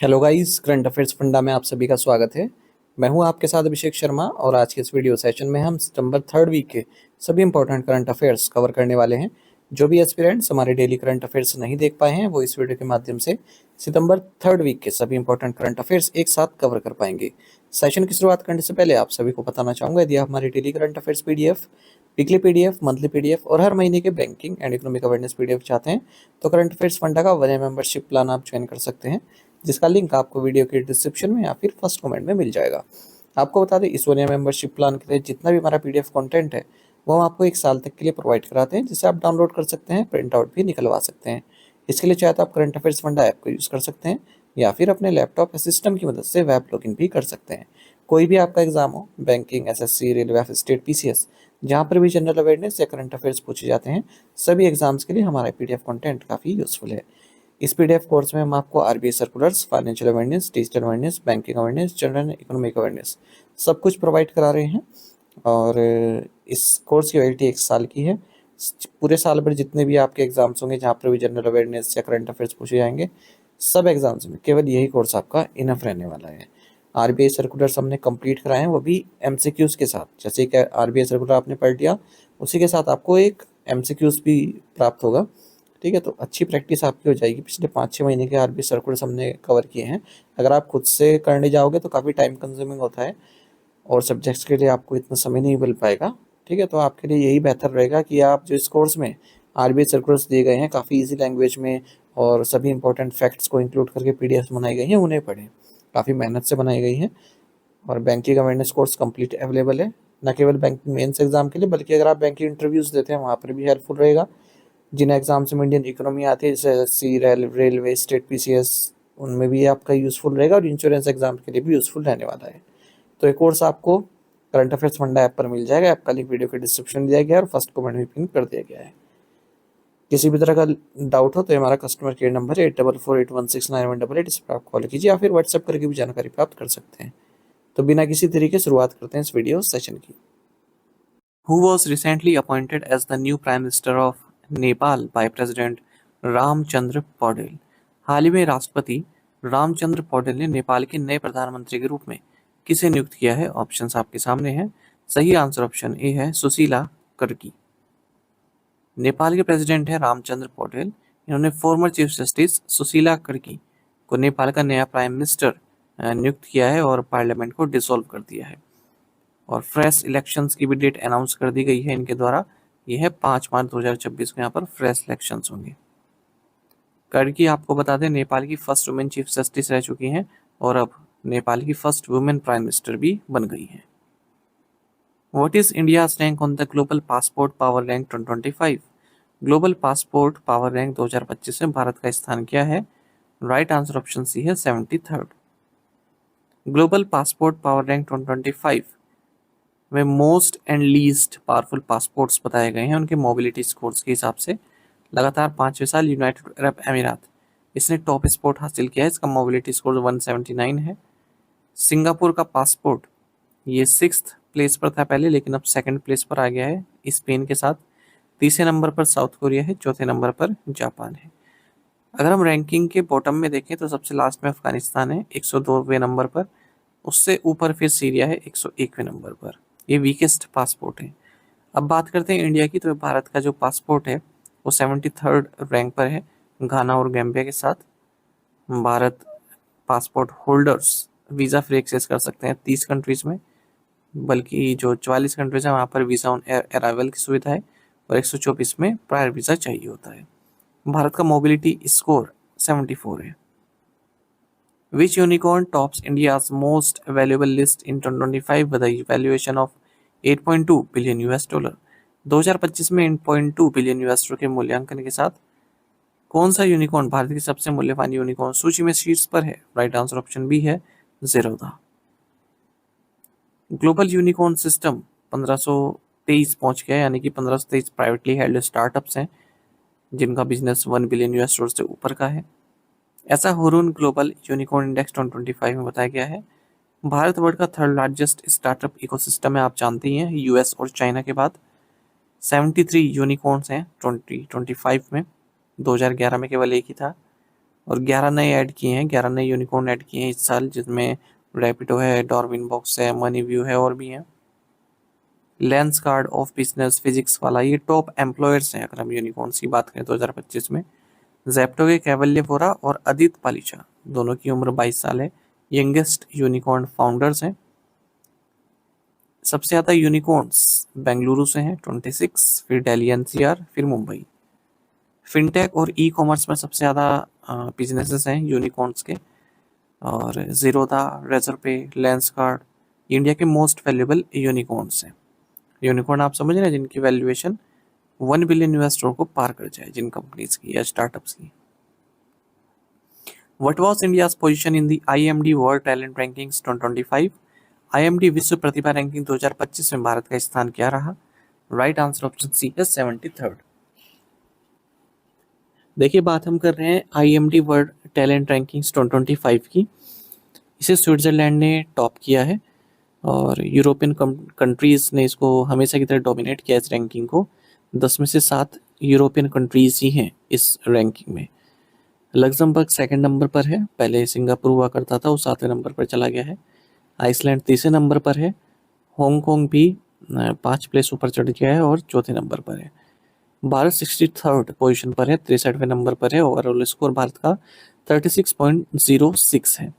Hello guys, current affairs funda में आप सभी का स्वागत है। मैं हूं आपके साथ अभिषेक शर्मा और आज के इस वीडियो सेशन में हम सितंबर थर्ड वीक के सभी इंपॉर्टेंट करंट अफेयर्स कवर करने वाले हैं। जो भी एस्पिरेंट्स हमारे डेली करंट अफेयर्स नहीं देख पाए हैं वो इस वीडियो के माध्यम से सितंबर थर्ड वीक के सभी इंपॉर्टेंट करंट अफेयर्स एक साथ कवर कर पाएंगे। सेशन की शुरुआत करने से पहले आप सभी को बताना चाहूँगा, यदि आप हमारी daily current affairs PDF, weekly PDF, monthly PDF और हर महीने के banking and economic awareness PDF चाहते हैं तो करंट अफेयर्स फंडा का 1 मेंबरशिप प्लान आप ज्वाइन कर सकते हैं, जिसका लिंक आपको वीडियो के डिस्क्रिप्शन में या फिर फर्स्ट कमेंट में मिल जाएगा। आपको बता दें, इस वन ईयर मेंबरशिप प्लान के तहत जितना भी हमारा पीडीएफ कंटेंट है वो हम आपको 1 साल तक के लिए प्रोवाइड कराते हैं, जिसे आप डाउनलोड कर सकते हैं, प्रिंट आउट भी निकलवा सकते हैं। इसके लिए चाहे तो आप करंट अफेयर्स फंडा ऐप को यूज़ कर सकते हैं या फिर अपने लैपटॉप या सिस्टम की मदद से वेब लॉगिन भी कर सकते हैं। कोई भी आपका एग्जाम हो, banking, SSC, railway, state, PCS, जहाँ पर भी जनरल अवेयरनेस या करंट अफेयर्स पूछे जाते हैं, सभी एग्जाम्स के लिए हमारा पीडीएफ कंटेंट काफ़ी यूजफुल है। इस पीडीएफ कोर्स में हम आपको RBI circulars, financial awareness, digital awareness, banking awareness, general economic awareness सब कुछ प्रोवाइड करा रहे हैं। और इस कोर्स की वैलिडिटी 1 साल की है। पूरे साल भर जितने भी आपके एग्जाम्स होंगे जहाँ पर भी जनरल अवेयरनेस या करंट अफेयर्स पूछे जाएंगे, सब एग्जाम्स में केवल यही कोर्स आपका इनफ रहने वाला है। आरबीआई सर्कुलर्स हमने कंप्लीट कराए हैं, वो भी एमसीक्यूज के साथ। जैसे कि आरबीआई सर्कुलर आपने पढ़ लिया, उसी के साथ आपको एक एमसीक्यूज भी प्राप्त होगा। ठीक है, तो अच्छी प्रैक्टिस आपकी हो जाएगी। पिछले 5-6 महीने के आरबीआई सर्कुलर्स हमने कवर किए हैं। अगर आप खुद से करने जाओगे तो काफ़ी टाइम कंज्यूमिंग होता है और सब्जेक्ट्स के लिए आपको इतना समय नहीं मिल पाएगा। ठीक है, तो आपके लिए यही बेहतर रहेगा कि आप जो इस कोर्स में आरबीआई सर्कुलर्स दिए गए हैं काफ़ी इजी लैंग्वेज में और सभी इंपॉर्टेंट फैक्ट्स को इंक्लूड करके पीडीएफ बनाई गई हैं, उन्हें पढ़ें। काफ़ी मेहनत से बनाई गई हैं। और banking awareness course complete available है, न केवल बैंकिंग मेंस एग्जाम के लिए बल्कि अगर आप बैंकिंग इंटरव्यूज़ देते हैं वहाँ पर भी हेल्पफुल रहेगा। जिन एग्जाम्स में इंडियन इकोनॉमी आती है, जैसे एसएससी, रेलवे, स्टेट, पीसीएस, उनमें भी आपका यूज़फुल रहेगा और इंश्योरेंस एग्जाम के लिए भी यूज़फुल रहने वाला है। तो ये कोर्स आपको करंट अफेयर्स फंडा ऐप पर मिल जाएगा। ऐप का लिंक वीडियो के डिस्क्रिप्शन में दिया गया है और फर्स्ट कमेंट में पिन कर दिया गया है। किसी भी तरह का डाउट हो तो हमारा कस्टमर केयर नंबर है 8448169188, इस पर आप कॉल कीजिए या फिर व्हाट्सएप करके भी जानकारी प्राप्त कर सकते हैं। तो बिना किसी तरीके शुरुआत करते हैं इस वीडियो सेशन की। Who was recently appointed as the new Prime Minister of Nepal by President Ramchandra Paudel. हाल ही में राष्ट्रपति रामचंद्र पौडेल ने नेपाल के नए प्रधानमंत्री के रूप में किसे नियुक्त किया है? ऑप्शंस आपके सामने हैं। सही आंसर ऑप्शन ए है, सुशीला कर्की। नेपाल के प्रेसिडेंट है रामचंद्र पौडेल। इन्होंने former chief justice Sushila Karki को नेपाल का नया प्राइम मिनिस्टर नियुक्त किया है और पार्लियामेंट को डिसॉल्व कर दिया है। और फ्रेश इलेक्शंस की भी डेट अनाउंस कर दी गई है इनके द्वारा। यह है 5 मार्च 2026 को यहाँ पर फ्रेश इलेक्शंस होंगे। कर्की आपको बता दें नेपाल की फर्स्ट वुमेन चीफ जस्टिस रह चुकी हैं और अब नेपाल की फर्स्ट वुमेन प्राइम मिनिस्टर भी बन गई हैं। What is India's rank on the global passport power rank 2025? Global passport power rank 2025 में भारत का स्थान क्या है? राइट आंसर ऑप्शन सी है, 73rd। Global passport power rank 2025 में most and least powerful passports बताए गए हैं उनके मोबिलिटी स्कोर्स के हिसाब से। लगातार 5वें साल यूनाइटेड अरब अमीरात इसने टॉप स्पोर्ट हासिल किया है। इसका मोबिलिटी स्कोर 179 है। सिंगापुर का पासपोर्ट ये 6th प्लेस पर था पहले, लेकिन अब 2nd प्लेस पर आ गया है स्पेन के साथ। 3रे नंबर पर साउथ कोरिया है, 4थे नंबर पर जापान है। अगर हम रैंकिंग के बॉटम में देखें तो सबसे लास्ट में अफगानिस्तान है 102वें नंबर पर। उससे ऊपर फिर सीरिया है 101वें नंबर पर। ये वीकेस्ट पासपोर्ट है। अब बात करते हैं इंडिया की, तो भारत का जो पासपोर्ट है वो 73rd रैंक पर है घाना और गैम्बिया के साथ। Bharat passport holders visa free access कर सकते हैं 30 कंट्रीज़ में, बल्कि जो 44 कंट्रीज है वहाँ पर वीज़ा ऑन अराइवल की सुविधा है और 124 में प्रायर वीज़ा चाहिए होता है। भारत का मोबिलिटी स्कोर 74 है। Which unicorn tops India's most valuable list in 2025 with a valuation of 8.2 billion US dollar? 2025 में 8.2 बिलियन यूएस डॉलर के मूल्यांकन के साथ कौन सा यूनिकॉर्न भारत की सबसे मूल्यवान यूनिकॉर्न सूची में शीर्ष पर है? राइट आंसर ऑप्शन बी है, ज़ेरोधा। ग्लोबल यूनिकॉर्न सिस्टम 1523 पहुंच गया, यानी कि 1523 प्राइवेटली हेल्ड स्टार्टअप्स हैं जिनका बिजनेस 1 बिलियन यूएस डॉलर से ऊपर का है। ऐसा हुरून ग्लोबल यूनिकॉर्न इंडेक्स 2025 में बताया गया है। भारत वर्ल्ड का 3rd लार्जेस्ट स्टार्टअप इकोसिस्टम है, आप जानते ही हैं, यूएस और चाइना के बाद। 73 यूनिकॉर्न्स हैं 2025 में। 2011 में केवल एक ही था और 11 नए ऐड किए हैं, 11 नए यूनिकॉर्न ऐड किए हैं इस साल, जिसमें रैपिडो है, डॉर्विन बॉक्स है, मनी व्यू है और भी हैं। Lens card of business physics वाला, ये टॉप एम्प्लॉयर्स हैं अगर हम यूनिकॉर्न्स की बात करें 2025 में। जेप्टो के कैवल्य वोरा और अदित पालीचा, दोनों की उम्र 22 साल है, यंगेस्ट यूनिकॉर्न फाउंडर्स हैं। सबसे ज़्यादा यूनिकॉर्न्स बेंगलुरु से हैं 26, फिर दिल्ली एनसीआर, फिर मुंबई। फिनटेक और ई कॉमर्स में सबसे ज़्यादा बिजनेसेस हैं यूनिकॉर्न्स के, और जीरोधा, रेजरपे, लेंसकार्ट इंडिया के मोस्ट वैल्यूएबल यूनिकॉर्न्स हैं। यूनिकॉर्न आप समझ रहे हैं, जिनकी वैल्यूएशन 1 बिलियन US को पार कर जाए, जिन कंपनीज की या स्टार्टअप्स की। What was India's position in the IMD World Talent Rankings 2025? IMD विश्व प्रतिभा रैंकिंग 2025 में भारत का स्थान क्या रहा? राइट आंसर ऑप्शन सी है 73rd। देखिए, बात हम कर रहे हैं IMD वर्ल्ड टैलेंट रैंकिंग्स 2025 की। इसे स्विट्जरलैंड ने टॉप किया है और यूरोपियन कंट्रीज ने इसको हमेशा की तरह डोमिनेट किया इस रैंकिंग को। 10 में से 7 यूरोपियन कंट्रीज ही हैं इस रैंकिंग में। लग्जमबर्ग सेकंड नंबर पर है, पहले सिंगापुर हुआ करता था, वो 7वें नंबर पर चला गया है। आइसलैंड तीसरे नंबर पर है। हांगकांग भी 5 प्लेस ऊपर चढ़ गया है और चौथे नंबर पर है। भारत 63rd पोजीशन पर है, 63वें नंबर पर है। ओवरऑल स्कोर भारत का 36.06 है।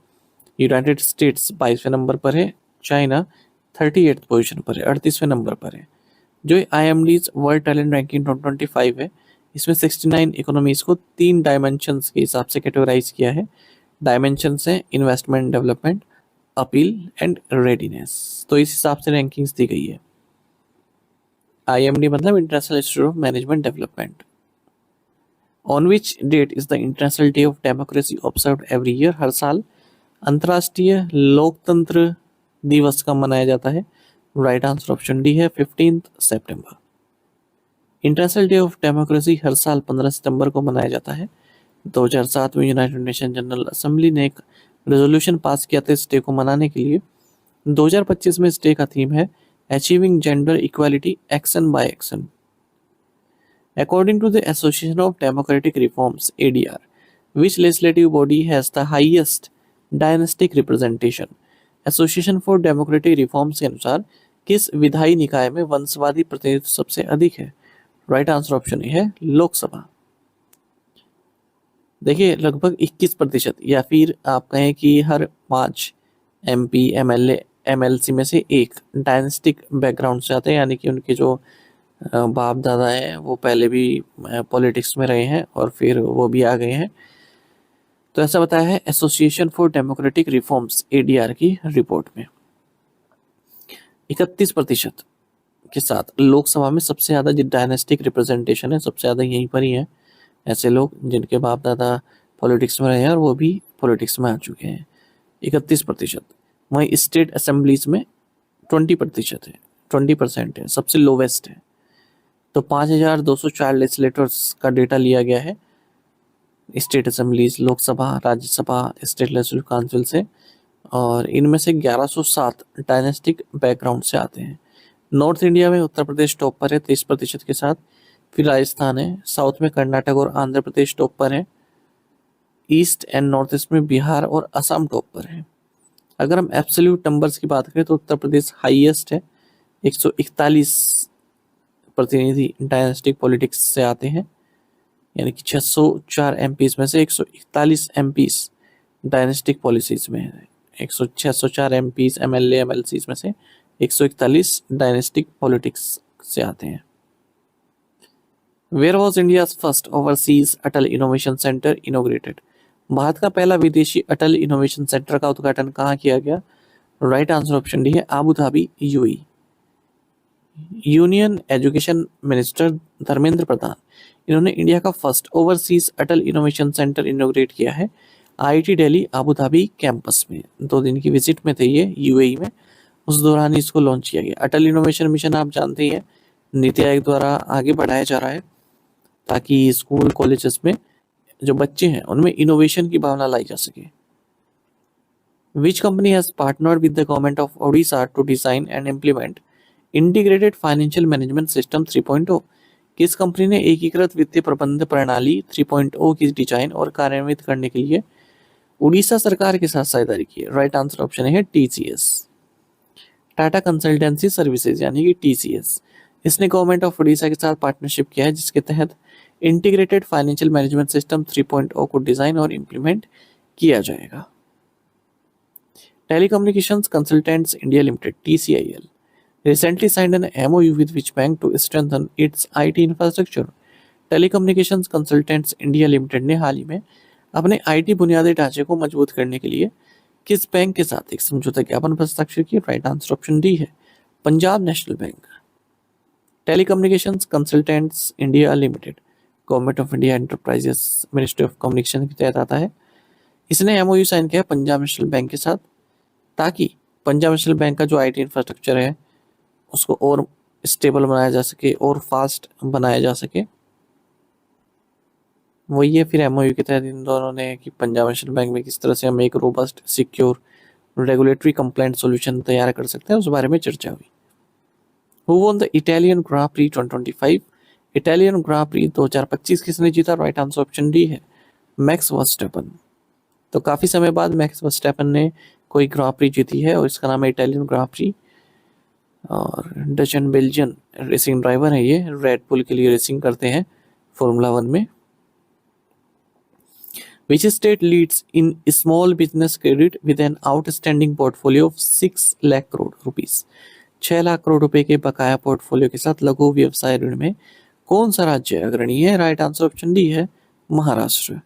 यूनाइटेड स्टेट्स 22वें नंबर पर है। चाइना 38th पोजीशन पर है, 38वें नंबर पर है। जो IMD's वर्ल्ड टैलेंट रैंकिंग 2025 है, इसमें 69 इकोनॉमीज को 3 डायमेंशंस के हिसाब से कैटेगराइज किया है। डायमेंशंस हैं investment, development, appeal and readiness. तो इस हिसाब से रैंकिंग्स दी गई है। IMD मतलब international institute of management development. On which date is the international day of democracy observed every year? हर साल अंतर्राष्ट्रीय लोकतंत्र दिवस कब मनाया जाता है? राइट आंसर ऑप्शन डी है 15 सितंबर। इंटरनेशनल डे ऑफ डेमोक्रेसी हर साल 15 सितंबर को मनाया जाता है। 2007 में यूनाइटेड नेशन जनरल असेंबली ने एक रेजोल्यूशन पास किया था इस डे को मनाने के लिए। 2025 में इस डे का थीम है achieving gender equality action by action. According to the Association of Democratic Reforms ADR, which legislative body has the highest dynastic representation? Association for Democratic Reforms के अनुसार किस विधायी निकाय में वंशवादी प्रतिनिधित्व सबसे अधिक है? राइट आंसर ऑप्शन ए है लोकसभा। देखिए, लगभग 21% या फिर आप कहें कि हर 5 MP, MLA, MLC में से एक डायनेस्टिक बैकग्राउंड से आते हैं, यानी कि उनके जो बाप दादा हैं वो पहले भी पॉलिटिक्स में रहे हैं और फिर वो भी आ गए हैं। तो ऐसा बताया है association for Democratic Reforms ADR की रिपोर्ट में। 31% के साथ लोकसभा में सबसे ज़्यादा जो डायनेस्टिक रिप्रेजेंटेशन है, सबसे ज़्यादा यहीं पर ही है। ऐसे लोग जिनके बाप दादा पॉलिटिक्स में रहे हैं और वो भी पॉलिटिक्स में आ चुके हैं, 31%। वहीं स्टेट असेंबलीज में 20% है, 20% है, सबसे लोवेस्ट है। तो 5204 लेजिस्लेटर्स का डेटा लिया गया है state assemblies, Lok Sabha, Rajya Sabha, state legislative council से, और इनमें से 1107 डायनेस्टिक बैकग्राउंड से आते हैं। नॉर्थ इंडिया में उत्तर प्रदेश टॉप पर है 23% के साथ, फिर राजस्थान है, साउथ में कर्नाटक और आंध्र प्रदेश टॉप पर है, ईस्ट एंड नॉर्थ ईस्ट में बिहार और असम टॉप पर है। अगर हम एब्सोल्यूट नंबर्स की बात करें तो उत्तर प्रदेश हाईएस्ट है, 141 प्रतिनिधि डायनेस्टिक पॉलिटिक्स से आते हैं, यानी कि 604 MPs में से 141 MPs डायनेस्टिक पॉलिसीज में है। 604 MPs, MLA, MLCs में से 141 डायनेस्टिक पॉलिटिक्स से आते हैं। Where was India's first overseas Atal innovation centre inaugurated? Bharat का पहला विदेशी अटल इनोवेशन सेंटर का उद्घाटन कहाँ किया गया? राइट आंसर ऑप्शन डी है Abu Dhabi, UAE। Union education minister Dharmendra Pradhan, इन्होंने इंडिया का first overseas Atal innovation centre inaugurate किया है IIT Delhi Abu Dhabi campus में। 2 दिन की विजिट में थे ये UAE में, उस दौरान इसको लॉन्च किया गया। अटल इनोवेशन मिशन आप जानते ही हैं, नीति आयोग द्वारा आगे बढ़ाया जा रहा है ताकि स्कूल कॉलेजेस में जो बच्चे हैं उनमें इनोवेशन की भावना लाई जा सके। Which company has partnered with the government of Odisha to design and implement integrated financial management system 3.0? किस कंपनी ने एकीकृत वित्तीय प्रबंधन प्रणाली 3.0 की डिजाइन और कार्यान्वित करने के लिए उड़ीसा सरकार के साथ साझेदारी की है? राइट आंसर ऑप्शन है टीसीएस, टाटा कंसल्टेंसी सर्विसेज यानी कि टीसीएस। इसने गवर्नमेंट ऑफ उड़ीसा के साथ पार्टनरशिप किया है, जिसके तहत इंटीग्रेटेड फाइनेंशियल मैनेजमेंट सिस्टम 3.0 को डिजाइन और इम्प्लीमेंट किया जाएगा। Telecommunications consultants India limited TCIL recently signed an MOU with which bank to strengthen its IT infrastructure? Telecommunications consultants India Limited ने हाल ही में अपने IT बुनियादी ढांचे को मजबूत करने के लिए किस बैंक के साथ एक समझौता ज्ञापन पर हस्ताक्षर किया? राइट आंसर ऑप्शन डी है Punjab national bank. Telecommunications consultants India limited government of India enterprises ministry of communication के तहत आता है। इसने MOU साइन किया पंजाब नेशनल बैंक के साथ, ताकि पंजाब नेशनल बैंक का जो IT इंफ्रास्ट्रक्चर है उसको और स्टेबल बनाया जा सके और फास्ट बनाया जा सके। वही है फिर MOU के तहत इन दोनों ने कि पंजाब नेशनल बैंक में किस तरह से हम एक robust, secure, regulatory compliant solution तैयार कर सकते हैं, उस बारे में चर्चा हुई। Who won the Italian Grand Prix 2025? Italian Grand Prix 2025 किसने जीता? राइट आंसर ऑप्शन डी है मैक्स वर्स्टैपन। तो काफी समय बाद मैक्स वर्स्टैपन ने कोई ग्रां प्री जीती है और इसका नाम है इटालियन ग्रां प्री। और Dutch and Belgian racing driver है, ये रेड बुल के लिए रेसिंग करते हैं फॉर्मूला 1 में। Which state leads in small business credit with an outstanding portfolio of 6 lakh crore rupees? 6 lakh crore रुपए के बकाया पोर्टफोलियो के साथ लघु व्यवसाय ऋण में कौन सा राज्य अग्रणी है? राइट आंसर ऑप्शन डी है महाराष्ट्र।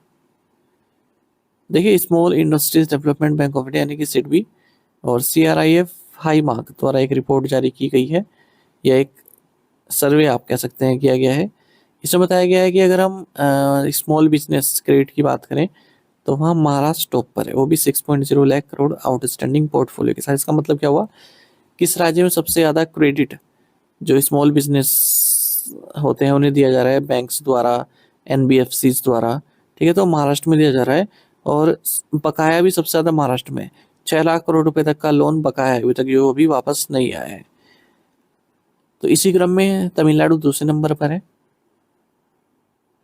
देखिए, small industries development bank of India यानी कि सिडबी और CRIF हाई मार्क द्वारा एक रिपोर्ट जारी की गई है, या एक सर्वे आप कह सकते हैं किया गया है। इसमें बताया गया है कि अगर हम स्मॉल बिजनेस क्रेडिट की बात करें तो वहाँ महाराष्ट्र टॉप पर है, वो भी 6.0 लाख करोड़ आउटस्टैंडिंग पोर्टफोलियो के साथ। इसका मतलब क्या हुआ, किस राज्य में सबसे ज़्यादा क्रेडिट जो स्मॉल बिजनेस होते हैं उन्हें दिया जा रहा है बैंक्स द्वारा, NBFCs द्वारा, ठीक है, तो महाराष्ट्र में दिया जा रहा है। और बकाया भी सबसे ज़्यादा महाराष्ट्र में, 6 लाख करोड़ रुपए तक का लोन बकाया है अभी तक, जो अभी वापस नहीं आया है। तो इसी क्रम में तमिलनाडु दूसरे नंबर पर है,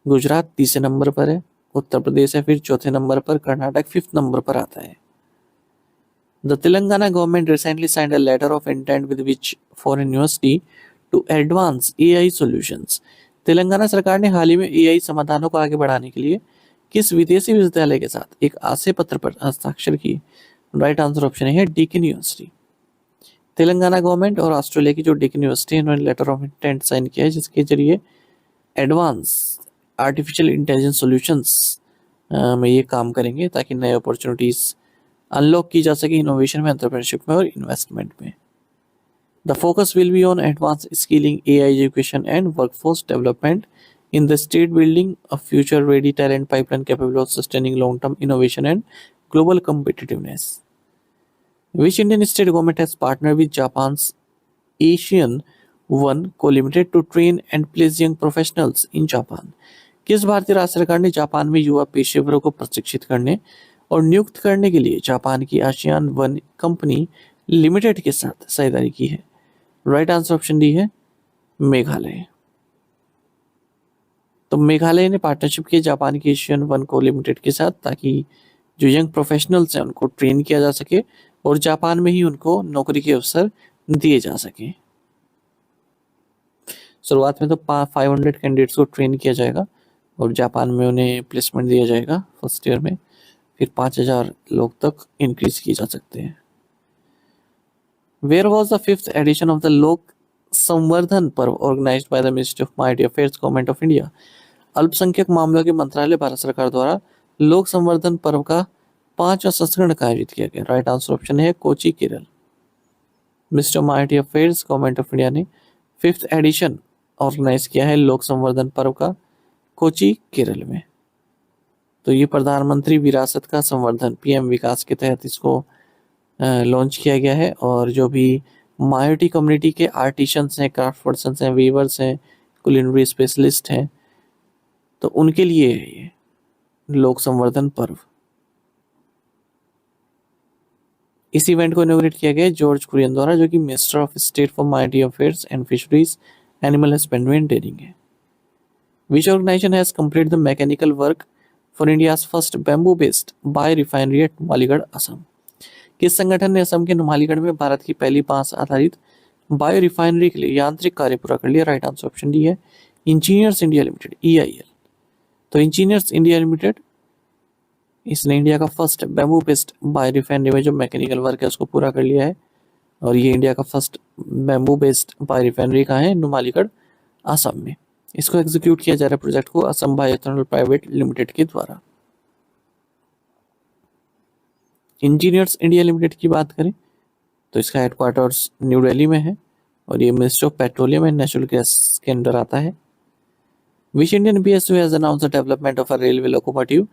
गुजरात तीसरे नंबर पर है, उत्तर प्रदेश है फिर चौथे नंबर पर, कर्नाटक 5th नंबर पर आता है। The Telangana government recently signed a letter of intent with which foreign university to advance AI solutions? Telangana सरकार ने हाल ही में AI समाधानों को आगे बढ़ाने के लिए किस विदेशी विश्वविद्यालय के साथ एक आशय पत्र पर हस्ताक्षर की? राइट आंसर ऑप्शन है डीकन यूनिवर्सिटी। तेलंगाना गवर्नमेंट और ऑस्ट्रेलिया की जो डीकन यूनिवर्सिटी है, उन्होंने लेटर ऑफ इंटेंट साइन किया है, जिसके जरिए एडवांस आर्टिफिशियल इंटेलिजेंस सॉल्यूशंस में ये काम करेंगे, ताकि नए अपॉर्चुनिटीज अनलॉक की जा सके इनोवेशन में, एंटरप्रेन्योरशिप में और इन्वेस्टमेंट में। The focus will be on advance skilling, AI education and workforce development in the state, building a future ready talent pipeline capable of sustaining long term innovation and global competitiveness. Which Indian state government has partnered with Japan's Asian One Co Limited to train and place young professionals in Japan? किस भारतीय राज्य सरकार ने Japan में युवा पेशेवरों को प्रशिक्षित करने और नियुक्त करने के लिए जापान की आसियान वन कंपनी लिमिटेड के साथ साझेदारी की है? राइट आंसर ऑप्शन डी है मेघालय। तो मेघालय ने पार्टनरशिप की जापान की एशियन वन को लिमिटेड के साथ, ताकि जो यंग प्रोफेशनल्स हैं उनको ट्रेन किया जा सके और जापान में ही उनको नौकरी के अवसर दिए जा सके। शुरुआत में तो 500 कैंडिडेट्स को ट्रेन किया जाएगा और जापान में उन्हें प्लेसमेंट दिया जाएगा फर्स्ट ईयर में, फिर 5000 लोग तक इंक्रीज किए जा सकते हैं। Where was the 5th edition of the Lok Samvardhan Parv organised by the Ministry of Minority Affairs Government of India? अल्पसंख्यक मामलों के मंत्रालय भारत सरकार द्वारा लोक संवर्धन पर्व का 5वां संस्करण का आयोजित किया गया? राइट आंसर ऑप्शन है Kochi, Kerala. Ministry of Minority Affairs Government of India ने 5th एडिशन ऑर्गेनाइज किया है लोक संवर्धन पर्व का कोची, केरल में। तो ये प्रधानमंत्री विरासत का संवर्धन PM विकास के तहत इसको लॉन्च किया गया है। और जो भी माइनॉरिटी कम्युनिटी के आर्टिशंस हैं, क्राफ्ट पर्सन्स हैं, वीवर्स हैं, कुलिनरी स्पेशलिस्ट हैं, तो उनके लिए है ये लोक संवर्धन पर्व। इस इवेंट को इनॉग्रेट किया गया जॉर्ज कुरियन द्वारा, जो कि minister of state for minority affairs and fisheries, animal husbandry and trading है। Which organisation has complete the mechanical work for India's first bamboo based bio refinery at Numaligarh Assam. किस संगठन ने असम के नुमालीगढ़ में भारत की पहली बांस आधारित बायो रिफाइनरी के लिए यांत्रिक कार्य पूरा कर लिया? राइट आंसर ऑप्शन डी है इंजीनियर्स इंडिया लिमिटेड, EIL। तो इंजीनियर्स इंडिया लिमिटेड इसने इंडिया का first bamboo based bio refinery में जो मैकेनिकल वर्क है उसको पूरा कर लिया है, और ये इंडिया का first bamboo based bio refinery का है नुमालीगढ़ असम में। इसको एग्जीक्यूट किया जा रहा है प्रोजेक्ट को असम बायोएथेनॉल प्राइवेट लिमिटेड के द्वारा। इंजीनियर्स इंडिया लिमिटेड की बात करें तो इसका हेडक्वार्टर्स न्यू दिल्ली में है, और ये ministry of petroleum and natural gas के अंडर आता है। Which Indian PSU has announced the development of a railway locomotive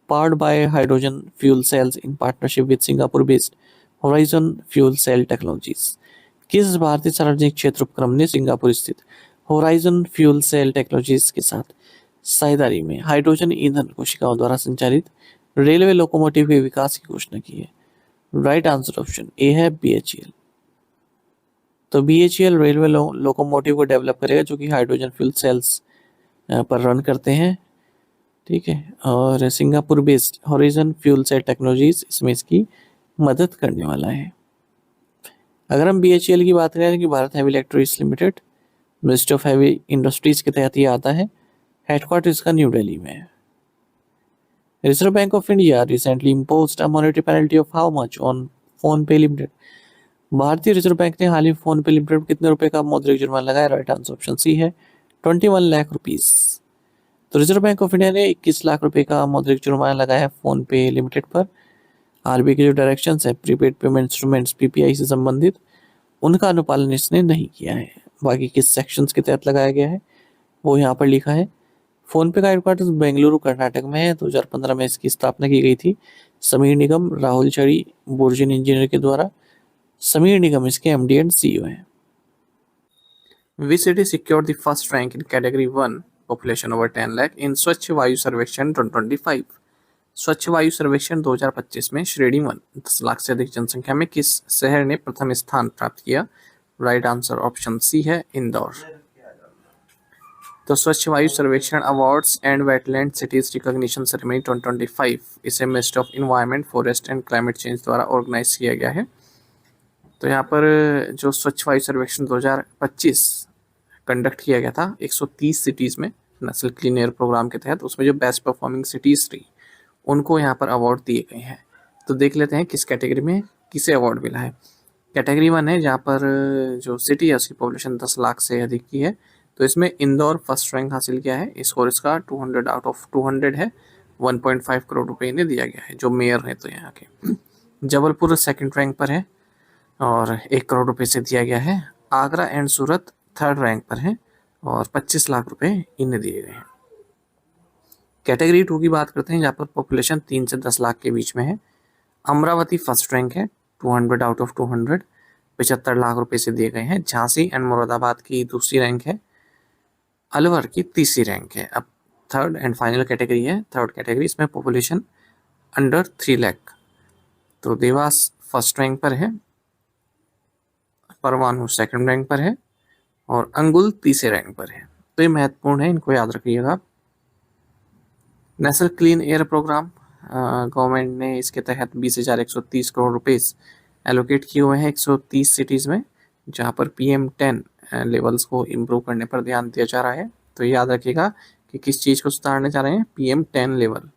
powered by hydrogen fuel cells in partnership with Singapore based Horizon Fuel Cell Technologies। किस भारतीय सार्वजनिक क्षेत्र उपक्रम ने Singapore स्थित होराइजन फ्यूल सेल टेक्नोलॉजीज के साथ साझेदारी में हाइड्रोजन ईंधन कोशिकाओं द्वारा संचालित रेलवे लोकोमोटिव के विकास की घोषणा की है? राइट आंसर ऑप्शन ए है BHEL। तो BHEL रेलवे लोकोमोटिव को डेवलप करेगा जो कि हाइड्रोजन फ्यूल सेल्स पर रन करते हैं, ठीक है। और Singapore based Horizon Fuel Cell Technologies इसमें इसकी मदद करने वाला है। अगर हम BHEL की बात करें कि Bharat heavy electricals limited ministry of heavy industries के तहत ये आता है, हेडक्वार्टर इसका न्यू दिल्ली में है। Reserve Bank of India recently imposed a monetary penalty of how much on phone पे लिमिटेड। भारतीय रिजर्व बैंक ने हाल ही फोन पे लिमिटेड कितने रुपए का मौद्रिक जुर्माना लगाया? राइट आंसर ऑप्शन सी है 21 लाख रुपीस। तो रिजर्व बैंक ऑफ इंडिया ने 21 लाख रुपए का मौद्रिक जुर्माना लगाया है फोन पे लिमिटेड पर। RBI के जो डायरेक्शंस है प्रीपेड पेमेंट इंस्ट्रूमेंट्स PPI से संबंधित, उनका अनुपालन इसने नहीं किया है। बाकी किस सेक्शंस के तहत लगाया गया है वो यहाँ पर लिखा है। फोन पे का हेडक्वार्टर्स बेंगलुरु कर्नाटक में है। 2015 में इसकी स्थापना की गई थी समीर निगम, राहुल चड़ी, बुर्जिन इंजीनियर के द्वारा। समीर निगम इसके MD एंड CEO हैं। Which city secured the first rank in category 1 population over 10 lakh in स्वच्छ वायु सर्वेक्षण 2025? स्वच्छ वायु सर्वेक्षण 2025 में श्रेणी 1 10 लाख से अधिक जनसंख्या में किस शहर ने प्रथम स्थान प्राप्त किया? राइट आंसर ऑप्शन सी है इंदौर। तो स्वच्छ वायु सर्वेक्षण awards and wetland cities recognition ceremony 2025 इसे ministry of environment, forest and climate change द्वारा ऑर्गेनाइज किया गया है। तो यहाँ पर जो स्वच्छ वायु सर्वेक्षण 2025 कंडक्ट किया गया था 130 सिटीज़ में नेशनल क्लीन एयर प्रोग्राम के तहत, उसमें जो बेस्ट परफॉर्मिंग सिटीज़ थी उनको यहाँ पर अवार्ड दिए गए हैं। तो देख लेते हैं किस कैटेगरी में किसे अवार्ड मिला है। कैटेगरी 1 है जहाँ पर जो सिटी है उसकी पॉपुलेशन 10 लाख से अधिक की है, तो इसमें इंदौर फर्स्ट रैंक हासिल किया है। स्कोर इसका 200 आउट ऑफ 200 है। 1.5 करोड़ रुपए इन्हें दिया गया है जो मेयर है तो यहाँ के। जबलपुर सेकंड रैंक पर है और 1 करोड़ रुपए से दिया गया है। Agra and Surat third rank पर है और 25 लाख रुपए इन्हें दिए गए हैं। कैटेगरी 2 की बात करते हैं जहाँ पर पॉपुलेशन 3 से 10 लाख के बीच में है। अमरावती फर्स्ट रैंक है 200 आउट ऑफ 200, 75 लाख रुपए से दिए गए हैं। झांसी एंड मुरादाबाद की दूसरी रैंक है। अलवर की तीसरी रैंक है। अब थर्ड एंड फाइनल कैटेगरी है, थर्ड कैटेगरी, इसमें पॉपुलेशन अंडर 3 लाख। तो देवास फर्स्ट रैंक पर है, परवाणु सेकंड रैंक पर है और अंगुल तीसरे रैंक पर है। तो ये महत्वपूर्ण है, इनको याद रखिएगा। National Clean Air Programme government ने इसके तहत 20,130 करोड़ रुपए एलोकेट किए हुए हैं 130 सिटीज़ में, जहां पर PM10 लेवल्स को इम्प्रूव करने पर ध्यान दिया जा रहा है। तो याद रखिएगा कि किस चीज़ को सुधारने जा रहे हैं, PM10 लेवल।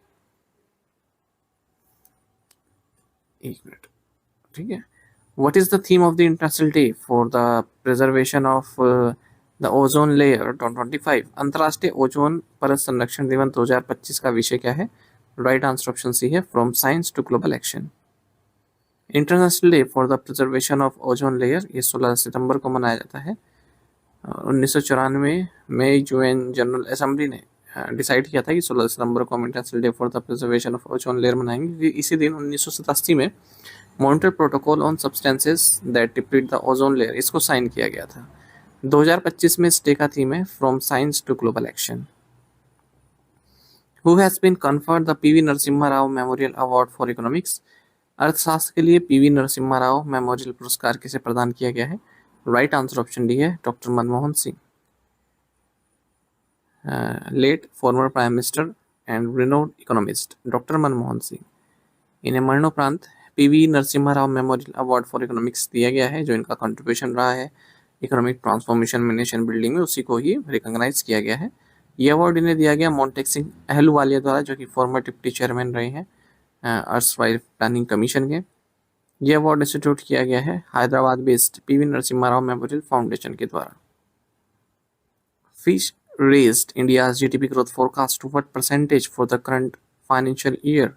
एक मिनट, ठीक है। What is the theme of the International Day for the Preservation of the Ozone Layer 2025? अंतर्राष्ट्रीय ओजोन परत संरक्षण दिवस 2025 का विषय क्या है? राइट आंसर ऑप्शन सी है from science to global action. International day for the preservation of ozone layer ये 16 सितंबर को मनाया जाता है। 1994 में UN जनरल असेंबली ने डिसाइड किया था कि 16 सितंबर को हम international day for the preservation of ozone layer मनाएंगे। इसी दिन 1987 में Montreal protocol on substances that deplete the ozone layer इसको साइन किया गया था। 2025 में इस डे का थीम है from science to global action. Who has been conferred the PV Narasimha Rao memorial award for economics? अर्थशास्त्र के लिए PV नरसिम्हा राव मेमोरियल पुरस्कार किसे प्रदान किया गया है? राइट आंसर ऑप्शन डी है doctor Manmohan Singh. Late former prime minister and renowned economist doctor Manmohan Singh. इन्हें मरणोपरांत PV Narasimha Rao memorial award for economics दिया गया है। जो इनका कंट्रीब्यूशन रहा है इकोनॉमिक ट्रांसफॉर्मेशन में, नेशन बिल्डिंग में, उसी को ही रिकॉग्नाइज किया गया है। ये अवार्ड इन्हें दिया गया मोंटेक सिंह अहलूवालिया द्वारा, जो कि फॉर्मर डिप्टी चेयरमैन रहे हैं अर्सवाइल प्लानिंग कमीशन के। ये अवार्ड इंस्टीट्यूट किया गया है Hyderabad based PV Narasimha Rao memorial foundation के द्वारा। Fitch raised India's GDP growth forecast to what percentage for the current financial year?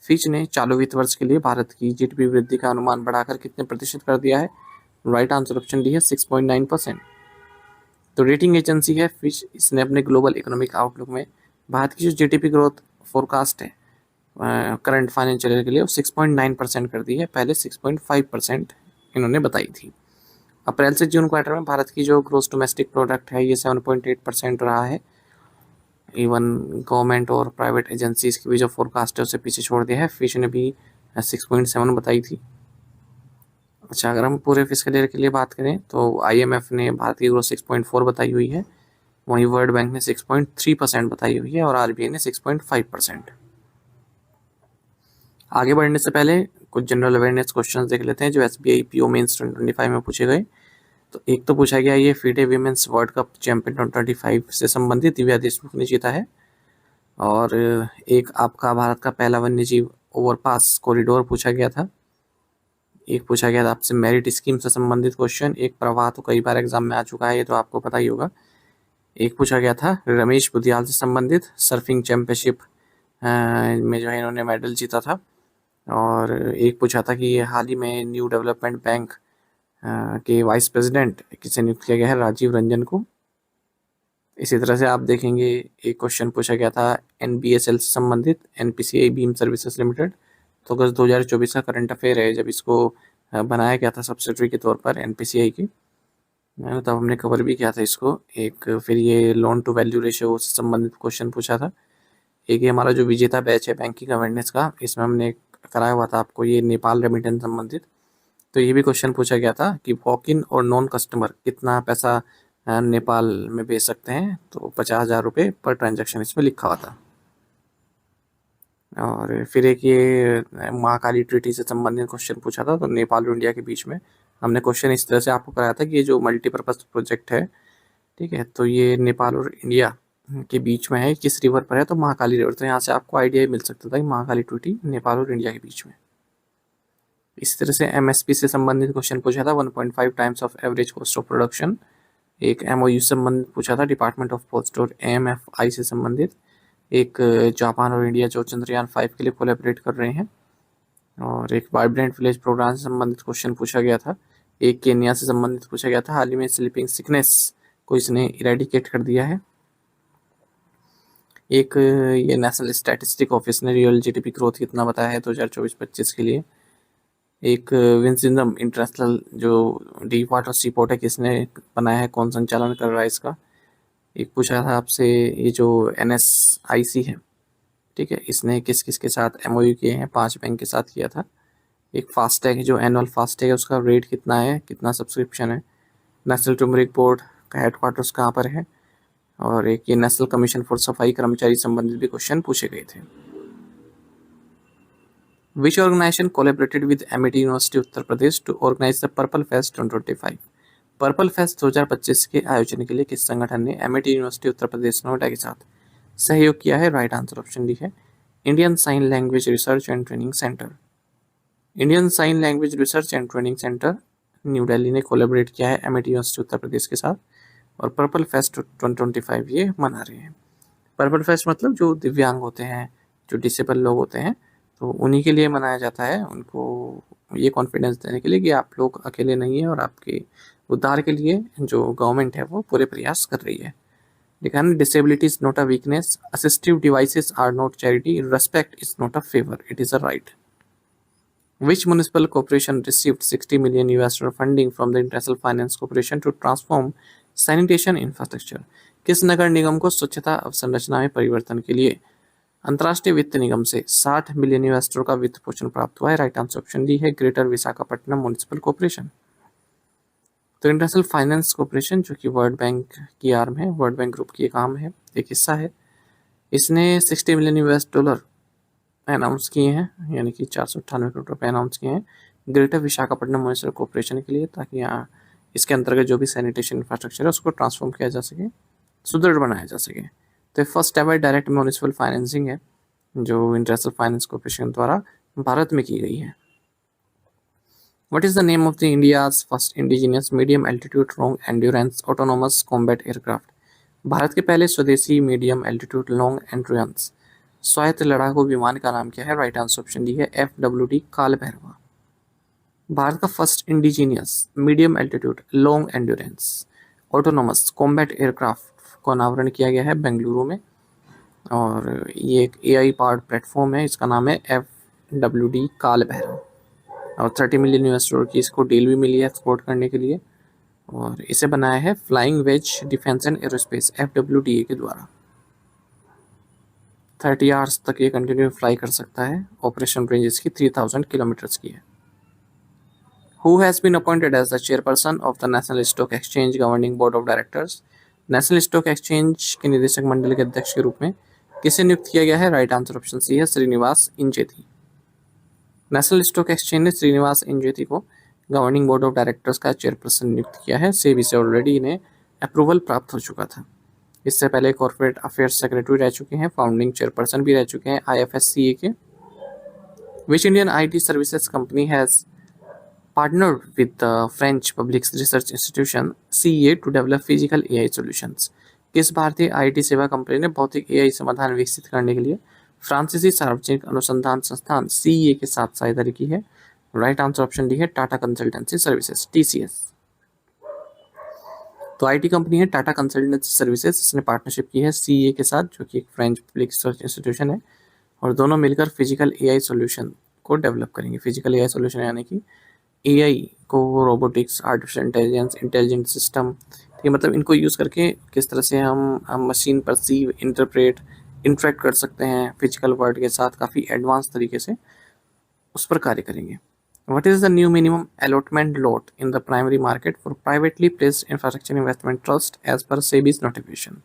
Fitch ने चालू वित्त वर्ष के लिए भारत की जीडीपी वृद्धि का अनुमान बढ़ाकर कितने प्रतिशत कर दिया है? राइट आंसर ऑप्शन डी है 6.9%। तो रेटिंग एजेंसी है फिच, इसने अपने ग्लोबल इकोनॉमिक आउटलुक में भारत की जो जीडीपी ग्रोथ फोरकास्ट है करंट फाइनेंशियल ईयर के लिए वो 6.9% कर दी है। पहले 6.5% इन्होंने बताई थी। अप्रैल से जून क्वार्टर में भारत की जो ग्रोस डोमेस्टिक प्रोडक्ट है ये 7.8% रहा है। इवन गवर्नमेंट और प्राइवेट एजेंसीज की भी जो फोरकास्ट है उसे पीछे छोड़ दिया है। फिश ने भी 6.7 बताई थी। अच्छा, अगर हम पूरे फिस्कल ईयर के लिए बात करें तो आईएमएफ ने भारत की ग्रोथ 6.4 बताई हुई है, वहीं वर्ल्ड बैंक ने 6.3% बताई हुई है और आरबीआई ने 6.5%। आगे बढ़ने से पहले कुछ जनरल अवेयरनेस क्वेश्चंस देख लेते हैं जो एसबीआई पीओ मेंस 2025 में पूछे गए। तो एक तो पूछा गया ये FIDE women's world cup champion 2025 से संबंधित दिव्या देशमुख ने जीता है। और एक आपका भारत का पहला वन्यजीव ओवरपास कॉरिडोर पूछा गया था। एक पूछा गया था आपसे मेरिट स्कीम से संबंधित क्वेश्चन। एक प्रवाह तो कई बार एग्जाम में आ चुका है, ये तो आपको पता ही होगा। एक पूछा गया था रमेश बुधियाल से संबंधित सर्फिंग चैंपियनशिप में जो है इन्होंने मेडल जीता था। और एक पूछा था कि ये हाल ही में न्यू डेवलपमेंट बैंक के वाइस प्रेसिडेंट किसे नियुक्त किया गया है? राजीव रंजन को। इसी तरह से आप देखेंगे एक क्वेश्चन पूछा गया था एनबीएसएल से संबंधित, एनपीसीआई बीम सर्विसेज लिमिटेड। तो अगस्त 2024 का करंट अफेयर है जब इसको बनाया गया था सब्सिडरी के तौर पर एनपीसीआई की, तब हमने कवर भी किया था इसको। एक फिर ये लोन टू वैल्यू रेशियो से संबंधित क्वेश्चन पूछा था। एक ये हमारा जो विजेता बैच है बैंकिंग अवेयरनेस का, इसमें हमने कराया हुआ था आपको ये नेपाल रेमिटेंस संबंधित। तो ये भी क्वेश्चन पूछा गया था कि वॉक इन और नॉन कस्टमर कितना पैसा नेपाल में भेज सकते हैं? तो 50,000 रुपये पर ट्रांजैक्शन इसमें लिखा हुआ था। और फिर एक ये महाकाली ट्रीटी से संबंधित क्वेश्चन पूछा था। तो नेपाल और इंडिया के बीच में हमने क्वेश्चन इस तरह से आपको कराया था कि ये जो मल्टीपर्पज़ प्रोजेक्ट है, ठीक है, तो ये नेपाल और इंडिया के बीच में है, किस रिवर पर है? तो महाकाली रिवर। तो यहाँ से आपको आइडिया मिल सकता था कि महाकाली ट्रीटी नेपाल और इंडिया के बीच में। इस तरह से एमएसपी से संबंधित क्वेश्चन पूछा था 1.5 times of average cost of production. एक एमओयू से संबंधित पूछा था डिपार्टमेंट ऑफ पोस्ट और एएमएफआई से संबंधित। एक जापान और इंडिया जो चंद्रयान 5 के लिए कोलैबोरेट कर रहे हैं। और एक वाइब्रेंट विलेज प्रोग्राम से संबंधित क्वेश्चन पूछा गया था। एक केन्या से संबंधित पूछा गया था, हाल ही में स्लीपिंग सिकनेस को इसने इरेडिकेट कर दिया है। एक ये नेशनल स्टैटिस्टिक ऑफिस ने रियल जीडीपी ग्रोथ कितना बताया है 2024-25 के लिए। एक विंसिंगम इंटरनेशनल जो डीप वाटर सी पोर्ट है किसने बनाया है, कौन संचालन कर रहा है इसका। एक पूछा था आपसे ये जो एनएसआईसी है, ठीक है, इसने किस किस के साथ एमओयू किए हैं? 5 बैंक के साथ किया था। एक फास्टैग जो एनुअल फास्टैग है उसका रेट कितना है, कितना सब्सक्रिप्शन है? नेशनल टर्मरिक बोर्ड का हेडक्वार्टर्स कहाँ पर है? और एक ये नेशनल कमीशन फॉर सफाई कर्मचारी संबंधित भी क्वेश्चन पूछे गए थे। Which organization collaborated with MIT University उत्तर प्रदेश to organize the Purple Fest 2025? Purple Fest 2025 के आयोजन के लिए किस संगठन ने एमआईटी यूनिवर्सिटी उत्तर प्रदेश नोएडा के साथ सहयोग किया है? राइट आंसर ऑप्शन डी है Indian Sign Language Research and Training Centre. Indian Sign Language Research and Training Centre New Delhi ने कोलैबोरेट किया है एमआईटी यूनिवर्सिटी उत्तर प्रदेश के साथ और पर्पल फेस्ट 2025 ये मना रहे हैं। पर्पल फेस्ट मतलब जो दिव्यांग होते हैं, जो डिसेबल लोग होते हैं, तो उन्हीं के लिए मनाया जाता है, उनको ये कॉन्फिडेंस देने के लिए कि आप लोग अकेले नहीं हैं और आपके उद्धार के लिए जो गवर्नमेंट है वो पूरे प्रयास कर रही है। लिखा है disability is not a weakness, assistive devices are not charity, respect is not a favour, it is a right. Which municipal corporation received 60 million US funding from the International Finance Corporation to transform sanitation infrastructure? किस नगर निगम को स्वच्छता अवसंरचना में परिवर्तन के लिए अंतर्राष्ट्रीय वित्त निगम से 60 मिलियन US का वित्त पोषण प्राप्त हुआ है? राइट आंसर ऑप्शन डी है ग्रेटर विशाखापट्टनम म्युनिसिपल कॉर्पोरेशन। तो इंटरनेशनल फाइनेंस कॉरपोरेशन जो कि वर्ल्ड बैंक की आर्म है, वर्ल्ड बैंक ग्रुप की एक आर्म है, एक हिस्सा है, इसने 60 मिलियन यूएस डॉलर अनाउंस किए हैं, यानी कि 498 करोड़ रुपए अनाउंस किए हैं ग्रेटर विशाखापट्टनम म्युनिसिपल कॉरपोरेशन के लिए, ताकि यहाँ इसके अंतर्गत जो भी सैनिटेशन इंफ्रास्ट्रक्चर है उसको ट्रांसफॉर्म किया जा सके, सुदृढ़ बनाया जा सके। तो first ever direct municipal financing है जो इंटरनेशनल फाइनेंस कॉरपोरेशन द्वारा भारत में की गई है। What is the name of the India's first indigenous medium altitude long endurance autonomous combat aircraft? Bharat के पहले स्वदेशी मीडियम एल्टीट्यूड लॉन्ग एंड्योरेंस स्वायत्त लड़ाकू विमान का नाम क्या है? राइट आंसर ऑप्शन डी है FWD काल भैरवा। भारत का first indigenous medium altitude long endurance autonomous combat aircraft को अनावरण किया गया है बेंगलुरु में, और ये एक AI पावर्ड प्लेटफॉर्म है, इसका नाम है FWD काल भैरव, और 30 मिलियन यूएस डॉलर की इसको डील भी मिली है एक्सपोर्ट करने के लिए, और इसे बनाया है Flying Wedge Defence and Aerospace FWDA के द्वारा। 30 आवर्स तक ये कंटिन्यू फ्लाई कर सकता है। ऑपरेशन रेंज इसकी 3000 किलोमीटर्स की है। Who has been appointed as the chairperson of the National Stock Exchange Governing Board of Directors? National Stock exchange के निदेशक मंडल के अध्यक्ष के रूप में किसे नियुक्त किया गया है? राइट आंसर ऑप्शन सी है Srinivas Injeti. National Stock Exchange ने श्रीनिवास इंजेती को गवर्निंग बोर्ड ऑफ डायरेक्टर्स का चेयरपर्सन नियुक्त किया है। सेबी से ऑलरेडी इन्हें अप्रूवल प्राप्त हो चुका था। इससे पहले कॉर्पोरेट अफेयर्स सेक्रेटरी रह चुके हैं, फाउंडिंग चेयरपर्सन भी रह चुके हैं IFSCA के। Which Indian IT services company has partnered with the French Public Research Institution CEA to develop physical AI solutions? किस भारतीय IT सेवा कंपनी ने भौतिक AI समाधान विकसित करने के लिए फ्रांसीसी सार्वजनिक अनुसंधान संस्थान CEA के साथ साझेदारी की है? राइट आंसर ऑप्शन डी है टाटा कंसल्टेंसी सर्विसेज TCS। तो IT कंपनी है टाटा कंसल्टेंसी सर्विसेज, इसने पार्टनरशिप की है CEA के साथ, जो कि एक फ्रेंच पब्लिक रिसर्च इंस्टीट्यूशन है, और दोनों मिलकर फिजिकल AI सोल्यूशन को डेवलप करेंगे। फिजिकल AI सोल्यूशन यानी कि AI को robotics, artificial intelligence, intelligent system, ठीक है, मतलब इनको यूज़ करके किस तरह से हम मशीन परसीव, इंटरप्रेट, इंटरेक्ट कर सकते हैं फिजिकल वर्ल्ड के साथ काफ़ी एडवांस तरीके से, उस पर कार्य करेंगे। What is the new minimum allotment lot in the primary market for privately placed infrastructure investment trust as per SEBI's notification?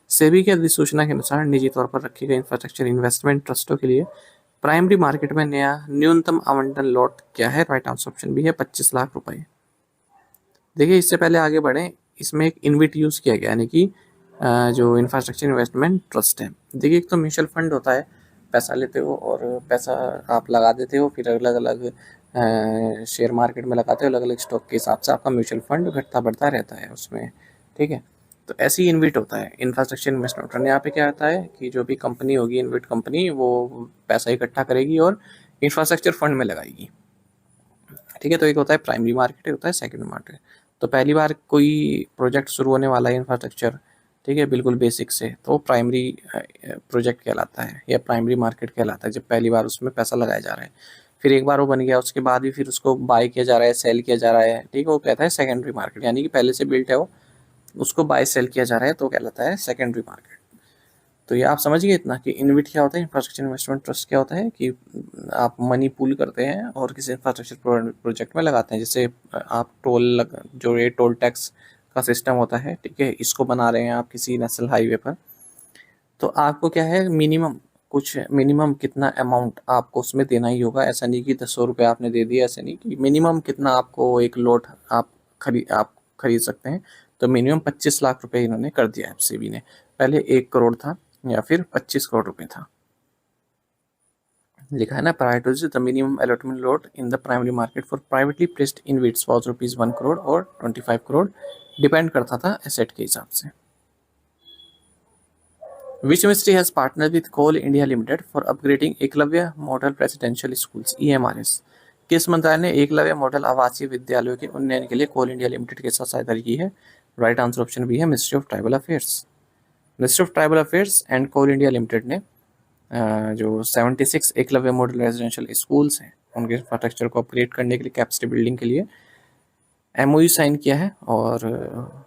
SEBI की अधिसूचना के अनुसार निजी तौर पर रखे गए इंफ्रास्ट्रक्चर इन्वेस्टमेंट ट्रस्टों के लिए प्राइमरी मार्केट में नया न्यूनतम आवंटन लॉट क्या है? राइट आंसर ऑप्शन भी है 25 लाख रुपए। देखिए, इससे पहले आगे बढ़े, इसमें एक इनविट यूज किया गया, यानी कि जो इंफ्रास्ट्रक्चर इन्वेस्टमेंट ट्रस्ट है। देखिए, एक तो म्यूचुअल फंड होता है, पैसा लेते हो और पैसा आप लगा देते हो, फिर अलग अलग शेयर मार्केट में लगाते हो, अलग अलग स्टॉक के हिसाब से आपका म्यूचुअल फंड घटता बढ़ता रहता है उसमें, ठीक है। तो ऐसे ही इन्विट होता है इंफ्रास्ट्रक्चर इन्वेस्टमेंट फंड। यहाँ पे क्या होता है कि जो भी कंपनी होगी इन्विट कंपनी, वो पैसा इकट्ठा करेगी और इंफ्रास्ट्रक्चर फंड में लगाएगी, ठीक है। तो एक होता है प्राइमरी मार्केट, एक होता है सेकेंडरी मार्केट। तो पहली बार कोई प्रोजेक्ट शुरू होने वाला है इंफ्रास्ट्रक्चर, ठीक है, बिल्कुल बेसिक से, तो प्राइमरी प्रोजेक्ट कहलाता है या प्राइमरी मार्केट कहलाता है, जब पहली बार उसमें पैसा लगाया जा रहा है। फिर एक बार वो बन गया, उसके बाद भी फिर उसको बाय किया जा रहा है, सेल किया जा रहा है, ठीक है, वो कहता है सेकेंडरी मार्केट, यानी कि पहले से बिल्ट है वो, उसको बाय सेल किया जा रहा है, तो कहलाता है सेकेंडरी मार्केट। तो ये आप समझ गए इतना कि इनविट क्या होता है, इंफ्रास्ट्रक्चर इन्वेस्टमेंट ट्रस्ट क्या होता है, कि आप मनी पूल करते हैं और किसी इंफ्रास्ट्रक्चर प्रोजेक्ट में लगाते हैं। जैसे आप जो ये टोल टैक्स का सिस्टम होता है, ठीक है, इसको बना रहे हैं आप किसी नेशनल हाईवे पर, तो आपको क्या है, मिनिमम कितना अमाउंट आपको उसमें देना ही होगा। ऐसा नहीं कि 100 रुपये आपने दे दिया, ऐसा नहीं, कि मिनिमम कितना आपको एक लोट आप खरीद सकते हैं। तो मिनिमम 25 लाख रुपए इन्होंने कर दिया है सेबी ने। पहले 1 करोड़ था या फिर 25 करोड़ रुपए था, लिखा है ना, prior to the minimum allotment lot in the primary market for privately placed InvITs was ₹1 crore और 25 करोड़, डिपेंड करता था एसेट के हिसाब से। Which ministry has partnered with Coal India Limited for upgrading Eklavya model residential schools EMRS? किस मंत्रालय ने Eklavya model आवासीय विद्यालयों के उन्नयन के लिए कोल इंडिया लिमिटेड के साथ साझेदारी की है? राइट आंसर ऑप्शन बी है Ministry of Tribal Affairs. Ministry of Tribal Affairs and Coal India Limited ने जो 76 एकलव्य मॉडल रेजिडेंशियल स्कूल्स हैं, उनके इंफ्रास्ट्रक्चर को अपग्रेड करने के लिए, कैपेसिटी बिल्डिंग के लिए MOU साइन किया है। और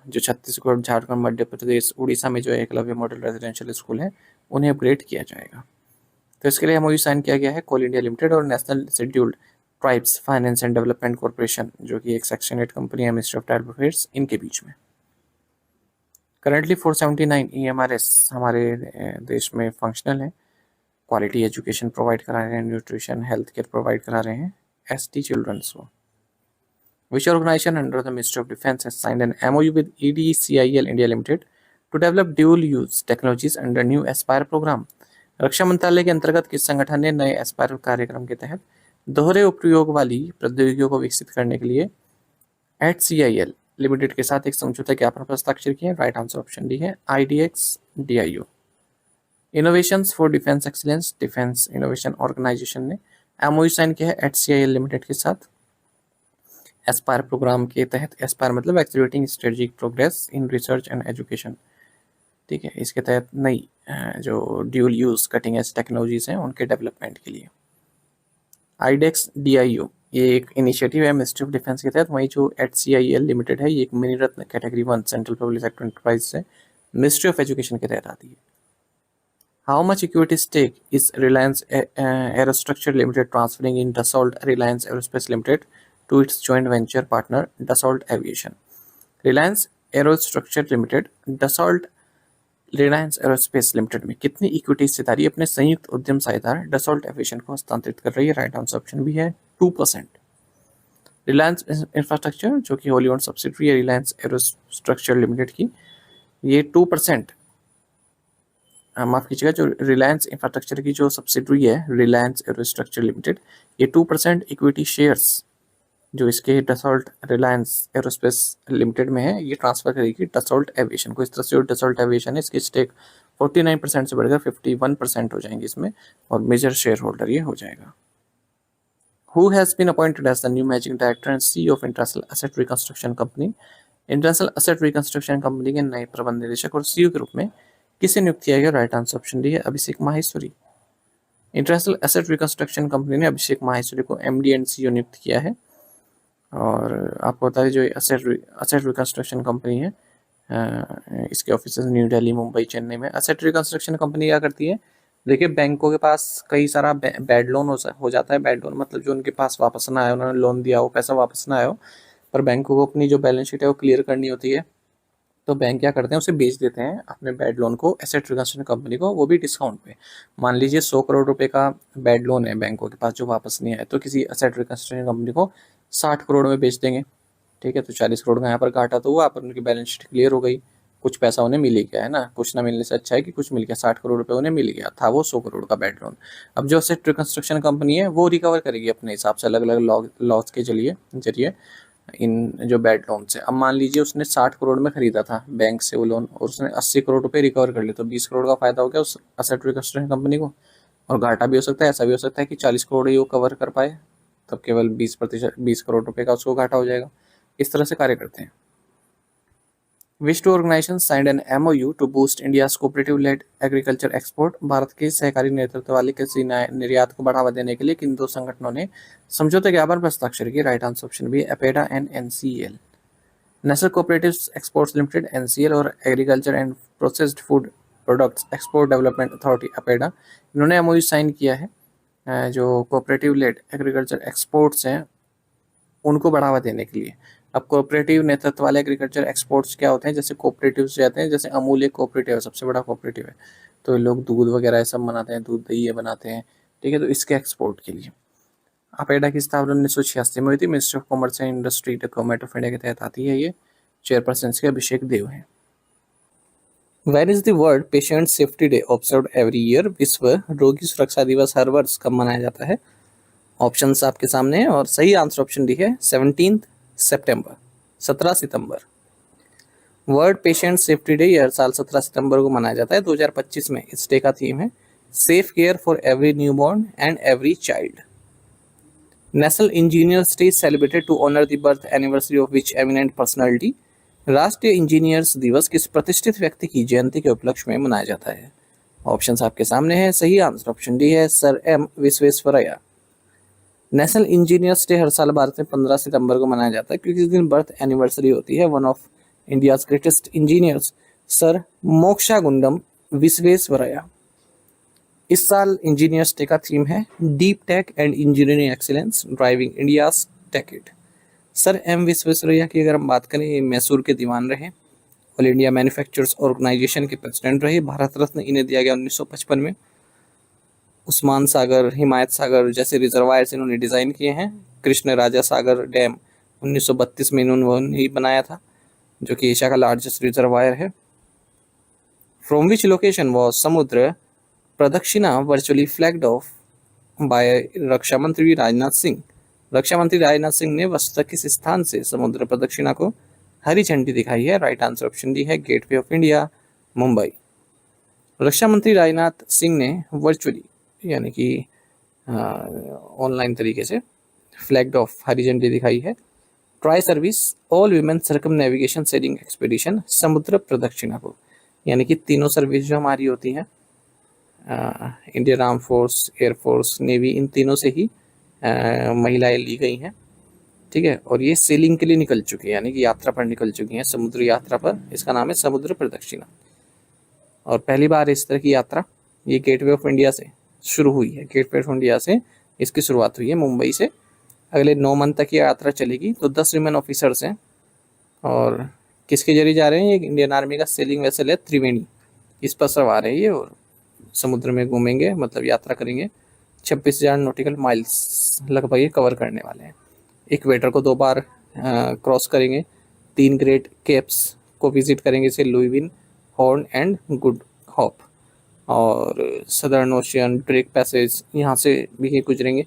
जो छत्तीसगढ़, झारखंड, मध्य प्रदेश, उड़ीसा में जो एकलव्य मॉडल रेजिडेंशियल स्कूल है, उन्हें अपग्रेड किया जाएगा। तो इसके लिए MOU साइन किया गया है कोल इंडिया लिमिटेड और national scheduled tribes finance and development corporation, जो कि एक सेक्शन 8 कंपनी है मिनिस्ट्री ऑफ ट्राइबल अफेयर्स, इनके बीच में। करंटली 479 EMRS हमारे देश में फंक्शनल है। क्वालिटी एजुकेशन प्रोवाइड करा रहे हैं, न्यूट्रिशन हेल्थ केयर प्रोवाइड करा रहे हैं ST चिल्ड्रंस को। Which organization under the Ministry of Defence has signed an MOU with EDCIL India Limited to develop dual-use technologies under new Aspire program? रक्षा मंत्रालय के अंतर्गत किस संगठन ने नए एस्पायर कार्यक्रम के तहत दोहरे उपयोग वाली प्रौद्योगिकियों को विकसित करने के लिए HCIL लिमिटेड के साथ एक समझौता ज्ञापन पर हस्ताक्षर किए? राइट आंसर ऑप्शन डी है IDX DIO। Innovations for defence excellence defence innovation organisation ने MOU साइन किया है HCIL लिमिटेड के साथ एस्पायर प्रोग्राम के तहत। एस्पायर मतलब accelerating strategic progress in research and education, ठीक है। इसके तहत नई जो dual use cutting edge technologies हैं उनके डेवलपमेंट के लिए। IDEX DIO ये एक इनिशिएटिव है मिनिस्ट्री ऑफ डिफेंस के तहत। वहीं जो HCIL लिमिटेड है ये एक mini Ratna category 1 central public sector enterprise से मिनिस्ट्री ऑफ एजुकेशन के तहत आती है। How much equity stake is Reliance aerostructure limited transferring in Dassault Reliance aerospace limited to its joint venture partner Dassault Aviation? Reliance Aerostructure Limited Dassault Reliance Aerospace Limited में कितनी equity हिस्सेदारी अपने संयुक्त उद्यम साझेदार Dassault Aviation को हस्तांतरित कर रही है? राइट आंसर ऑप्शन भी है 2%। रिलायंस इंफ्रास्ट्रक्चर जो कि होली ओन्ड सब्सिडरी है रिलायंस एरोस्ट्रक्चर लिमिटेड की, ये 2%, माफ कीजिएगा, जो रिलायंस इंफ्रास्ट्रक्चर की जो सब्सिडरी है रिलायंस एरोस्ट्रक्चर लिमिटेड, ये 2% इक्विटी शेयर्स जो इसके डसॉल्ट रिलायंस एरोस्पेस लिमिटेड में है ये ट्रांसफर करेगी डसॉल्ट एविएशन को। इस तरह से डसॉल्ट एविएशन है इसकी स्टेक 49% से बढ़कर 51% हो जाएंगे इसमें, और मेजर शेयर होल्डर ये हो जाएगा। Who has been appointed as the new managing director and CEO of International asset reconstruction Company? International asset reconstruction Company के नए प्रबंध निदेशक और CEO के रूप में किसे नियुक्त किया गया? राइट आंसर ऑप्शन डी है Abhishek Maheshwari. International asset reconstruction company ने अभिषेक माहेश्वरी को MD एंड CEO नियुक्त किया है। और आपको बता दें जो एसेट रिकंस्ट्रक्शन कंपनी है इसके ऑफिस न्यू दिल्ली, मुंबई, चेन्नई में। एसेट रिकंस्ट्रक्शन कंपनी क्या करती है? देखिए बैंकों के पास कई सारा बैड लोन हो जाता है। बैड लोन मतलब जो उनके पास वापस ना आए, उन्होंने लोन दिया हो पैसा वापस ना आया हो, पर बैंकों को अपनी जो बैलेंस शीट है वो क्लियर करनी होती है, तो बैंक क्या करते हैं उसे बेच देते हैं अपने बैड लोन को एसेट रिकंस्ट्रक्शन कंपनी को, वो भी डिस्काउंट पे। मान लीजिए 100 करोड़ रुपए का बैड लोन है बैंकों के पास जो वापस नहीं आया, तो किसी एसेट रिकंस्ट्रक्शन कंपनी को 60 करोड़ में बेच देंगे, ठीक है। तो 40 करोड़ का यहाँ पर घाटा तो हुआ, पर उनकी बैलेंस शीट क्लियर हो गई, कुछ पैसा उन्हें मिल ही गया है ना। कुछ ना मिलने से अच्छा है कि कुछ मिल गया। 60 करोड़ रुपए उन्हें मिल गया था, वो 100 करोड़ का बैड लोन। अब जो एसेट रिकंस्ट्रक्शन कंपनी है वो रिकवर करेगी अपने हिसाब से अलग अलग लॉस के जरिए इन जो बैड लोन से। अब मान लीजिए उसने 60 करोड़ में खरीदा था बैंक से वो लोन, और उसने 80 करोड़ रुपए रिकवर कर लिए, तो 20 करोड़ का फायदा हो गया उस एसेट रिकंस्ट्रक्शन कंपनी को। और घाटा भी हो सकता है, ऐसा भी हो सकता है कि 40 करोड़ ही वो कवर कर पाए, तब केवल 20 करोड़ रुपए का उसको घाटा हो जाएगा। इस तरह से कार्य करते हैं। Which two organizations signed an MOU to boost India's cooperative-led agriculture export? Bharat के सहकारी नेतृत्व वाले कृषि निर्यात को बढ़ावा देने के लिए किन दो संगठनों ने समझौते ज्ञापन पर हस्ताक्षर किए? Right answer option B APEDA and NCL। National Cooperative Exports Limited NCL और agriculture and processed food products export development authority APEDA, इन्होंने MOU साइन किया है जो कोऑपरेटिव लेड एग्रीकल्चर एक्सपोर्ट्स हैं उनको बढ़ावा देने के लिए। अब कोऑपरेटिव नेतृत्व वाले एग्रीकल्चर एक्सपोर्ट्स क्या होते हैं? जैसे कोऑपरेटिव जाते हैं, जैसे अमूल एक कोऑपरेटिव है, सबसे बड़ा कोऑपरेटिव है, तो लोग दूध वगैरह सब बनाते हैं, दूध दही बनाते हैं, ठीक है। तो इसके एक्सपोर्ट के लिए अपेडा की स्थापना 1986 में हुई थी। Ministry of commerce and industry government of India के तहत आती है ये। चेयरपर्सन के अभिषेक देव हैं। Where is the World Patient Safety Day observed every year? विश्व रोगी सुरक्षा दिवस हर वर्ष कब मनाया जाता है? ऑप्शंस आपके सामने हैं और सही आंसर ऑप्शन डी है 17 सितंबर, 17 सितंबर। वर्ल्ड पेशेंट सेफ्टी डे हर साल 17 सितंबर को मनाया जाता है। 2025 में इस डे का थीम है safe care for every newborn and every child. National engineers Day celebrated to honour the birth anniversary of which eminent personality? राष्ट्रीय इंजीनियर्स दिवस किस प्रतिष्ठित व्यक्ति की जयंती के उपलक्ष्य में मनाया जाता है? ऑप्शंस आपके सामने हैं। सही आंसर ऑप्शन डी है sir M Visvesvaraya. National engineers day हर साल भारत में 15 सितंबर को मनाया जाता है क्योंकि इस दिन बर्थ एनिवर्सरी होती है one of India's greatest engineers sir Mokshagundam Visvesvaraya. इस साल इंजीनियर्स डे का थीम है deep tech and engineering excellence driving India's tech. Sir M Visvesvaraya की अगर हम बात करें, ये मैसूर के दीवान रहे, ऑल इंडिया मैन्युफैक्चरर्स ऑर्गेनाइजेशन के प्रेसिडेंट रहे, भारत रत्न इन्हें दिया गया 1955 में। उस्मान सागर, हिमायत सागर जैसे रिजर्वायर्स इन्होंने डिज़ाइन किए हैं। कृष्ण राजा सागर डैम 1932 में इन्होंने ही बनाया था, जो कि एशिया का लार्जेस्ट रिजर्वायर है। फ्रॉम विच लोकेशन वॉज समुद्र प्रदक्षिणा वर्चुअली फ्लैग्ड ऑफ बाय रक्षा मंत्री राजनाथ सिंह। रक्षा मंत्री राजनाथ सिंह ने वस्तुतः किस स्थान से समुद्र प्रदक्षिणा को हरी झंडी दिखाई है? राइट आंसर ऑप्शन डी है गेटवे ऑफ इंडिया, मुंबई। रक्षा मंत्री राजनाथ सिंह ने वर्चुअली यानी कि ऑनलाइन तरीके से फ्लैग्ड ऑफ हरी झंडी दिखाई है tri service all women circum navigation selling expedition समुद्र प्रदक्षिणा को, यानी कि तीनों सर्विस जो हमारी होती हैं, Indian arm force, air force, navy, इन तीनों से ही महिलाएं ली गई हैं। ठीक है, और ये सेलिंग के लिए निकल चुकी है, यानी कि यात्रा पर निकल चुकी हैं, समुद्र यात्रा पर। इसका नाम है समुद्र प्रदक्षिणा। और पहली बार इस तरह की यात्रा ये गेटवे ऑफ इंडिया से शुरू हुई है। गेटवे ऑफ इंडिया से इसकी शुरुआत हुई है, मुंबई से। अगले 9 मंथ तक ये यात्रा चलेगी। तो 10 विमेन ऑफिसर्स हैं, और किसके जरिए जा रहे हैं? ये इंडियन आर्मी का सेलिंग वेसल है त्रिवेणी, इस पर सवार है ये, और समुद्र में घूमेंगे, मतलब यात्रा करेंगे। 26,000 नॉटिकल माइल्स लगभग ये कवर करने वाले हैं। इक्वेटर को 2 बार क्रॉस करेंगे। 3 ग्रेट केप्स को विजिट करेंगे, जैसे लुईविन, हॉर्न एंड गुड होप, और सदर्न ओशियन, ड्रेक पैसेज, यहाँ से भी ये गुजरेंगे।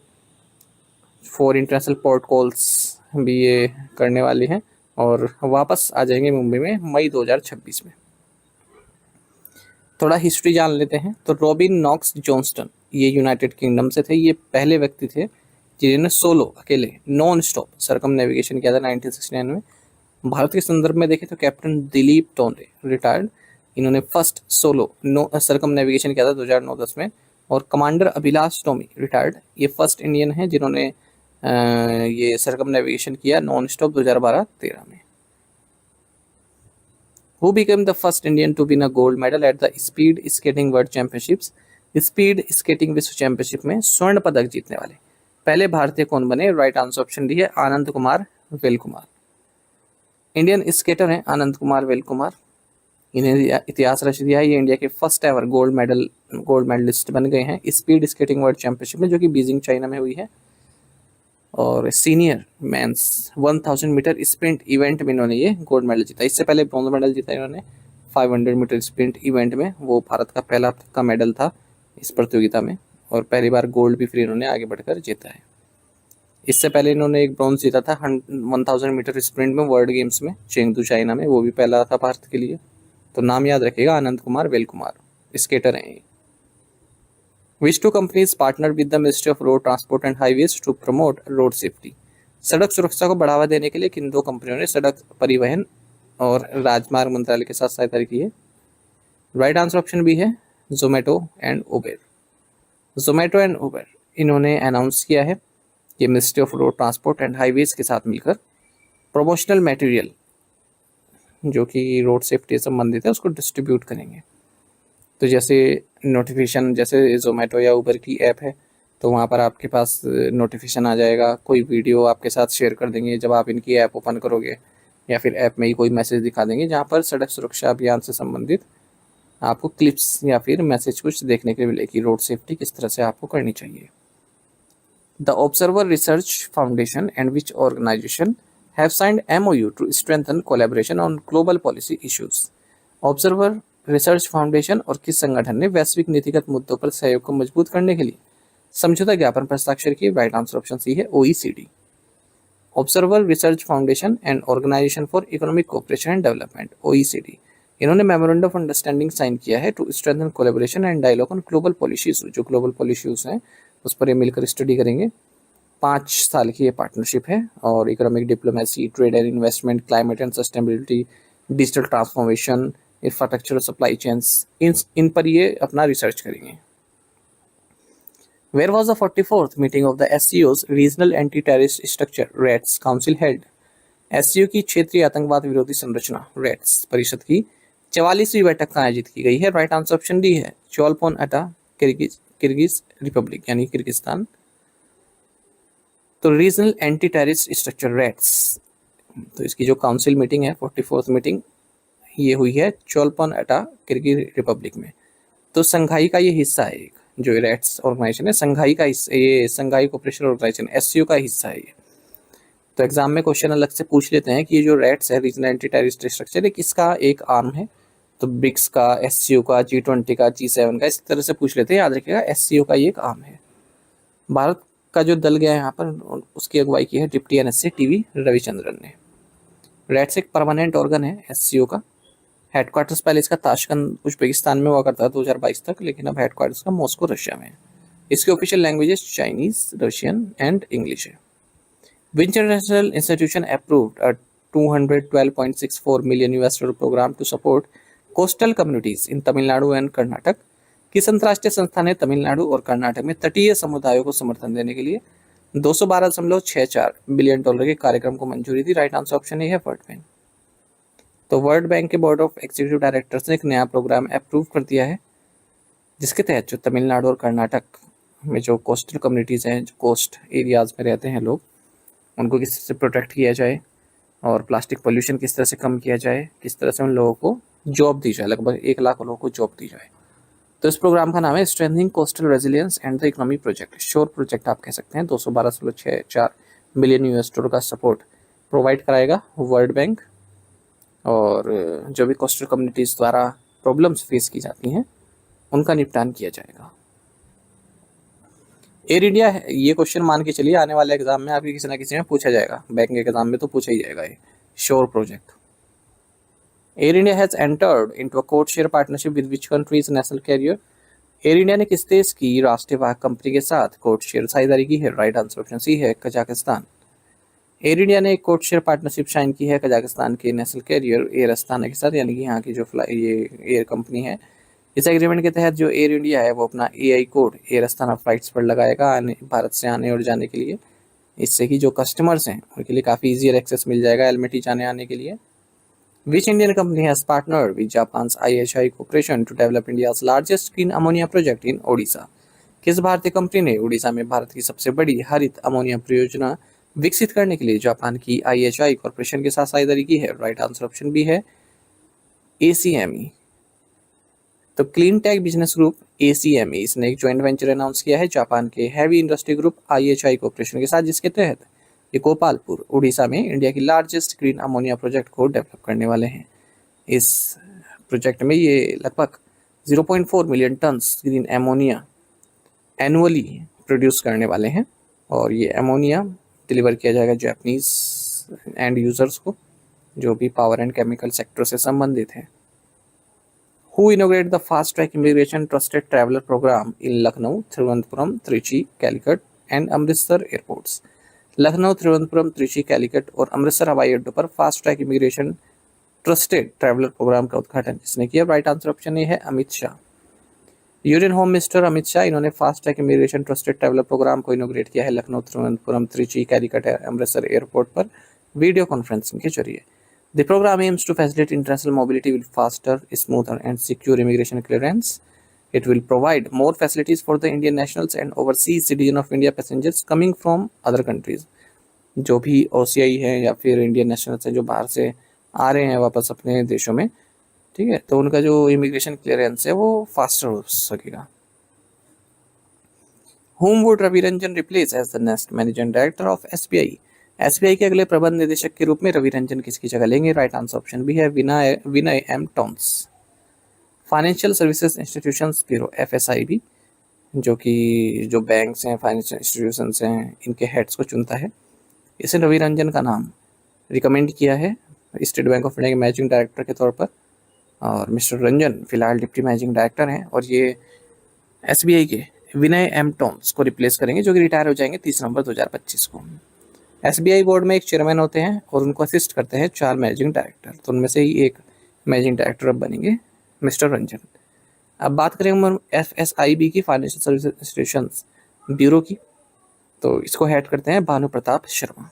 4 इंटरनेशनल पोर्ट कॉल्स भी ये करने वाले हैं, और वापस आ जाएंगे मुंबई में मई 2026 में। थोड़ा हिस्ट्री जान लेते हैं। तो रॉबिन नॉक्स जॉनस्टन ये यूनाइटेड किंगडम से थे। ये पहले व्यक्ति थे जिन्होंने सोलो, अकेले, नॉन स्टॉप सर्कम नेविगेशन किया था 1969 में। भारत के संदर्भ में देखें तो कैप्टन दिलीप टोंडे रिटायर्ड, इन्होंने फर्स्ट सोलो सर्कम नेविगेशन किया था 2009-10 में। और कमांडर अभिलाष टोमी रिटायर्ड, ये फर्स्ट इंडियन है जिन्होंने ये सर्कम नेविगेशन किया नॉन स्टॉप 2012-13 में। Who became the first Indian to win a gold medal at the Speed Skating World Championships? Speed skating विश्व चैंपियनशिप में स्वर्ण पदक जीतने वाले पहले भारतीय कौन बने? राइट आंसर ऑप्शन डी है आनंद कुमार वेल कुमार। इंडियन स्केटर हैं आनंद कुमार वेल कुमार, इन्हें इतिहास रच दिया है। ये इंडिया के फर्स्ट एवर गोल्ड मेडलिस्ट बन गए हैं स्पीड स्केटिंग वर्ल्ड चैंपियनशिप में, जो कि बीजिंग चाइना में हुई है। और senior men's 1000 metre sprint event में इन्होंने ये गोल्ड मेडल जीता। इससे पहले ब्रॉन्ज मेडल जीता इन्होंने 500 मीटर स्प्रिंट इवेंट में, वो भारत का पहला का मेडल था इस प्रतियोगिता में। और पहली बार गोल्ड भी फिर इन्होंने आगे बढ़कर जीता है। इससे पहले इन्होंने एक ब्रॉन्ज जीता था 1000 मीटर स्प्रिंट में वर्ल्ड गेम्स में चेंगदू चाइना में, वो भी पहला था भारत के लिए। तो नाम याद रखिएगा, आनंद कुमार वेल कुमार स्केटर हैं। Which two companies partnered with the Ministry of Road Transport and Highways to promote road safety? सड़क सुरक्षा को बढ़ावा देने के लिए किन 2 कंपनियों ने सड़क परिवहन और राजमार्ग मंत्रालय के साथ सहायता की है? राइट आंसर ऑप्शन बी है Zomato and Uber. Zomato and Uber इन्होंने अनाउंस किया है कि Ministry of road transport and highways के साथ मिलकर प्रोमोशनल मटेरियल जो कि रोड सेफ्टी से संबंधित है उसको डिस्ट्रीब्यूट करेंगे। तो जैसे नोटिफिकेशन, जैसे जोमेटो या उबर की ऐप है, तो वहाँ पर आपके पास नोटिफिकेशन आ जाएगा, कोई वीडियो आपके साथ शेयर कर देंगे जब आप इनकी ऐप ओपन करोगे, या फिर ऐप में ही कोई मैसेज दिखा देंगे जहाँ पर सड़क सुरक्षा अभियान से संबंधित आपको क्लिप्स या फिर मैसेज कुछ देखने के लिए मिलेगी, रोड सेफ्टी किस तरह से आपको करनी चाहिए। The Observer Research Foundation and which organisation have signed MOU to strengthen collaboration on global policy issues? Observer Research Foundation और किस संगठन ने वैश्विक नीतिगत मुद्दों पर सहयोग को मजबूत करने के लिए समझौता ज्ञापन पर हस्ताक्षर किए? राइट आंसर ऑप्शन सी है OECD। Observer Research Foundation and Organisation for Economic Cooperation and Development OECD, इन्होंने मेमोरेंडम ऑफ अंडरस्टैंडिंग साइन किया है to strengthen collaboration and dialogue on global policy issue. जो ग्लोबल पॉलिसी इशूज हैं उस पर ये मिलकर स्टडी करेंगे। 5 साल की ये पार्टनरशिप है, और economic diplomacy, trade and investment, climate and sustainability, digital transformation, infrastructure, supply chains, इन पर ये अपना रिसर्च करेंगे। Where was the 44th meeting of the SCO's Regional Anti-Terrorist Structure (RATS) Council held? SCO की क्षेत्रीय आतंकवाद विरोधी संरचना RATS परिषद की 44वीं बैठक का आयोजित की गई है। राइट आंसर ऑप्शन डी है चोलपोन अटा किर्गिज रिपब्लिक यानी किर्गिस्तान। तो regional anti terrorist structure rates, तो इसकी जो काउंसिल मीटिंग है 44th मीटिंग ये हुई है चोलपन अटा किर्गिज रिपब्लिक में। तो संघाई का ये हिस्सा है एक, जो रेट्स ऑर्गेनाइजेशन है संघाई का हिस्सा, ये संघाई कोऑपरेशन ऑर्गेनाइजेशन एससीओ का हिस्सा है ये। तो एग्जाम में क्वेश्चन अलग से पूछ लेते हैं कि ये जो रेट्स है रीजनल एंटी टेररिस्ट स्ट्रक्चर है किसका एक आर्म है। तो ब्रिक्स का, एससीओ का, G20 का, G7 का, इस तरह से पूछ लेते हैं, याद रखिएगा एससीओ का ये एक आर्म है। भारत का जो दल गया है यहाँ पर उसकी अगुवाई की है डिप्टी एनएसए टीवी रविचंद्रन ने। रेट्स एक परमानेंट ऑर्गन है एससीओ का। हेडक्वार्टर्स पहले इसका ताशकंद उज्बेकिस्तान में हुआ करता था 2022 तक, लेकिन अब हेडक्वार्टर्स का मॉस्को रशिया में है। इसकी official languages Chinese, Russian and English है। Which international institution approved a $212.64 million programme to support coastal communities in Tamil Nadu and Karnataka. किस अंतर्राष्ट्रीय संस्था ने तमिलनाडु और कर्नाटक में तटीय समुदायों को समर्थन देने के लिए $212.64 बिलियन के कार्यक्रम को मंजूरी दी? राइट आंसर ऑप्शन ए है वर्ल्ड बैंक। तो वर्ल्ड बैंक के बोर्ड ऑफ एग्जीक्यूटिव डायरेक्टर्स ने एक नया प्रोग्राम अप्रूव कर दिया है, जिसके तहत जो तमिलनाडु और कर्नाटक में जो कोस्टल कम्युनिटीज़ हैं, जो कोस्ट एरियाज में रहते हैं लोग, उनको किस तरह से प्रोटेक्ट किया जाए और प्लास्टिक पोल्यूशन किस तरह से कम किया जाए, किस तरह से उन लोगों को जॉब दी जाए, लगभग 1 लाख लोगों को जॉब दी जाए। तो इस प्रोग्राम का नाम है strengthening coastal resilience and the economy project. शोर प्रोजेक्ट आप कह सकते हैं। $212.64 बिलियन का सपोर्ट प्रोवाइड कराएगा वर्ल्ड बैंक, और जो भी कोस्टल कम्युनिटीज़ द्वारा प्रॉब्लम्स फेस की जाती हैं उनका निपटान किया जाएगा। एयर इंडिया है, ये क्वेश्चन मान के चलिए आने वाले एग्जाम में आपके किसी ना किसी में पूछा जाएगा, बैंक के एग्जाम में तो पूछा ही जाएगा ये shore project. Air India has entered into a code share partnership with which country's national carrier. Air India ने किस देश की राष्ट्रीय वाहक कंपनी के साथ कोड शेयर साझेदारी की है? राइट आंसर ऑप्शन सी है कजाकिस्तान। एयर इंडिया ने एक कोड शेयर पार्टनरशिप साइन की है कजाकिस्तान के नेशनल कैरियर एयर अस्ताना के साथ, यानी कि यहाँ की जो ये एयर कंपनी है। इस एग्रीमेंट के तहत जो एयर इंडिया है वो अपना AI code air Astana flights पर लगाएगा भारत से आने और जाने के लिए। इससे कि जो कस्टमर्स हैं उनके लिए काफ़ी ईजियर एक्सेस मिल जाएगा एलमेटी जाने आने के लिए। Which Indian company has partnered with Japan's IHI corporation to develop India's largest green ammonia project in Odisha. किस भारतीय कंपनी ने उड़ीसा में भारत की सबसे बड़ी हरित अमोनिया परियोजना विकसित करने के लिए जापान की IHI कॉर्पोरेशन के साथ साझेदारी की है? राइट आंसर ऑप्शन बी है ACME। तो clean tech business group ACME इसने एक ज्वाइंट वेंचर अनाउंस किया है जापान के heavy industry group IHI corporation के साथ, जिसके तहत ये गोपालपुर उड़ीसा में इंडिया की लार्जेस्ट ग्रीन अमोनिया प्रोजेक्ट को डेवलप करने वाले हैं। इस प्रोजेक्ट में ये लगभग 0.4 million turns green ammonia annually produce करने वाले हैं, और ये अमोनिया डिलीवर किया जाएगा जापानीज एंड यूजर्स को, जो भी पावर एंड केमिकल सेक्टर से संबंधित है। Who inaugurated the fast track immigration trusted traveler program in Lucknow, Thiruvananthapuram, Trichy, Calicut and Amritsar airports? Lucknow, Thiruvananthapuram, Trichy, Calicut और अमृतसर हवाई अड्डों पर fast track immigration trusted traveller programme का उद्घाटन किसने किया? राइट आंसर ऑप्शन ए है Amit Shah. Union home minister Amit Shah इन्होंने fast track immigration trusted traveller programme को इनोग्रेट किया है लखनऊ, तिरुवनंतपुरम, त्रिची, कैलिकट और अमृतसर एयरपोर्ट पर वीडियो कॉन्फ्रेंसिंग के जरिए। The program aims to facilitate international mobility with faster, smoother, and secure immigration clearance. It will provide more facilities for the Indian nationals and overseas citizen of India passengers coming from other countries. जो भी OCI है या फिर Indian nationals हैं जो बाहर से आ रहे हैं वापस अपने देशों में, ठीक है, तो उनका जो इमिग्रेशन क्लियरेंस है वो फास्टर हो सकेगा। Whom would Ravi Ranjan replace as the next managing director of SBI? SBI के अगले प्रबंध निदेशक के रूप में रवि रंजन किसकी जगह लेंगे? राइट आंसर ऑप्शन भी है Vinay M Tonse. Financial services institutions bureau FSIB, जो कि जो बैंक्स हैं, फाइनेंशियल इंस्टीट्यूशंस हैं, इनके हेड्स को चुनता है। इसे रवि रंजन का नाम रिकमेंड किया है स्टेट बैंक ऑफ इंडिया के मैनेजिंग डायरेक्टर के तौर पर, और मिस्टर रंजन फिलहाल डिप्टी मैनेजिंग डायरेक्टर हैं, और ये SBI के विनय M टॉन्स को रिप्लेस करेंगे, जो कि रिटायर हो जाएंगे 30 नवंबर 2025 को। SBI बोर्ड में एक चेयरमैन होते हैं और उनको असिस्ट करते हैं 4 मैनेजिंग डायरेक्टर, तो उनमें से ही एक मैनेजिंग डायरेक्टर अब बनेंगे मिस्टर रंजन। अब बात करेंगे हम FSIB की, फाइनेंशियल सर्विसेज इंस्टीट्यूशंस ब्यूरो की, तो इसको हेड करते हैं Bhanu Pratap Sharma.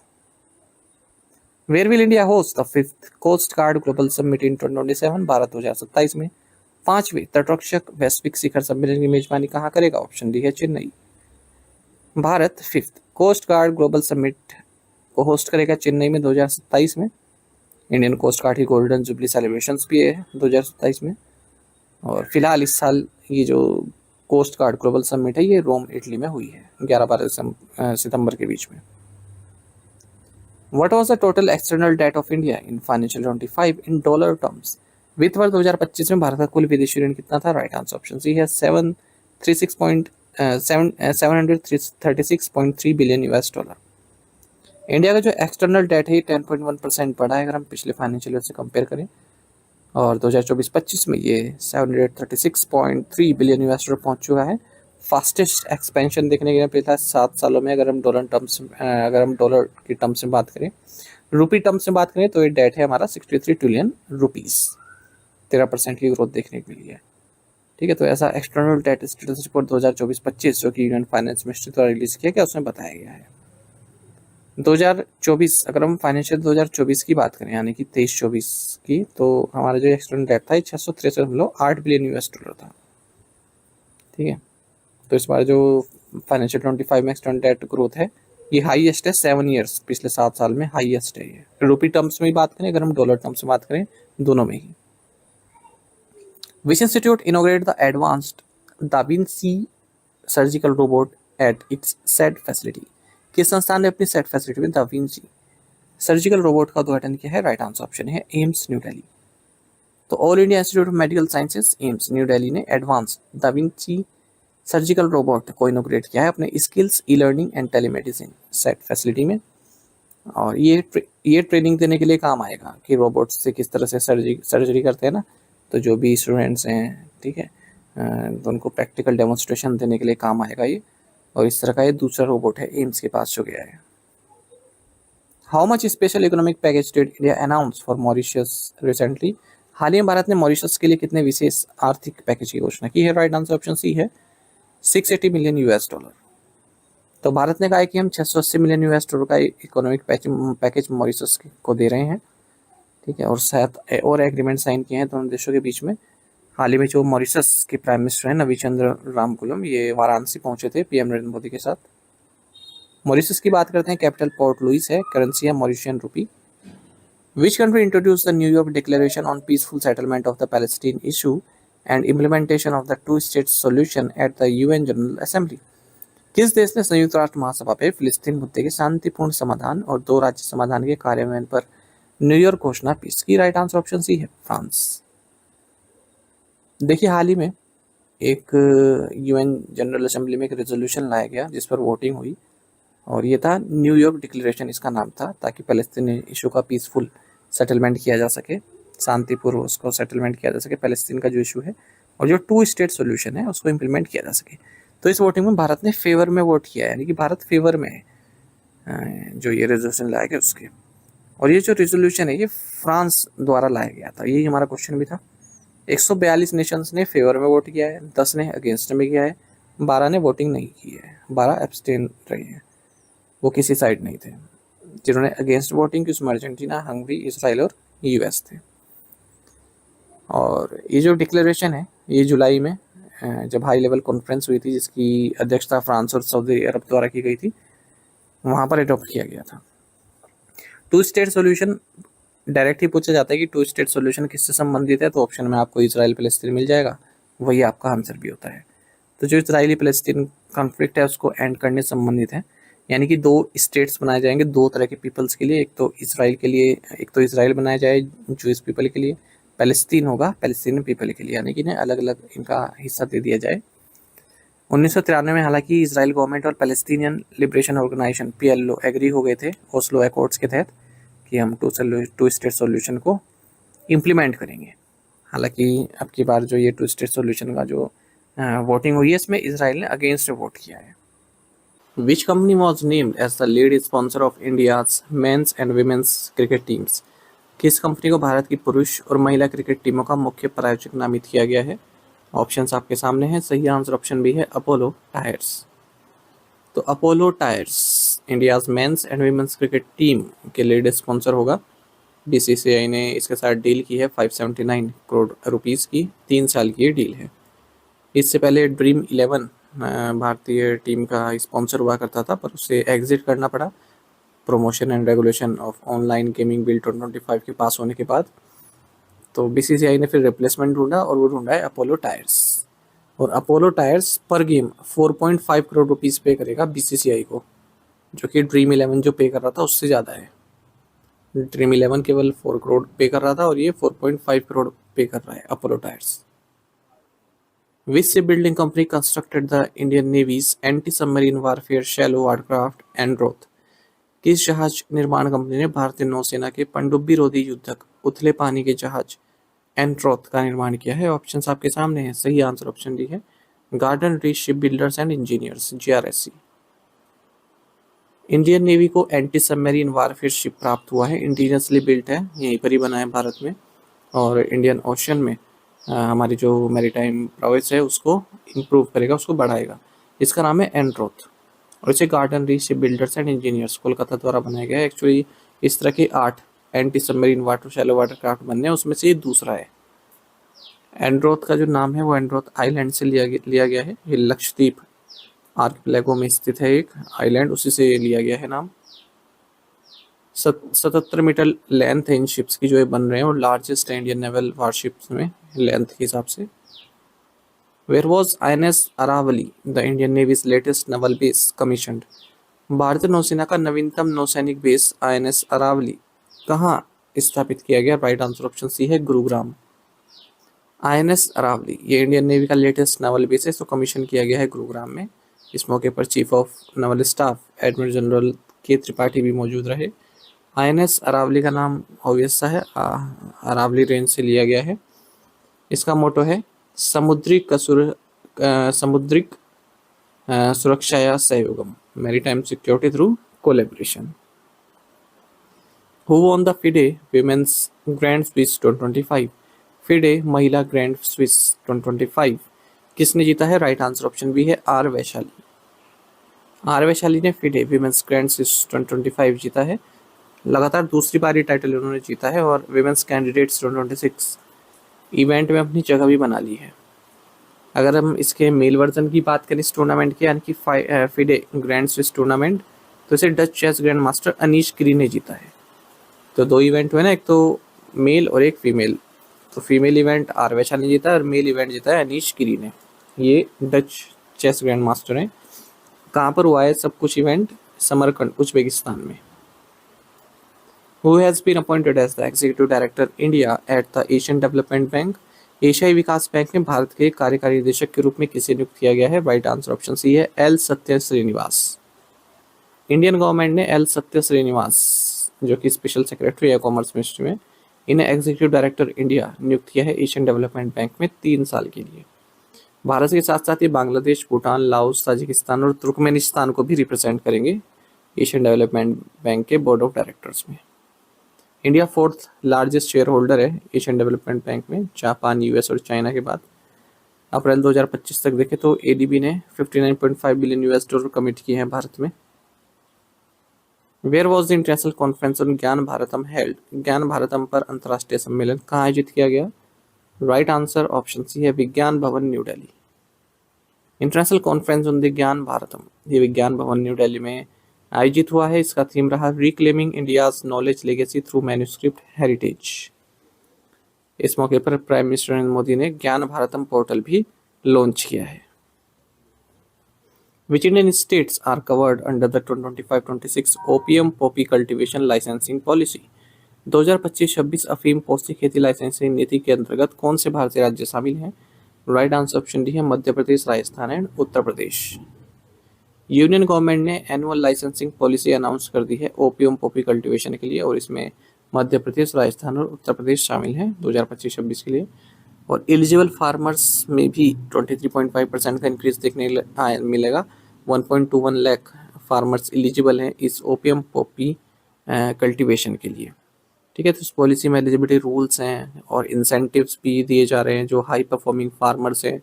Where will India host the 5th coast guard global summit in 2027? भारत 2027 में 5वें तटरक्षक वैश्विक शिखर सम्मेलन की मेजबानी कहाँ करेगा? ऑप्शन डी है चेन्नई। भारत 5th coast guard global summit को होस्ट करेगा चेन्नई में 2027 में। इंडियन कोस्ट गार्ड की गोल्डन जुबली सेलिब्रेशंस भी है 2027 में। और फिलहाल इस साल ये जो कोस्ट गार्ड ग्लोबल समिट है ये रोम इटली में हुई है 11-12 सितंबर के बीच में। What was the total external debt of India in financial 25 in dollar terms? वित्त वर्ष 2025 में भारत का कुल विदेशी ऋण कितना था? राइट आंसर ऑप्शन सी है 736.3 बिलियन यूएस डॉलर। इंडिया का जो एक्सटर्नल डेट है 10.1% बढ़ा है अगर हम पिछले फाइनेंशियल ईयर से कंपेयर करें, और 2024-25 में ये 736.3 बिलियन यूएस डॉलर पहुंच चुका है। फास्टेस्ट एक्सपेंशन देखने के लिए पिछले 7 सालों में अगर हम डॉलर की टर्म्स में बात करें, रुपी टर्म्स में बात करें तो ये डेट है हमारा 63 ट्रिलियन रुपीस, 13% की ग्रोथ देखने को मिली है। ठीक है, तो ऐसा एक्सटर्नल डेट स्टेटस रिपोर्ट 2024-25 जो कि यूनियन फाइनेंस मिनिस्ट्री द्वारा रिलीज किया गया उसमें बताया गया है। 2024 अगर हम फाइनेंशियल 2024 की बात करें यानी कि 23-24 की, तो हमारा जो एक्सटर्नल डेट था 663.8 बिलियन यूएस डॉलर था। ठीक है, तो इस बार जो फाइनेंशियल 25 में एक्सटर्नल डेट ग्रोथ है ये हाईएस्ट है 7 ईयर्स, पिछले 7 साल में हाईएस्ट है ये। रुपी टर्म्स में बात करें, अगर हम डॉलर टर्म्स में बात करें, दोनों में ही। Which institute inaugurated the advanced da Vinci surgical robot at its set facility? किस संस्थान ने अपनी सेट फैसिलिटी में दा विंची सर्जिकल रोबोट का उद्घाटन किया है? राइट आंसर ऑप्शन है एम्स न्यू दिल्ली। तो all India institute of medical sciences AIIMS new Delhi ने एडवांस दा विंची सर्जिकल रोबोट को इनोग्रेट किया है अपने skills e learning and telemedicine set facility में। और ये ट्रेनिंग देने के लिए काम आएगा कि रोबोट से किस तरह से सर्जरी करते हैं ना, तो जो भी स्टूडेंट्स हैं, ठीक है, तो उनको प्रैक्टिकल डेमोन्स्ट्रेशन देने के लिए काम आएगा ये। और इस तरह का ये दूसरा रोबोट है एम्स के पास जो गया है। How much special economic package did India announce for Mauritius recently? हाल ही में भारत ने मॉरिशस के लिए कितने विशेष आर्थिक पैकेज की घोषणा की है? राइट आंसर ऑप्शन सी है 680 मिलियन यूएस डॉलर। तो भारत ने कहा है कि हम 680 मिलियन यूएस डॉलर का इकोनॉमिक पैकेज मॉरिशस को दे रहे हैं। ठीक है, और साथ और एग्रीमेंट साइन किए हैं दोनों देशों के बीच में। हाल ही में जो मॉरिशस के प्राइम मिनिस्टर हैं नवी चंद्र रामकुलम, ये वाराणसी पहुंचे थे पीएम नरेंद्र मोदी के साथ। मॉरिशस की बात करते हैं, कैपिटल पोर्ट लुइस है, करेंसी है Mauritian rupee. Which country introduce the New York declaration on peaceful settlement of the Palestine issue and implementation of the 2 state solution at the UN general assembly? किस देश ने संयुक्त राष्ट्र महासभा पे फिलिस्तीन मुद्दे के शांतिपूर्ण समाधान और 2 राज्य समाधान के कार्यान्वयन पर न्यूयॉर्क घोषणा पेश की? राइट आंसर ऑप्शन सी है फ्रांस। देखिए, हाल ही में एक यूएन जनरल असेंबली में एक रेजोल्यूशन लाया गया जिस पर वोटिंग हुई, और ये था न्यूयॉर्क डिक्लेरेशन इसका नाम था, ताकि पैलेस्तीन इशू का पीसफुल सेटलमेंट किया जा सके, शांतिपूर्व उसको सेटलमेंट किया जा सके पैलेस्तीन का जो इशू है, और जो 2 स्टेट सॉल्यूशन है उसको इम्प्लीमेंट किया जा सके। तो इस वोटिंग में भारत ने फेवर में वोट किया है, यानी कि भारत फेवर में है जो ये रेजोल्यूशन लाया गया उसके। और ये जो रेजोल्यूशन है ये फ्रांस द्वारा लाया गया था, यही हमारा क्वेश्चन भी था। 142 नेशंस ने फेवर में वोट किया है, 10 ने अगेंस्ट में किया है, 12 ने वोटिंग नहीं की है, 12 एब्सटेन रहे हैं, वो किसी साइड नहीं थे। जिन्होंने अगेंस्ट वोटिंग की उसमें अर्जेंटीना, हंगरी, इसराइल और यूएस थे। और ये जो डिक्लेरेशन है ये जुलाई में जब हाई लेवल कॉन्फ्रेंस हुई थी जिसकी अध्यक्षता फ्रांस और सऊदी अरब द्वारा की गई थी, वहाँ पर एडॉप्ट किया गया था। 2 स्टेट सॉल्यूशन डायरेक्ट ही पूछा जाता है कि 2 स्टेट सॉल्यूशन किससे संबंधित है, तो ऑप्शन में आपको इजराइल पैलेस्तीन मिल जाएगा, वही आपका आंसर भी होता है। तो जो इजरायली पैलेस्तीन कॉन्फ्लिक्ट है उसको एंड करने से संबंधित है, यानी कि 2 स्टेट्स बनाए जाएंगे 2 तरह के पीपल्स के लिए, एक तो इसराइल के लिए, एक तो इसराइल बनाया जाए जूइश पीपल के लिए, पैलेस्तीन होगा पैलेस्तीन पीपल के लिए, यानी कि इन्हें अलग अलग इनका हिस्सा दे दिया जाए। 1993 में हालांकि इसराइल गवर्नमेंट और Palestinian Liberation Organization PLO agree हो गए थे ओस्लो अकॉर्ड्स के तहत कि हम 2 स्टेट सॉल्यूशन को इम्प्लीमेंट करेंगे। हालांकि अब की बार जो ये 2 स्टेट सॉल्यूशन का जो वोटिंग हुई है इसमें इसराइल ने अगेंस्ट वोट किया है। Which company was named as the lead sponsor of India's men's and women's cricket teams? किस कंपनी को भारत की पुरुष और महिला क्रिकेट टीमों का मुख्य प्रायोजक नामित किया गया है? ऑप्शंस आपके सामने हैं, सही आंसर ऑप्शन बी है अपोलो टायर्स। तो Apollo Tyres India's men's and women's cricket team के लीड स्पॉन्सर होगा। बीसीसीआई ने इसके साथ डील की है 579 करोड़ रुपीस की, 3 साल की डील है। इससे पहले ड्रीम 11 भारतीय टीम का स्पॉन्सर हुआ करता था, पर उसे एग्जिट करना पड़ा promotion and regulation of online gaming bill 2025 के पास होने के बाद। तो बीसीसीआई ने फिर रिप्लेसमेंट ढूंढा और वो ढूंढा है अपोलो टायर्स। और अपोलो टायर्स पर गेम 4.5 करोड़ रुपीस पे करेगा बीसीसीआई को, जो कि ड्रीम 11 जो पे कर रहा था उससे ज़्यादा है। ड्रीम 11 केवल 4 करोड़ पे कर रहा था और ये 4.5 करोड़ पे कर रहा है Apollo tyres. Which shipbuilding company constructed the Indian Navy's anti-submarine warfare shallow watercraft Androth? किस जहाज निर्माण कंपनी ने भारतीय नौसेना के पनडुब्बी रोधी युद्धक उथले पानी के जहाज एंड्रोथ का निर्माण किया है? ऑप्शंस आपके सामने हैं। सही आंसर ऑप्शन डी है garden reach ship builders and engineers, GRSC। Indian navy को एंटी सबमरीन वारफेयर शिप प्राप्त हुआ है, इंडिजिनसली बिल्ट है, यहीं पर ही बना है भारत में, और इंडियन ओशन में हमारी जो मैरीटाइम प्रोविंस है उसको इम्प्रूव करेगा, उसको बढ़ाएगा। इसका नाम है एंड्रोथ और इसे garden reach ship builders and engineers Kolkata द्वारा बनाया गया है। एक्चुअली इस तरह के 8 anti submarine water shallow water craft बनने हैं, उसमें से ये दूसरा है। एंड्रोथ का जो नाम है वो एंड्रोथ आइलैंड से लिया गया है। ये लक्षद्वीप आर्किपेलागो में स्थित है एक आइलैंड, उसी से लिया गया है नाम। 77 मीटर लेंथ है इन शिप्स की जो ये बन रहे हैं, और लार्जेस्ट है इंडियन नेवल वारशिप्स में लेंथ के हिसाब से। Where was INS Aravali the Indian Navy's latest naval base commissioned? भारतीय नौसेना का नवीनतम नौसैनिक बेस INS अरावली कहाँ स्थापित किया गया? राइट आंसर ऑप्शन सी है गुरुग्राम। INS अरावली ये इंडियन नेवी का लेटेस्ट नवल बेस है, इसको कमीशन किया गया है गुरुग्राम में। इस मौके पर chief of Naval staff admiral general के त्रिपाठी भी मौजूद रहे। INS अरावली का नाम ऑब्वियस सा है, अरावली रेंज से लिया गया है। इसका मोटो है समुद्रिक सुरक्षा या सहयोगम, maritime security through collaboration. Who won the FIDE women's Grand Swiss 2025? FIDE महिला ग्रैंड स्विस 2025 किसने जीता है? Right answer option B R Vaishali R. Vaishali वैशाली ने फिडे विमेंस ग्रैंड स्विस 2025 जीता है। लगातार दूसरी बार ये टाइटल उन्होंने जीता है और विमेंस कैंडिडेट्स 2026 इवेंट में अपनी जगह भी बना ली है। अगर हम इसके मेल वर्जन की बात करें इस टूर्नामेंट के, यानी कि फिडे ग्रैंड स्विस टूर्नामेंट, तो इसे Dutch chess grand master Anish Giri ने जीता है। तो 2 इवेंट हुए ना, एक तो मेल और एक फीमेल। तो फीमेल इवेंट आर वैशाली ने जीता है और मेल इवेंट जीता है अनीश गिरी ने। ये डच चेस ग्रैंड मास्टर हैं। कहाँ पर हुआ है सब कुछ इवेंट? समरकंद, उज्बेकिस्तान में। Who has been appointed as the Executive Director India at the Asian Development Bank? एशियाई विकास बैंक में भारत के कार्यकारी निदेशक के रूप में किसे नियुक्त किया गया है? राइट आंसर ऑप्शन सी है एल सत्य श्रीनिवास। इंडियन गवर्नमेंट ने एल सत्य श्रीनिवास, जो कि स्पेशल सेक्रेटरी है कॉमर्स मिनिस्ट्री में, इन्हें एग्जीक्यूटिव डायरेक्टर इंडिया नियुक्त किया है एशियन डेवलपमेंट बैंक में 3 साल के लिए। भारत के साथ साथ ये बांग्लादेश, भूटान, लाओस, ताजिकिस्तान और तुर्कमेनिस्तान को भी रिप्रेजेंट करेंगे एशियन डेवलपमेंट बैंक के बोर्ड ऑफ डायरेक्टर्स में। India 4th largest share holder है एशियन डेवलपमेंट बैंक में, जापान, US और चाइना के बाद। अप्रैल 2025 तक देखें तो ADB ने 59.5 बिलियन $US कमिट किए हैं भारत में। Where was the international conference on Gyan Bharatam held? ज्ञान भारतम पर अंतर्राष्ट्रीय सम्मेलन कहाँ आयोजित किया गया? राइट आंसर ऑप्शन सी है विज्ञान भवन, new Delhi. International conference on the ज्ञान भारतम, ये विज्ञान भवन न्यू दिल्ली में आयोजित हुआ है। इसका थीम रहा reclaiming India's knowledge legacy through manuscript heritage. इस मौके पर प्राइम मिनिस्टर नरेंद्र मोदी ने ज्ञान भारतम पोर्टल भी लॉन्च किया है। Which Indian states are covered under the 2025-26 opium Poppy cultivation licensing policy? 2025-26 अफीम पॉपी खेती लाइसेंसिंग नीति के अंतर्गत कौन से भारतीय राज्य शामिल हैं? राइट आंसर ऑप्शन डी है Madhya Pradesh, Rajasthan and Uttar Pradesh. Union government ने एनुअल लाइसेंसिंग पॉलिसी अनाउंस कर दी है ओपियम पॉपी कल्टीवेशन के लिए, और इसमें मध्य प्रदेश, राजस्थान और उत्तर प्रदेश शामिल हैं 2025-26 के लिए। और एलिजिबल फार्मर्स में भी 23.5% का इंक्रीज देखने मिलेगा। 1.21 लाख फार्मर्स एलिजिबल हैं इस ओपियम पॉपी कल्टीवेशन के लिए। ठीक है, तो इस पॉलिसी में एलिजिबिलिटी रूल्स हैं और इंसेंटिव्स भी दिए जा रहे हैं। जो हाई परफॉर्मिंग फार्मर्स हैं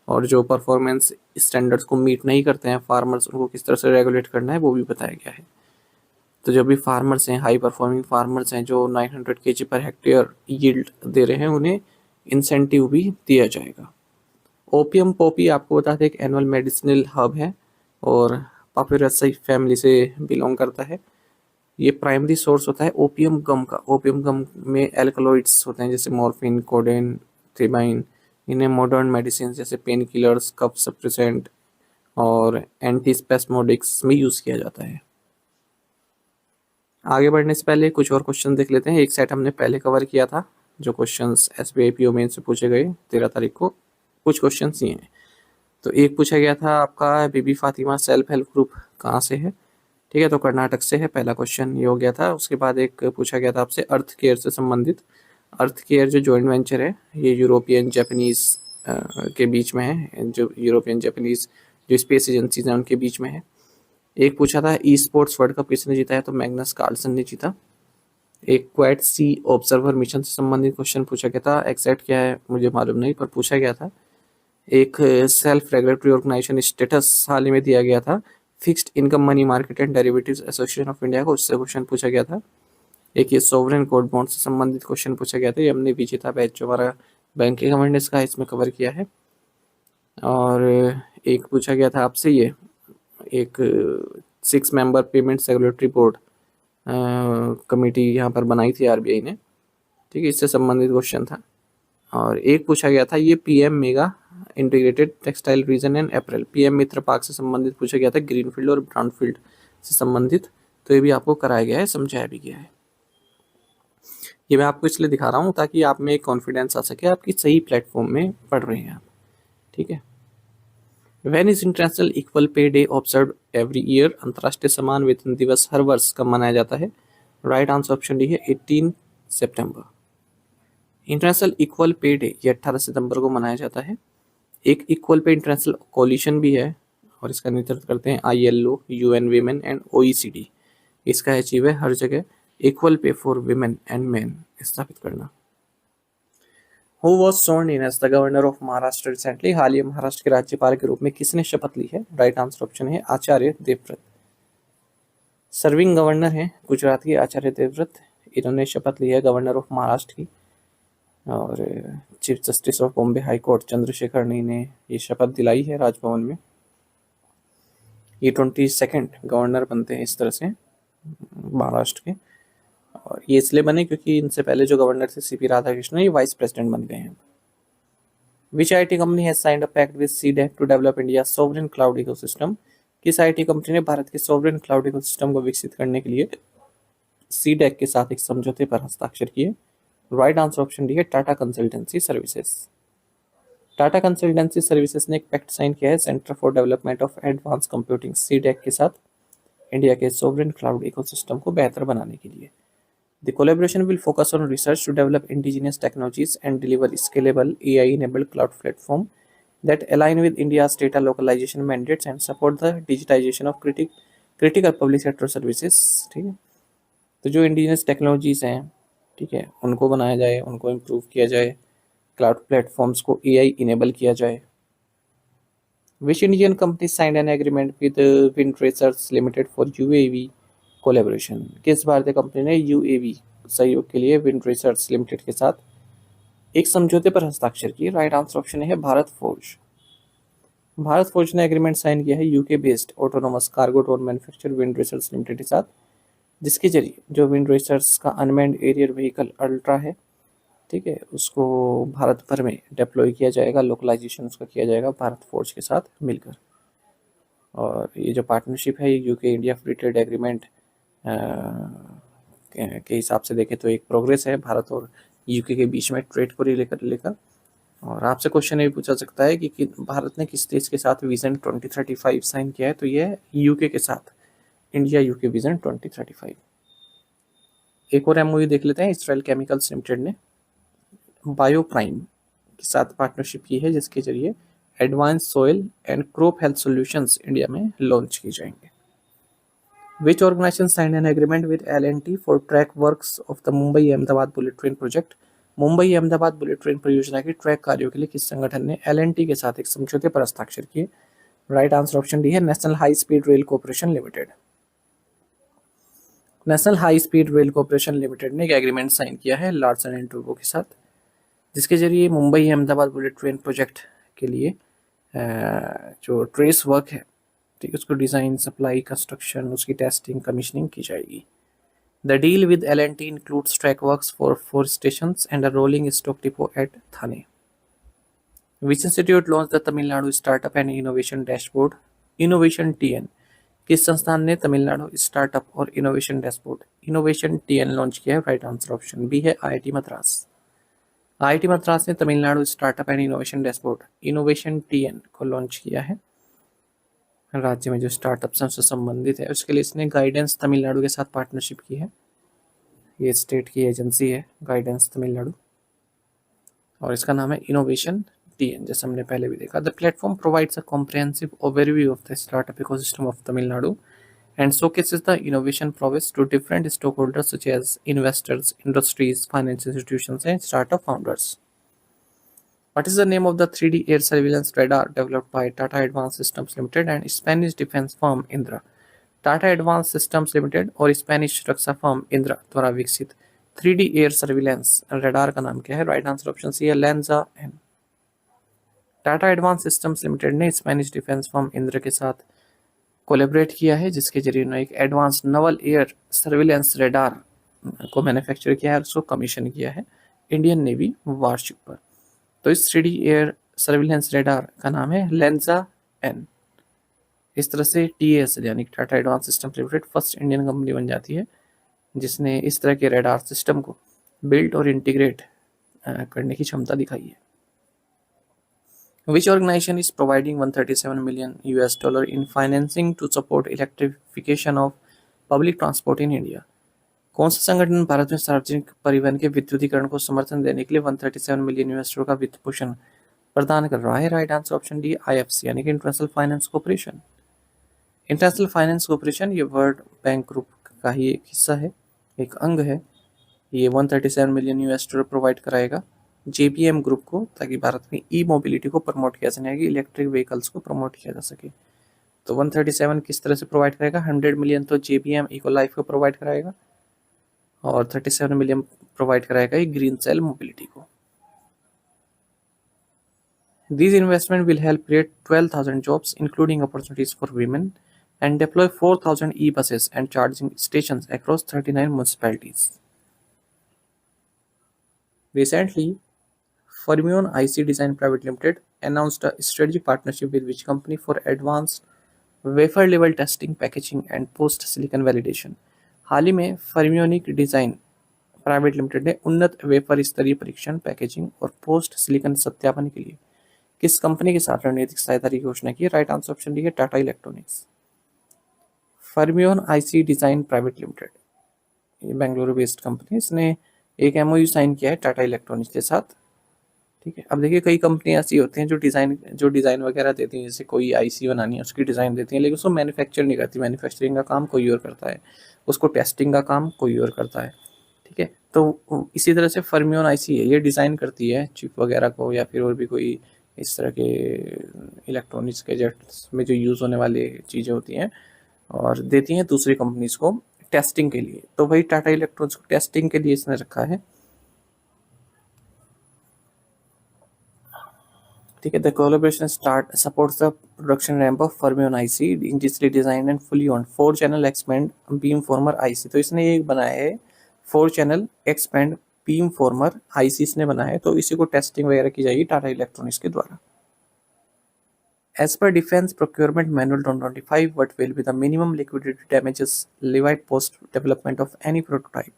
और जो परफॉर्मेंस स्टैंडर्ड्स को मीट नहीं करते हैं फार्मर्स, उनको किस तरह से रेगुलेट करना है वो भी बताया गया है। तो जो भी फार्मर्स हैं, हाई परफॉर्मिंग फार्मर्स हैं जो 900 kg पर हेक्टेयर यील्ड दे रहे हैं, उन्हें इंसेंटिव भी दिया जाएगा। ओपियम पॉपी आपको बता दें एक एनुअल मेडिसिनल हर्ब है और पापियरेसी फैमिली से बिलोंग करता है। ये प्राइमरी सोर्स होता है ओपियम गम का। ओपियम गम में एल्कलॉइड्स होते हैं जैसे मॉर्फिन, कोडेन, थ्रिबाइन। इन्हें मॉडर्न मेडिसिन जैसे पेन किलर्स, कफ सप्रेसेंट और एंटीस्पेस्मोडिक्स में यूज़ किया जाता है। आगे बढ़ने से पहले कुछ और क्वेश्चन देख लेते हैं। एक सेट हमने पहले कवर किया था, जो क्वेश्चंस SBI PO मेन से पूछे गए 13 तारीख को। कुछ क्वेश्चंस ये हैं। तो एक पूछा गया था आपका बीबी फातिमा सेल्फ हेल्प ग्रुप कहाँ से है? ठीक है, तो कर्नाटक से है। पहला क्वेश्चन ये हो गया था। उसके बाद एक पूछा गया था आपसे अर्थ केयर से संबंधित। अर्थ केयर जो जॉइंट वेंचर है, ये यूरोपियन जापानीज के बीच में है। जो यूरोपियन जापानीज जो स्पेस एजेंसीज हैं उनके बीच में है। एक पूछा था ई स्पोर्ट्स वर्ल्ड कप किसने जीता है? तो मैग्नस कार्लसन ने जीता। एक क्वाड सी ऑब्जर्वर मिशन से संबंधित क्वेश्चन पूछा गया था। एग्जैक्ट क्या है मुझे मालूम नहीं, पर पूछा गया था। एक सेल्फ रेगुलेटरी ऑर्गेनाइजेशन स्टेटस हाल ही में दिया गया था fixed income money market and derivatives association of India को, उससे क्वेश्चन पूछा गया था। एक ये सोवरेन गोल्ड बॉन्ड से संबंधित क्वेश्चन पूछा गया था। ये हमने विजेता बैच जो हमारा बैंकिंग अवेयरनेस का है इसमें कवर किया है। और एक पूछा गया था आपसे ये एक 6 member payments regulatory board committee यहाँ पर बनाई थी RBI ने। ठीक है, इससे संबंधित क्वेश्चन था। और एक पूछा गया था ये PM mega integrated textile reason and April, PM Mitra park से संबंधित पूछा गया था, ग्रीनफील्ड और ब्राउनफील्ड से संबंधित। तो ये भी आपको कराया गया है, समझाया भी गया है। ये मैं आपको इसलिए दिखा रहा हूँ ताकि आप में एक कॉन्फिडेंस आ सके, आपकी सही प्लेटफॉर्म में पढ़ रहे हैं आप। ठीक है। When is international equal pay day observe every year? अंतर्राष्ट्रीय समान वेतन दिवस हर वर्ष कब मनाया जाता है? राइट आंसर ऑप्शन डी है 18 सितंबर। इंटरनेशनल इक्वल पे डे ये 18 सितंबर को मनाया जाता है। एक इक्वल पे इंटरनेशनल कोलिशन भी है और इसका नेतृत्व करते हैं ILO, UN women and OECD। इसका अचीव है हर जगह equal pay for women and main स्थापित करना। Who was sworn in as the governor of Maharashtra recently? हाल ही महाराष्ट्र के राज्यपाल के रूप में किसने शपथ ली है? राइट आंसर ऑप्शन है आचार्य देवव्रत। सर्विंग गवर्नर हैं गुजरात के आचार्य देवव्रत। इन्होंने शपथ ली है गवर्नर ऑफ महाराष्ट्र की। और chief justice of Bombay high court Chandrashekhar ने इन्हें ये शपथ दिलाई है राजभवन में। ये 22nd गवर्नर बनते हैं इस तरह से महाराष्ट्र के। और ये इसलिए बने क्योंकि इनसे पहले जो गवर्नर थे CP राधाकृष्णन, ये वाइस प्रेसिडेंट बन गए हैं। Which IT company has signed a pact with CDEC to develop India sovereign cloud ecosystem? किस IT कंपनी ने भारत के सोवरेन क्लाउड इकोसिस्टम को विकसित करने के लिए CDEC के साथ एक समझौते पर हस्ताक्षर किए? राइट आंसर ऑप्शन डी है Tata consultancy services. Tata consultancy services ने एक पैक्ट साइन किया है centre for development of advance computing CDEC के साथ इंडिया के सोवरेन क्लाउड इकोसिस्टम को बेहतर बनाने के लिए। The collaboration will focus on research to develop indigenous technologies and deliver scalable AI-enabled cloud platform that align with India's data localization mandates and support the digitization of critical public sector services। ठीक है, तो जो indigenous technologies हैं, ठीक है, उनको बनाया जाए, उनको इम्प्रूव किया जाए, क्लाउड प्लेटफॉर्म्स को AI इनेबल किया जाए। Which Indian company signed an agreement with Wind Research Limited for UAV collaboration? किस भारतीय कंपनी ने UAV सहयोग के लिए विंड रिसर्च लिमिटेड के साथ एक समझौते पर हस्ताक्षर किए? राइट आंसर ऑप्शन है भारत फोर्ज। भारत फोर्ज ने एग्रीमेंट साइन किया है UK based autonomous cargo drone manufacture wind research limited के साथ, जिसके जरिए जो विंड रिसर्च का अनमैन्ड एरियल व्हीकल अल्ट्रा है, ठीक है, उसको भारत भर में डिप्लॉय किया जाएगा, लोकलाइजेशन उसका किया जाएगा भारत फोर्ज के साथ मिलकर। और ये जो पार्टनरशिप है ये UK India free trade agreement के हिसाब से देखें तो एक प्रोग्रेस है भारत और UK के बीच में ट्रेड को लेकर। और आपसे क्वेश्चन ये पूछा सकता है कि भारत ने किस देश के साथ विजन 2035 साइन किया है? तो ये है UK के साथ, इंडिया UK विजन 2035। एक और MOU देख लेते हैं। इसराइल केमिकल्स लिमिटेड ने बायो प्राइम के साथ पार्टनरशिप की है, जिसके जरिए advance soil and crop health solutions India में लॉन्च किए जाएंगे। Which organization signed an agreement with L&T for track works of the Mumbai Ahmedabad bullet train project? Mumbai Ahmedabad bullet train परियोजना के ट्रैक कार्यों के लिए किस संगठन ने L&T के साथ एक समझौते पर हस्ताक्षर किए? राइट आंसर ऑप्शन डी है national high speed rail corporation limited. National high speed rail corporation limited ने एक एग्रीमेंट साइन किया है लार्सन एंड टूब्रो के साथ, जिसके जरिए Mumbai Ahmedabad bullet train project के लिए जो ट्रेस वर्क है, ठीक है, उसको डिज़ाइन, सप्लाई, कंस्ट्रक्शन, उसकी टेस्टिंग, कमीशनिंग की जाएगी। The deal with L&T includes track works for 4 stations and a rolling stock depot at Thane. Which institute launched the Tamil Nadu Startup and Innovation Dashboard? Innovation TN. किस संस्थान ने Tamil Nadu startup और innovation dashboard innovation TN launch किया है? Right answer option B है IIT Madras. IIT Madras ने Tamil Nadu startup and innovation dashboard innovation TN को launch किया है। राज्य में जो स्टार्टअप से संबंधित है उसके लिए इसने गाइडेंस तमिलनाडु के साथ पार्टनरशिप की है। ये स्टेट की एजेंसी है गाइडेंस तमिलनाडु, और इसका नाम है इनोवेशन टीएन, जैसे हमने पहले भी देखा। The platform provides a comprehensive overview of the startup ecosystem of Tamil Nadu and showcases the innovation prowess to different stakeholders such as investors, industries, financial institutions, and startup founders. What is the name of the 3D air surveillance radar developed by Tata Advanced Systems Limited and Spanish defense firm Indra? Tata advanced systems limited और Spanish रक्षा firm Indira द्वारा विकसित 3D air surveillance radar का नाम क्या है? Right answer option C है लेंजा एन। टाटा एडवांस सिस्टम्स लिमिटेड ने स्पेनिश डिफेंस फर्म इंद्रा के साथ कोलेबरेट किया है, जिसके जरिए उन्होंने एक advanced naval air surveillance radar को मैन्युफैक्चर किया है, उसको कमीशन किया है इंडियन नेवी वारशिप पर। तो इस 3D एयर सर्विलेंस रडार का नाम है लेंजा एन। इस तरह से TAS यानी Tata advance system limited first Indian company बन जाती है जिसने इस तरह के रडार सिस्टम को बिल्ड और इंटीग्रेट करने की क्षमता दिखाई है। Which organization is providing $137 million in financing to support electrification of public transport in India? कौन सा संगठन भारत में सार्वजनिक परिवहन के विद्युतीकरण को समर्थन देने के लिए $137 मिलियन का वित्त पोषण प्रदान कर रहा है? Right answer option D IFC यानी कि international finance corporation. International finance corporation ये वर्ल्ड बैंक ग्रुप का ही एक हिस्सा है, एक अंग है। ये $137 मिलियन प्रोवाइड कराएगा JBM ग्रुप को, ताकि भारत में ई मोबिलिटी को प्रमोट किया जाने की, इलेक्ट्रिक व्हीकल्स को प्रमोट किया जा सके। तो 137 किस तरह से प्रोवाइड करेगा? 100 मिलियन तो JBM इकोलाइफ को प्रोवाइड कराएगा और 37 मिलियन प्रोवाइड कराएगा ये ग्रीन सेल मोबिलिटी को। These investment will help create 12,000 jobs, including opportunities for women, and deploy 4,000 e-buses and charging stations across 39 municipalities. Recently, Fermion IC Design Private Limited announced a strategic partnership with which company for advanced wafer level testing, packaging and post silicon validation. हाल ही में फर्मियोनिक design private limited ने उन्नत wafer स्तरीय परीक्षण, packaging और post silicon सत्यापन के लिए किस कंपनी के साथ रणनीतिक सहायता की घोषणा की? राइट आंसर ऑप्शन डी है Tata electronics. Fermion IC design private limited, ये बेंगलुरु बेस्ड कंपनी, इसने एक MOU साइन किया है टाटा इलेक्ट्रॉनिक्स के साथ। ठीक है, अब देखिए कई कंपनी ऐसी होती हैं जो डिज़ाइन वगैरह देती हैं, जैसे कोई IC बनानी है उसकी डिज़ाइन देती हैं, लेकिन उसको मैन्युफैक्चर नहीं करती। मैन्युफैक्चरिंग का काम कोई और करता है, उसको टेस्टिंग का काम कोई और करता है। ठीक है, तो इसी तरह से फर्मियोन IC है, ये डिज़ाइन करती है चिप वगैरह को या फिर और भी कोई इस तरह के इलेक्ट्रॉनिक्स गैजेट्स में जो यूज़ होने वाली चीज़ें होती हैं, और देती हैं दूसरी कंपनीज को टेस्टिंग के लिए। तो वही टाटा इलेक्ट्रॉनिक्स को टेस्टिंग के लिए इसने रखा है। ठीक है, the collaboration start supports the production ramp of Fermion IC indigenously design and fully on 4 channel expand beamformer IC। तो इसने ये बनाया है 4 channel expand beamformer IC इसने बनाया है, तो इसी को टेस्टिंग वगैरह की जाएगी टाटा इलेक्ट्रॉनिक्स के द्वारा। As per Defense Procurement Manual 2025, what will be the minimum liquidated damages levied post development of any prototype?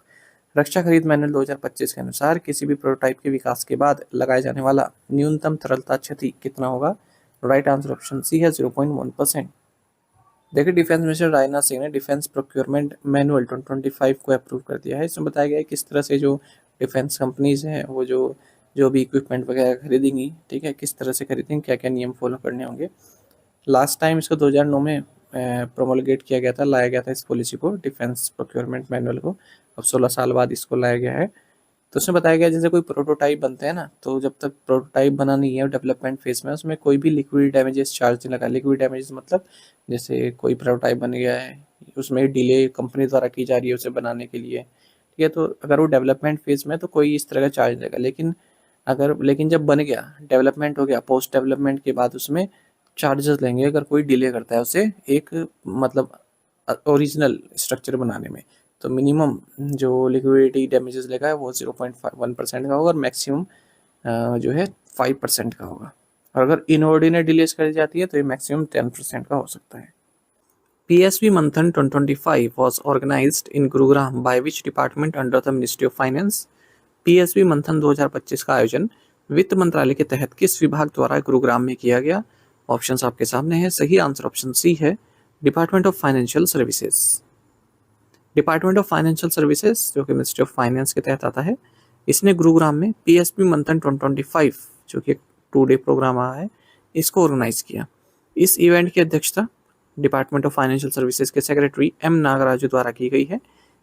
रक्षा खरीद मैनुअल 2025 के अनुसार किसी भी प्रोटोटाइप के विकास के बाद लगाए जाने वाला न्यूनतम तरलता क्षति कितना होगा? राइट आंसर ऑप्शन सी है 0.1%। देखिए, डिफेंस मिनिस्टर राजनाथ सिंह ने डिफेंस प्रोक्योरमेंट मैनुअल 2025 को अप्रूव कर दिया है। इसमें बताया गया है किस तरह से जो डिफेंस कंपनीज हैं वो जो भी इक्विपमेंट वगैरह खरीदेंगी, ठीक है, किस तरह से खरीदेंगी, क्या क्या नियम फॉलो करने होंगे। लास्ट टाइम इसको 2009 में प्रोमोलगेट किया गया था, लाया गया था इस पॉलिसी को, डिफेंस प्रोक्योरमेंट मैनुअल को। अब 16 साल बाद इसको लाया गया है तो उसमें बताया गया जैसे कोई प्रोटोटाइप बनते हैं ना, तो जब तक प्रोटोटाइप बना नहीं है डेवलपमेंट फेज में, उसमें कोई भी लिक्विड डैमेजेस चार्ज नहीं लगा। लिक्विड डैमेजेस मतलब जैसे कोई प्रोटोटाइप बन गया है, उसमें डिले कंपनी द्वारा की जा रही है उसे बनाने के लिए, ठीक है, तो अगर वो डेवलपमेंट फेज में तो कोई इस तरह का चार्ज नहीं लगा। लेकिन जब बन गया, डेवलपमेंट हो गया, पोस्ट डेवलपमेंट के बाद उसमें चार्जेस लेंगे अगर कोई डिले करता है उसे एक मतलब ओरिजिनल स्ट्रक्चर बनाने में। तो मिनिमम जो लिक्विडिटी डैमेजेस लेगा है वो 0.1% का होगा और मैक्सिमम जो है 5% का होगा। और अगर इनऑर्डिनेट डिलेज कर जाती है तो ये मैक्सिमम 10% का हो सकता है। PSB Manthan 2025 was organized in Gurugram by which department under the Ministry of Finance? PSB मंथन 2025 का आयोजन वित्त मंत्रालय के तहत किस विभाग द्वारा गुरुग्राम में किया गया? ऑप्शंस आपके सामने है। सही आंसर ऑप्शन सी है, department of financial services. Department of financial services जो कि मिनिस्ट्री ऑफ फाइनेंस के तहत आता है, इसने गुरुग्राम में PSB मंथन 2025 जो कि एक 2 डे प्रोग्राम रहा है, इसको ऑर्गेनाइज किया। इस इवेंट की अध्यक्षता डिपार्टमेंट ऑफ फाइनेंशियल सर्विसेज के सेक्रेटरी M नागराजू द्वारा की गई है।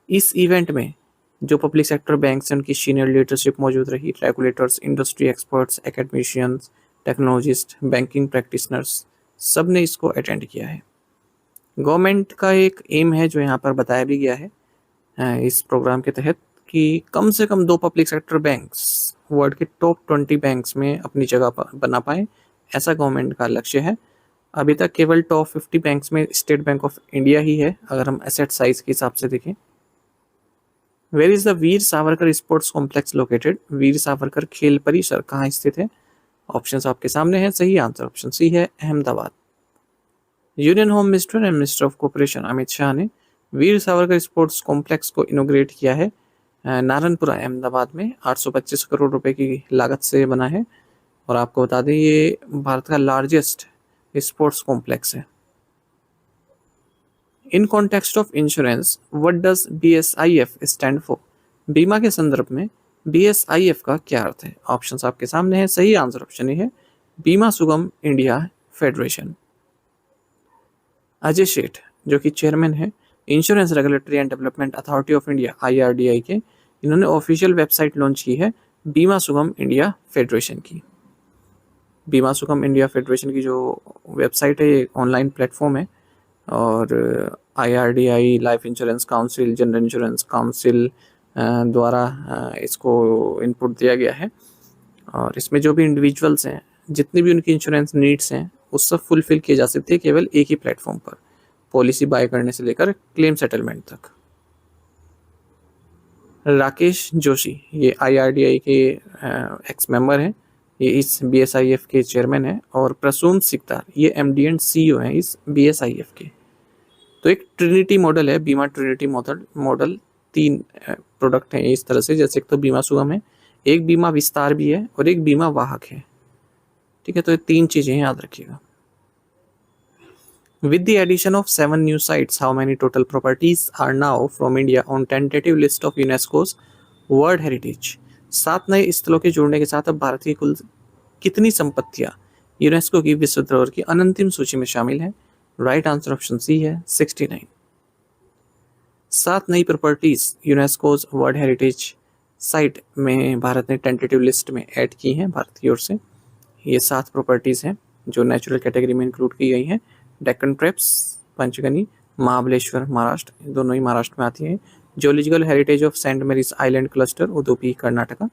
इस इवेंट में जो पब्लिक सेक्टर बैंक से उनकी सीनियर लीडरशिप मौजूद रही, regulators, industry experts, academicians, technologist, banking practitioners, सब ने इसको अटेंड किया है। गवर्नमेंट का एक एम है जो यहाँ पर बताया भी गया है इस प्रोग्राम के तहत कि कम से कम 2 पब्लिक सेक्टर बैंक्स वर्ल्ड के टॉप 20 बैंक्स में अपनी जगह बना पाए, ऐसा गवर्नमेंट का लक्ष्य है। अभी तक केवल टॉप 50 बैंक्स में स्टेट बैंक ऑफ इंडिया ही है अगर हम एसेट साइज के हिसाब से देखें। Where is the Veer Savarkar sports complex located? Veer Savarkar खेल परिसर कहाँ स्थित है? ऑप्शंस आपके सामने हैं। सही आंसर ऑप्शन सी है, Ahmedabad. Union home minister and minister of corporation Amit Shah ने वीर सावरकर स्पोर्ट्स कॉम्प्लेक्स को इनोग्रेट किया है नारायणपुरा अहमदाबाद में। 825 करोड़ रुपए की लागत से बना है और आपको बता दें ये भारत का लार्जेस्ट स्पोर्ट्स कॉम्प्लेक्स है। In context of insurance what does BSIF stand for? बीमा के संदर्भ में BSIF का क्या अर्थ है? ऑप्शंस आपके सामने है। सही आंसर ऑप्शन ए है, बीमा सुगम इंडिया फेडरेशन। अजय सेठ जो कि चेयरमैन है insurance regulatory and development authority of India IRDAI के, इन्होंने ऑफिशियल वेबसाइट लॉन्च की है बीमा सुगम इंडिया फेडरेशन की। बीमा सुगम इंडिया फेडरेशन की जो वेबसाइट है ये ऑनलाइन प्लेटफॉर्म है और IRDAI, life insurance council, general insurance council द्वारा इसको इनपुट दिया गया है और इसमें जो भी इंडिविजुअल्स हैं, जितनी भी उनकी इंश्योरेंस नीड्स हैं, वो सब फुलफिल किए जा सकते हैं केवल एक ही प्लेटफॉर्म पर, पॉलिसी बाय करने से लेकर क्लेम सेटलमेंट तक। राकेश जोशी ये IRDAI के एक्स मेंबर हैं, ये इस BSIF के चेयरमैन हैं और प्रसून सिकदार ये MD एंड CEO हैं इस BSIF के। तो एक ट्रिनिटी मॉडल है, बीमा ट्रिनिटी मॉडल 3 प्रोडक्ट हैं इस तरह से, जैसे एक तो बीमा सुगम है, एक बीमा विस्तार भी है और एक बीमा वाहक है, ठीक है। तो ये 3 चीजें याद रखिएगा। With the addition of 7 new sites, how many total properties are now from India on tentative list of UNESCO's World Heritage? 7 नए स्थलों के जुड़ने के साथ अब भारत की कुल कितनी संपत्तियां यूनेस्को की विश्व धरोहर की अनंतिम सूची में शामिल हैं? राइट आंसर ऑप्शन सी है, 69। 7 नई properties UNESCO's world heritage site में भारत ने टेंटेटिव लिस्ट में ऐड की हैं भारत की ओर से। ये 7 प्रॉपर्टीज हैं जो नेचुरल कैटेगरी में इंक्लूड की गई हैं। डेक्कन ट्रैप्स पंचगनी, महाबलेश्वर महाराष्ट्र, दोनों ही महाराष्ट्र में आती हैं। Geological heritage of St Mary's Island cluster Udupi Karnataka.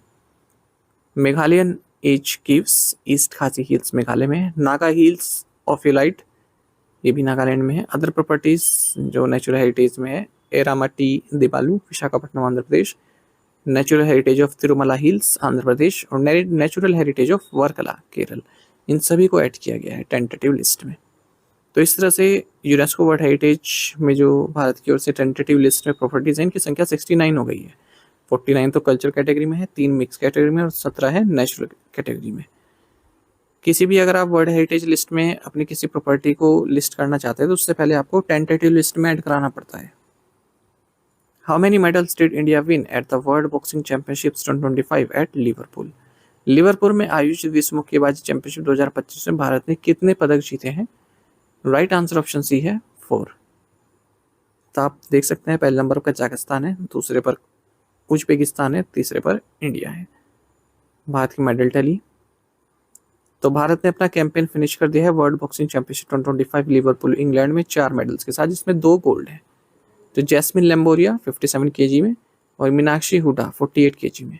Meghalayan age caves East Khasi Hills Meghalaya में है। नागा हिल्स ऑफिलाइट ये भी नागालैंड में है। अदर प्रॉपर्टीज जो नेचुरल हेरिटेज में है, Erramatti Dibbalu Visakhapatnam Andhra Pradesh, natural heritage of Tirumala hills Andhra Pradesh और natural heritage of Varkala Kerala, इन सभी को ऐड किया गया है टेंटेटिव लिस्ट में। तो इस तरह से यूनेस्को वर्ल्ड हेरिटेज में जो भारत की ओर से टेंटेटिव लिस्ट में प्रॉपर्टीज हैं इनकी संख्या 69 हो गई है। 49 तो कल्चर कैटेगरी में है, 3 मिक्स कैटेगरी में और 17 है नेचुरल कैटेगरी में। किसी भी अगर आप वर्ल्ड हेरिटेज लिस्ट में अपनी किसी प्रॉपर्टी को लिस्ट करना चाहते हैं तो उससे पहले आपको टेंटेटिव लिस्ट में ऐड कराना पड़ता है। How many medals did India win at the World Boxing Championships 2025 at Liverpool? Liverpool में आयोजित विश्व मुक्केबाजी चैंपियनशिप 2025 में भारत ने कितने पदक जीते हैं? राइट आंसर ऑप्शन सी है, 4। तो आप देख सकते हैं पहले नंबर पर कजाकिस्तान है, दूसरे पर उज्बेकिस्तान है, तीसरे पर इंडिया है। भारत की मेडल टैली, तो भारत ने अपना कैंपेन फिनिश कर दिया है world boxing championship 2025 Liverpool England में 4 मेडल्स के साथ, जिसमें 2 गोल्ड है। तो जैस्मिन लेम्बोरिया 57 केजी में और मीनाक्षी हुडा 48 केजी में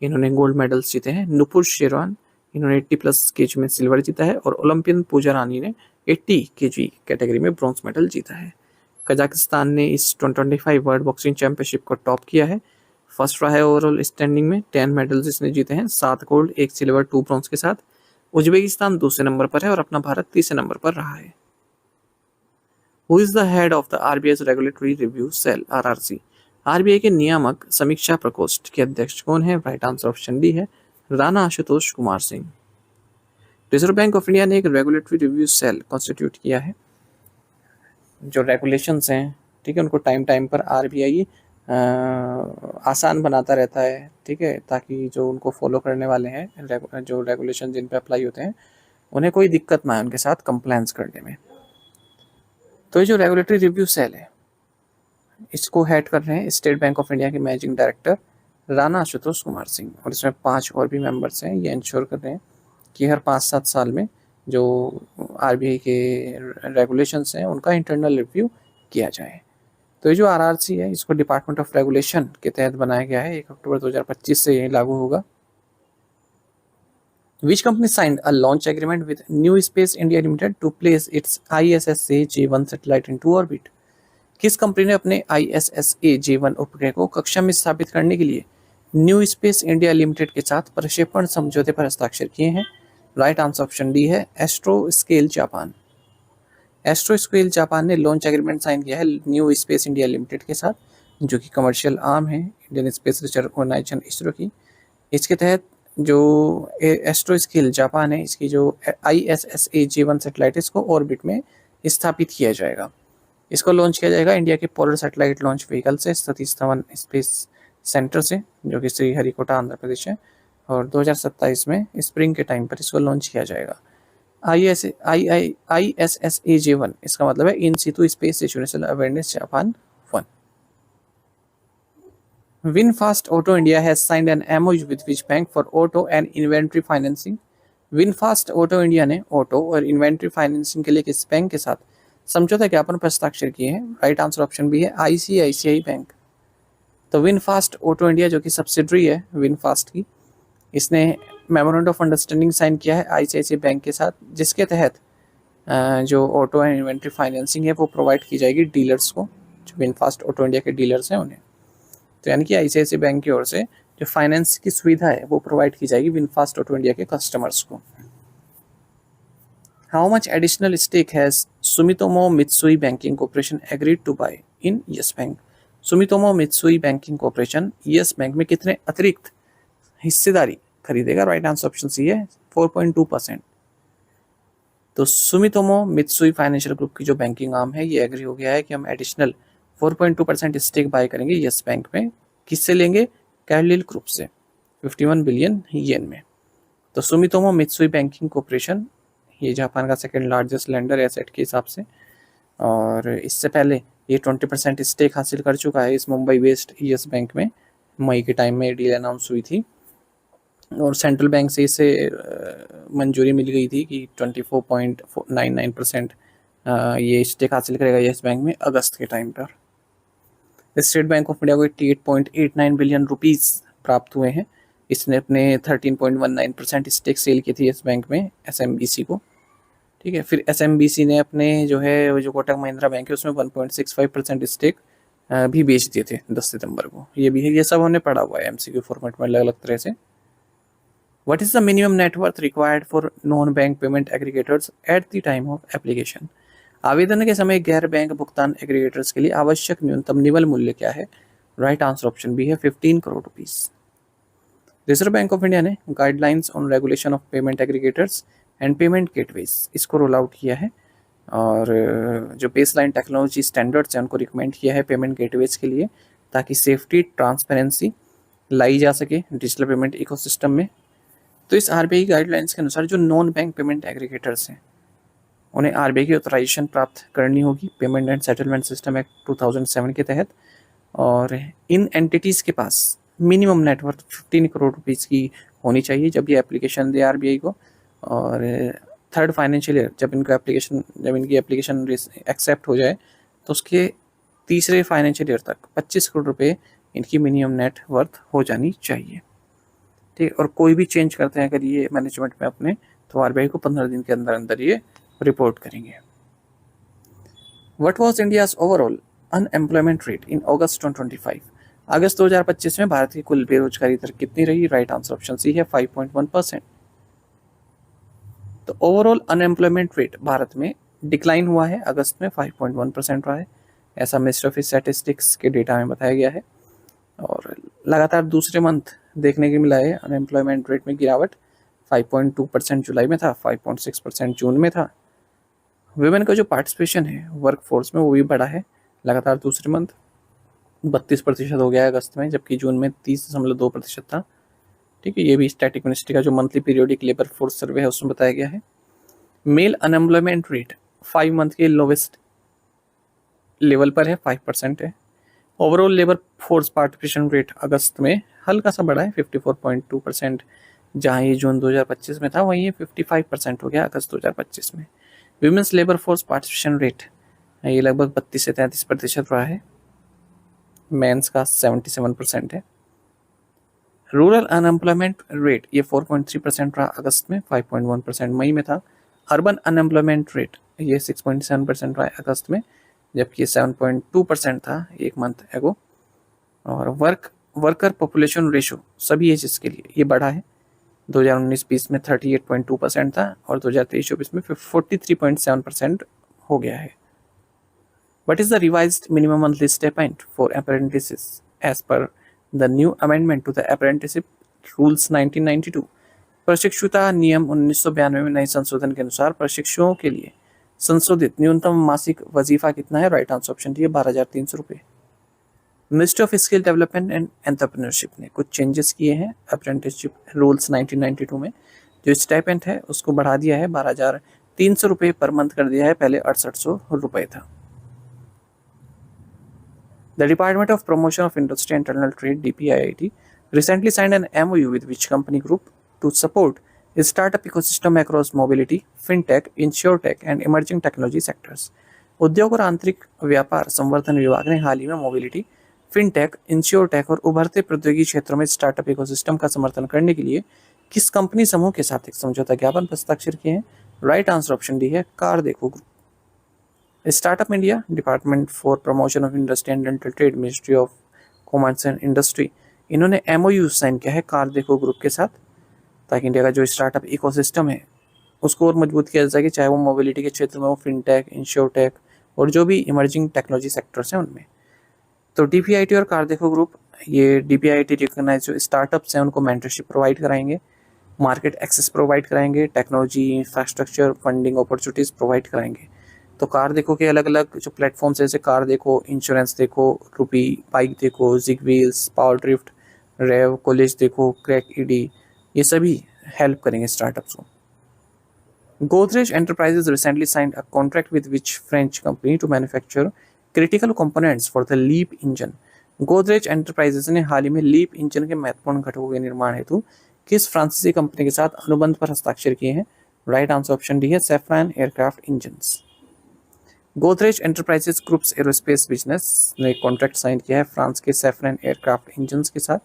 इन्होंने गोल्ड मेडल्स जीते हैं। नुपुर शेरवान इन्होंने 80+ केजी में सिल्वर जीता है और ओलंपियन पूजा रानी ने 80 केजी कैटेगरी में ब्रॉन्ज मेडल जीता है। कजाकिस्तान ने इस 2025 वर्ल्ड बॉक्सिंग चैंपियनशिप को टॉप किया है। फर्स्ट रहा है ओवरऑल स्टैंडिंग में, 10 मेडल्स इसने जीते हैं, 7 गोल्ड, 1 सिल्वर, 2 ब्रॉन्ज के साथ। उज्बेकिस्तान दूसरे नंबर पर है और अपना भारत तीसरे नंबर पर रहा है। Who is the head of the RBI Regulatory Review Cell RRC? RBI के नियामक समीक्षा प्रकोष्ठ के अध्यक्ष कौन है? राइट आंसर ऑप्शन डी है, Rana Ashutosh Kumar Singh. Reserve Bank of India ने एक रेगुलेटरी रिव्यू सेल कॉन्स्टिट्यूट किया है। जो रेगुलेशंस हैं, ठीक है, उनको टाइम टाइम पर आरबीआई आसान बनाता रहता है, ठीक है, ताकि जो उनको फॉलो करने वाले हैं, जो रेगुलेशन जिन पे अप्लाई होते हैं, उन्हें कोई दिक्कत ना आए उनके साथ कंप्लायंस करने में। तो ये जो रेगुलेटरी रिव्यू सेल है, इसको हेड कर रहे हैं स्टेट बैंक ऑफ इंडिया के मैनेजिंग डायरेक्टर राणा आशुतोष कुमार सिंह, और इसमें 5 और भी मेंबर्स हैं। ये इंश्योर कर रहे हैं कि हर 5-7 साल में जो आरबीआई के रेगुलेशंस हैं उनका इंटरनल रिव्यू किया जाए। तो ये जो आरआरसी है, इसको डिपार्टमेंट ऑफ रेगुलेशन के तहत बनाया गया है। 1 अक्टूबर 2025 से ये लागू होगा। Which company signed a launch agreement with New Space India Limited to place its ISSA J1 satellite into orbit? किस कंपनी ने अपने ISSA J1 उपग्रह को कक्षा में स्थापित करने के लिए न्यू स्पेस इंडिया लिमिटेड के साथ प्रक्षेपण समझौते पर हस्ताक्षर किए हैं? राइट आंसर ऑप्शन डी है, astro scale Japan. Astro scale Japan ने लॉन्च एग्रीमेंट साइन किया है न्यू स्पेस इंडिया लिमिटेड के साथ, जो कि कमर्शियल आर्म है Indian Space Research Organisation ISRO की। इसके तहत जो एस्ट्रो स्केल जापान है, इसकी जो ISSA J1 सैटेलाइट है, इसको ऑर्बिट में स्थापित किया जाएगा। इसको लॉन्च किया जाएगा इंडिया के पोलर सैटेलाइट लॉन्च व्हीकल से, सतीश धवन स्पेस सेंटर से, जो कि श्रीहरिकोटा आंध्र प्रदेश है, और 2027 में स्प्रिंग के टाइम पर इसको लॉन्च किया जाएगा। ISSA J1 इसका मतलब है in situ space situational awareness Japan 1। VinFast Auto India has signed an MOU with which bank for auto and inventory financing? VinFast Auto India ने ऑटो और इन्वेंट्री फाइनेंसिंग के लिए किस बैंक के साथ समझौता ज्ञापन पर हस्ताक्षर किए हैं? राइट आंसर ऑप्शन बी है, ICICI बैंक। तो विनफास्ट ऑटो इंडिया, जो कि सब्सिडरी है विनफास्ट की, इसने मेमोरेंडम ऑफ अंडरस्टैंडिंग साइन किया है ICICI बैंक के साथ, जिसके तहत जो ऑटो एंड इन्वेंट्री फाइनेंसिंग है वो प्रोवाइड की जाएगी डीलर्स को, जो विनफास्ट ऑटो इंडिया के डीलर्स हैं उन्हें। तो यानी कि ICICI बैंक की ओर से जो फाइनेंस की सुविधा है वो प्रोवाइड की जाएगी विनफास्ट ऑटो इंडिया के कस्टमर्स को। How much additional stake has Sumitomo Mitsui Banking Corporation agreed to buy in Yes Bank? Sumitomo Mitsui Banking Corporation Yes Bank में कितने अतिरिक्त हिस्सेदारी खरीदेगा? राइट आंसर ऑप्शन सी है, 4.2%। तो सुमितोमो मित्सुई फाइनेंशियल ग्रुप की जो बैंकिंग आर्म है, ये एग्री हो गया है कि हम एडिशनल 4.2% स्टेक बाय करेंगे यस बैंक में। किससे लेंगे? कैरलिल ग्रुप से, 51 बिलियन येन में। तो सुमितोमो मित्सुई बैंकिंग कॉर्पोरेशन ये जापान का सेकंड लार्जेस्ट लेंडर एसेट के हिसाब से, और इससे पहले ये 20% स्टेक हासिल कर चुका है इस मुंबई बेस्ड यस बैंक में। मई के टाइम में डील अनाउंस हुई थी और सेंट्रल बैंक से इसे मंजूरी मिल गई थी कि 24.99% ये स्टेक हासिल करेगा यस बैंक में अगस्त के टाइम पर। स्टेट बैंक ऑफ इंडिया को 88.89 बिलियन रुपीस प्राप्त हुए हैं। इसने अपने 13.19% स्टेक सेल की थी इस बैंक में SMBC को, ठीक है। फिर SMBC ने अपने जो है जो कोटक महिंद्रा बैंक है उसमें 1.65% स्टेक भी बेच दिए थे 10 सितंबर को। ये भी है, ये सब हमने पढ़ा हुआ है MCQ फॉर्मेट में अलग अलग तरह से। What is the minimum net worth required for non-bank payment aggregators at the time of application? आवेदन के समय गैर बैंक भुगतान एग्रीगेटर्स के लिए आवश्यक न्यूनतम निवल मूल्य क्या है? राइट आंसर ऑप्शन बी है, 15 crore rupees. Reserve Bank of India ने guidelines on regulation of payment aggregators and payment gateways इसको रोल आउट किया है, और जो बेसलाइन टेक्नोलॉजी स्टैंडर्ड्स हैं उनको रिकमेंड किया है पेमेंट गेटवेज के लिए, ताकि सेफ्टी ट्रांसपेरेंसी लाई जा सके डिजिटल पेमेंट इकोसिस्टम में। तो इस RBI गाइडलाइंस के अनुसार जो नॉन बैंक पेमेंट एग्रीगेटर्स हैं उन्हें RBI की ऑथराइजेशन प्राप्त करनी होगी payment and settlement system act 2007 के तहत, और इन एंटिटीज़ के पास मिनिमम नेटवर्थ 15 करोड़ रुपीज़ की होनी चाहिए जब ये एप्लीकेशन दे आरबीआई को। और थर्ड फाइनेंशियल ईयर जब इनकी एप्लीकेशन एक्सेप्ट हो जाए तो उसके तीसरे फाइनेंशियल ईयर तक 25 करोड़ रुपए इनकी मिनिमम नेट वर्थ हो जानी चाहिए। ठीक, और कोई भी चेंज करते हैं अगर ये मैनेजमेंट में अपने, तो आरबीआई को 15 दिन के अंदर अंदर ये रिपोर्ट करेंगे। What was India's overall unemployment rate in August 2025? अगस्त 2025 में भारत की कुल बेरोजगारी दर कितनी रही? राइट आंसर ऑप्शन सी है 5.1%। तो ओवरऑल अनएम्प्लॉयमेंट रेट भारत में डिक्लाइन हुआ है, अगस्त में 5.1% रहा है, ऐसा मिनिस्ट्री ऑफ स्टैटिस्टिक्स के डेटा में बताया गया है। और लगातार दूसरे मंथ देखने को मिला है अनएम्प्लॉयमेंट रेट में गिरावट। 5.2% जुलाई में था, 5.6% जून में था। वुमेन का जो पार्टिसिपेशन है वर्क फोर्स में वो भी बढ़ा है लगातार दूसरे मंथ, 32% हो गया है अगस्त में, जबकि जून में 30.2% था। ठीक है, ये भी स्टैटिक मिनिस्ट्री का जो monthly periodic labour force survey है उसमें बताया गया है। मेल अनएम्प्लॉयमेंट रेट 5 मंथ के लोवेस्ट लेवल पर है, 5% है। Overall labour force participation rate अगस्त में हल्का सा बढ़ा है, 54.2%। जहाँ ये जून 2025 में था वहीं ये 55% हो गया अगस्त 2025 में। Women's labour force participation rate ये लगभग 32 से 33% रहा है, मेंस का 77% है। रूरल अनएम्प्लॉयमेंट रेट ये 4.3% रहा अगस्त में, 5.1% मई में था। अर्बन अनएम्प्लॉयमेंट रेट ये 6.7% रहा है अगस्त में, जबकि 7.2% था एक मंथ एगो। और वर्कर पॉपुलेशन रेशो सभी एजेस के लिए ये बढ़ा है, 2019-20 में 38.2% था और 2023-24 में 43.7% हो गया है। What is the revised minimum monthly stipend for apprentices as per the new amendment to the apprenticeship rules 1992? प्रशिक्षुता नियम 1992 में नए संशोधन के अनुसार प्रशिक्षुओं के लिए संशोधित न्यूनतम मासिक वजीफा कितना है? राइट आंसर ऑप्शन डी है 12,300 रुपये। Ministry of skill development and entrepreneurship ने कुछ चेंजेस किए हैं अप्रेंटिसशिप रूल्स 1992 में। जो स्टाइपेंड है उसको बढ़ा दिया है, 12,300 रुपये पर मंथ कर दिया है, पहले 6800 रुपये था। The Department of Promotion of Industry and Internal Trade (DPIIT) recently signed an MOU with which company group to support a startup ecosystem across mobility, fintech, insurtech and emerging technology sectors. उद्योग और आंतरिक व्यापार संवर्धन विभाग ने हाल ही में mobility, fintech, insurtech और उभरते प्रौद्योगिकी क्षेत्रों में स्टार्टअप इकोसिस्टम का समर्थन करने के लिए किस कंपनी समूह के साथ एक समझौता ज्ञापन पर हस्ताक्षर किए हैं? राइट आंसर ऑप्शन डी है कार देखो group. Startup India, department for promotion of industry and international trade, ministry of commerce and industry, इन्होंने एमओयू साइन किया है कार देखो ग्रुप के साथ, ताकि इंडिया का जो स्टार्टअप इकोसिस्टम है उसको और मजबूत किया जा सके, चाहे वो मोबिलिटी के क्षेत्र में हो, फिनटेक, इंश्योरटेक और जो भी इमर्जिंग टेक्नोलॉजी सेक्टर्स हैं उनमें। तो डीपीआईटी और कार देखो ग्रुप, ये डीपीआईटी रिकॉग्नाइज जो स्टार्टअप्स हैं उनको मेंटरशिप प्रोवाइड कराएंगे, मार्केट एक्सेस प्रोवाइड कराएंगे, technology, infrastructure, funding opportunities provide कराएंगे। तो कार देखो के अलग अलग जो प्लेटफॉर्म्स है, जैसे कार देखो, इंश्योरेंस देखो, रूपी, बाइक देखो, जिग व्हील्स, पावर ड्रिफ्ट, रेव, कॉलेज देखो, क्रैक ईडी, ये सभी हेल्प करेंगे स्टार्टअप्स को। Godrej Enterprises recently signed a contract with which French company to manufacture critical components for the LEAP engine? Godrej Enterprises ने हाल ही में LEAP इंजन के महत्वपूर्ण घटकों के निर्माण हेतु किस फ्रांसीसी कंपनी के साथ अनुबंध पर हस्ताक्षर किए हैं? राइट आंसर ऑप्शन डी है saffron aircraft engines. Godrej enterprises groups aerospace business ने कॉन्ट्रैक्ट साइन किया है फ्रांस के सैफरन एयरक्राफ्ट इंजन्स के साथ,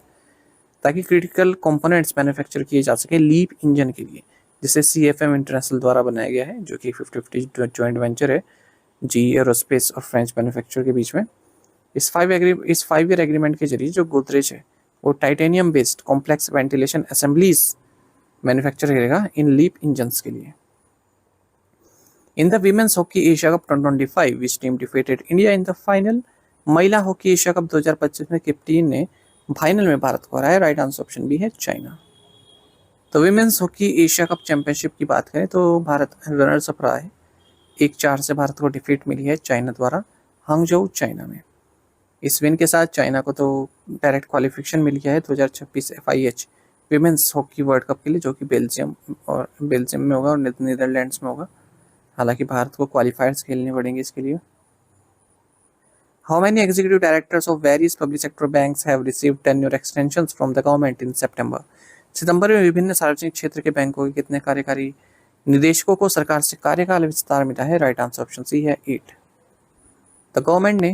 ताकि क्रिटिकल कंपोनेंट्स मैन्युफैक्चर किए जा सके लीप इंजन के लिए, जिसे CFM इंटरनेशनल द्वारा बनाया गया है, जो कि 50-50 जॉइंट वेंचर है जी एरोस्पेस और फ्रेंच मैन्युफैक्चर के बीच में। इस 5 ईयर एग्रीमेंट के जरिए जो गोदरेज है वो titanium based complex ventilation assemblies manufacture करेगा इन लीप इंजन्स के लिए। In the women's hockey Asia cup 2025 which team defeated India in the final? महिला हॉकी एशिया कप 2025 में किस टीम ने फाइनल में भारत को हराया? राइट आंसर ऑप्शन बी है चाइना। तो women's hockey Asia cup championship की बात करें तो भारत रनर्स अप रहा है, 1-4 से भारत को डिफीट मिली है चाइना द्वारा हांगझोउ चाइना में। इस विन के साथ चाइना को तो डायरेक्ट क्वालिफिकेशन मिल गया है 2026 FIH women's hockey world cup के लिए, जो कि बेल्जियम में होगा और नीदरलैंड्स में होगा। हालांकि भारत को क्वालिफायर्स खेलने पड़ेंगे इसके लिए। How many executive directors of various public sector banks have received tenure extensions from the government in September? सितंबर में विभिन्न सार्वजनिक क्षेत्र के बैंकों के कितने कार्यकारी निदेशकों को सरकार से कार्यकाल विस्तार मिला है? राइट आंसर ऑप्शन सी है 8। द गवर्नमेंट ने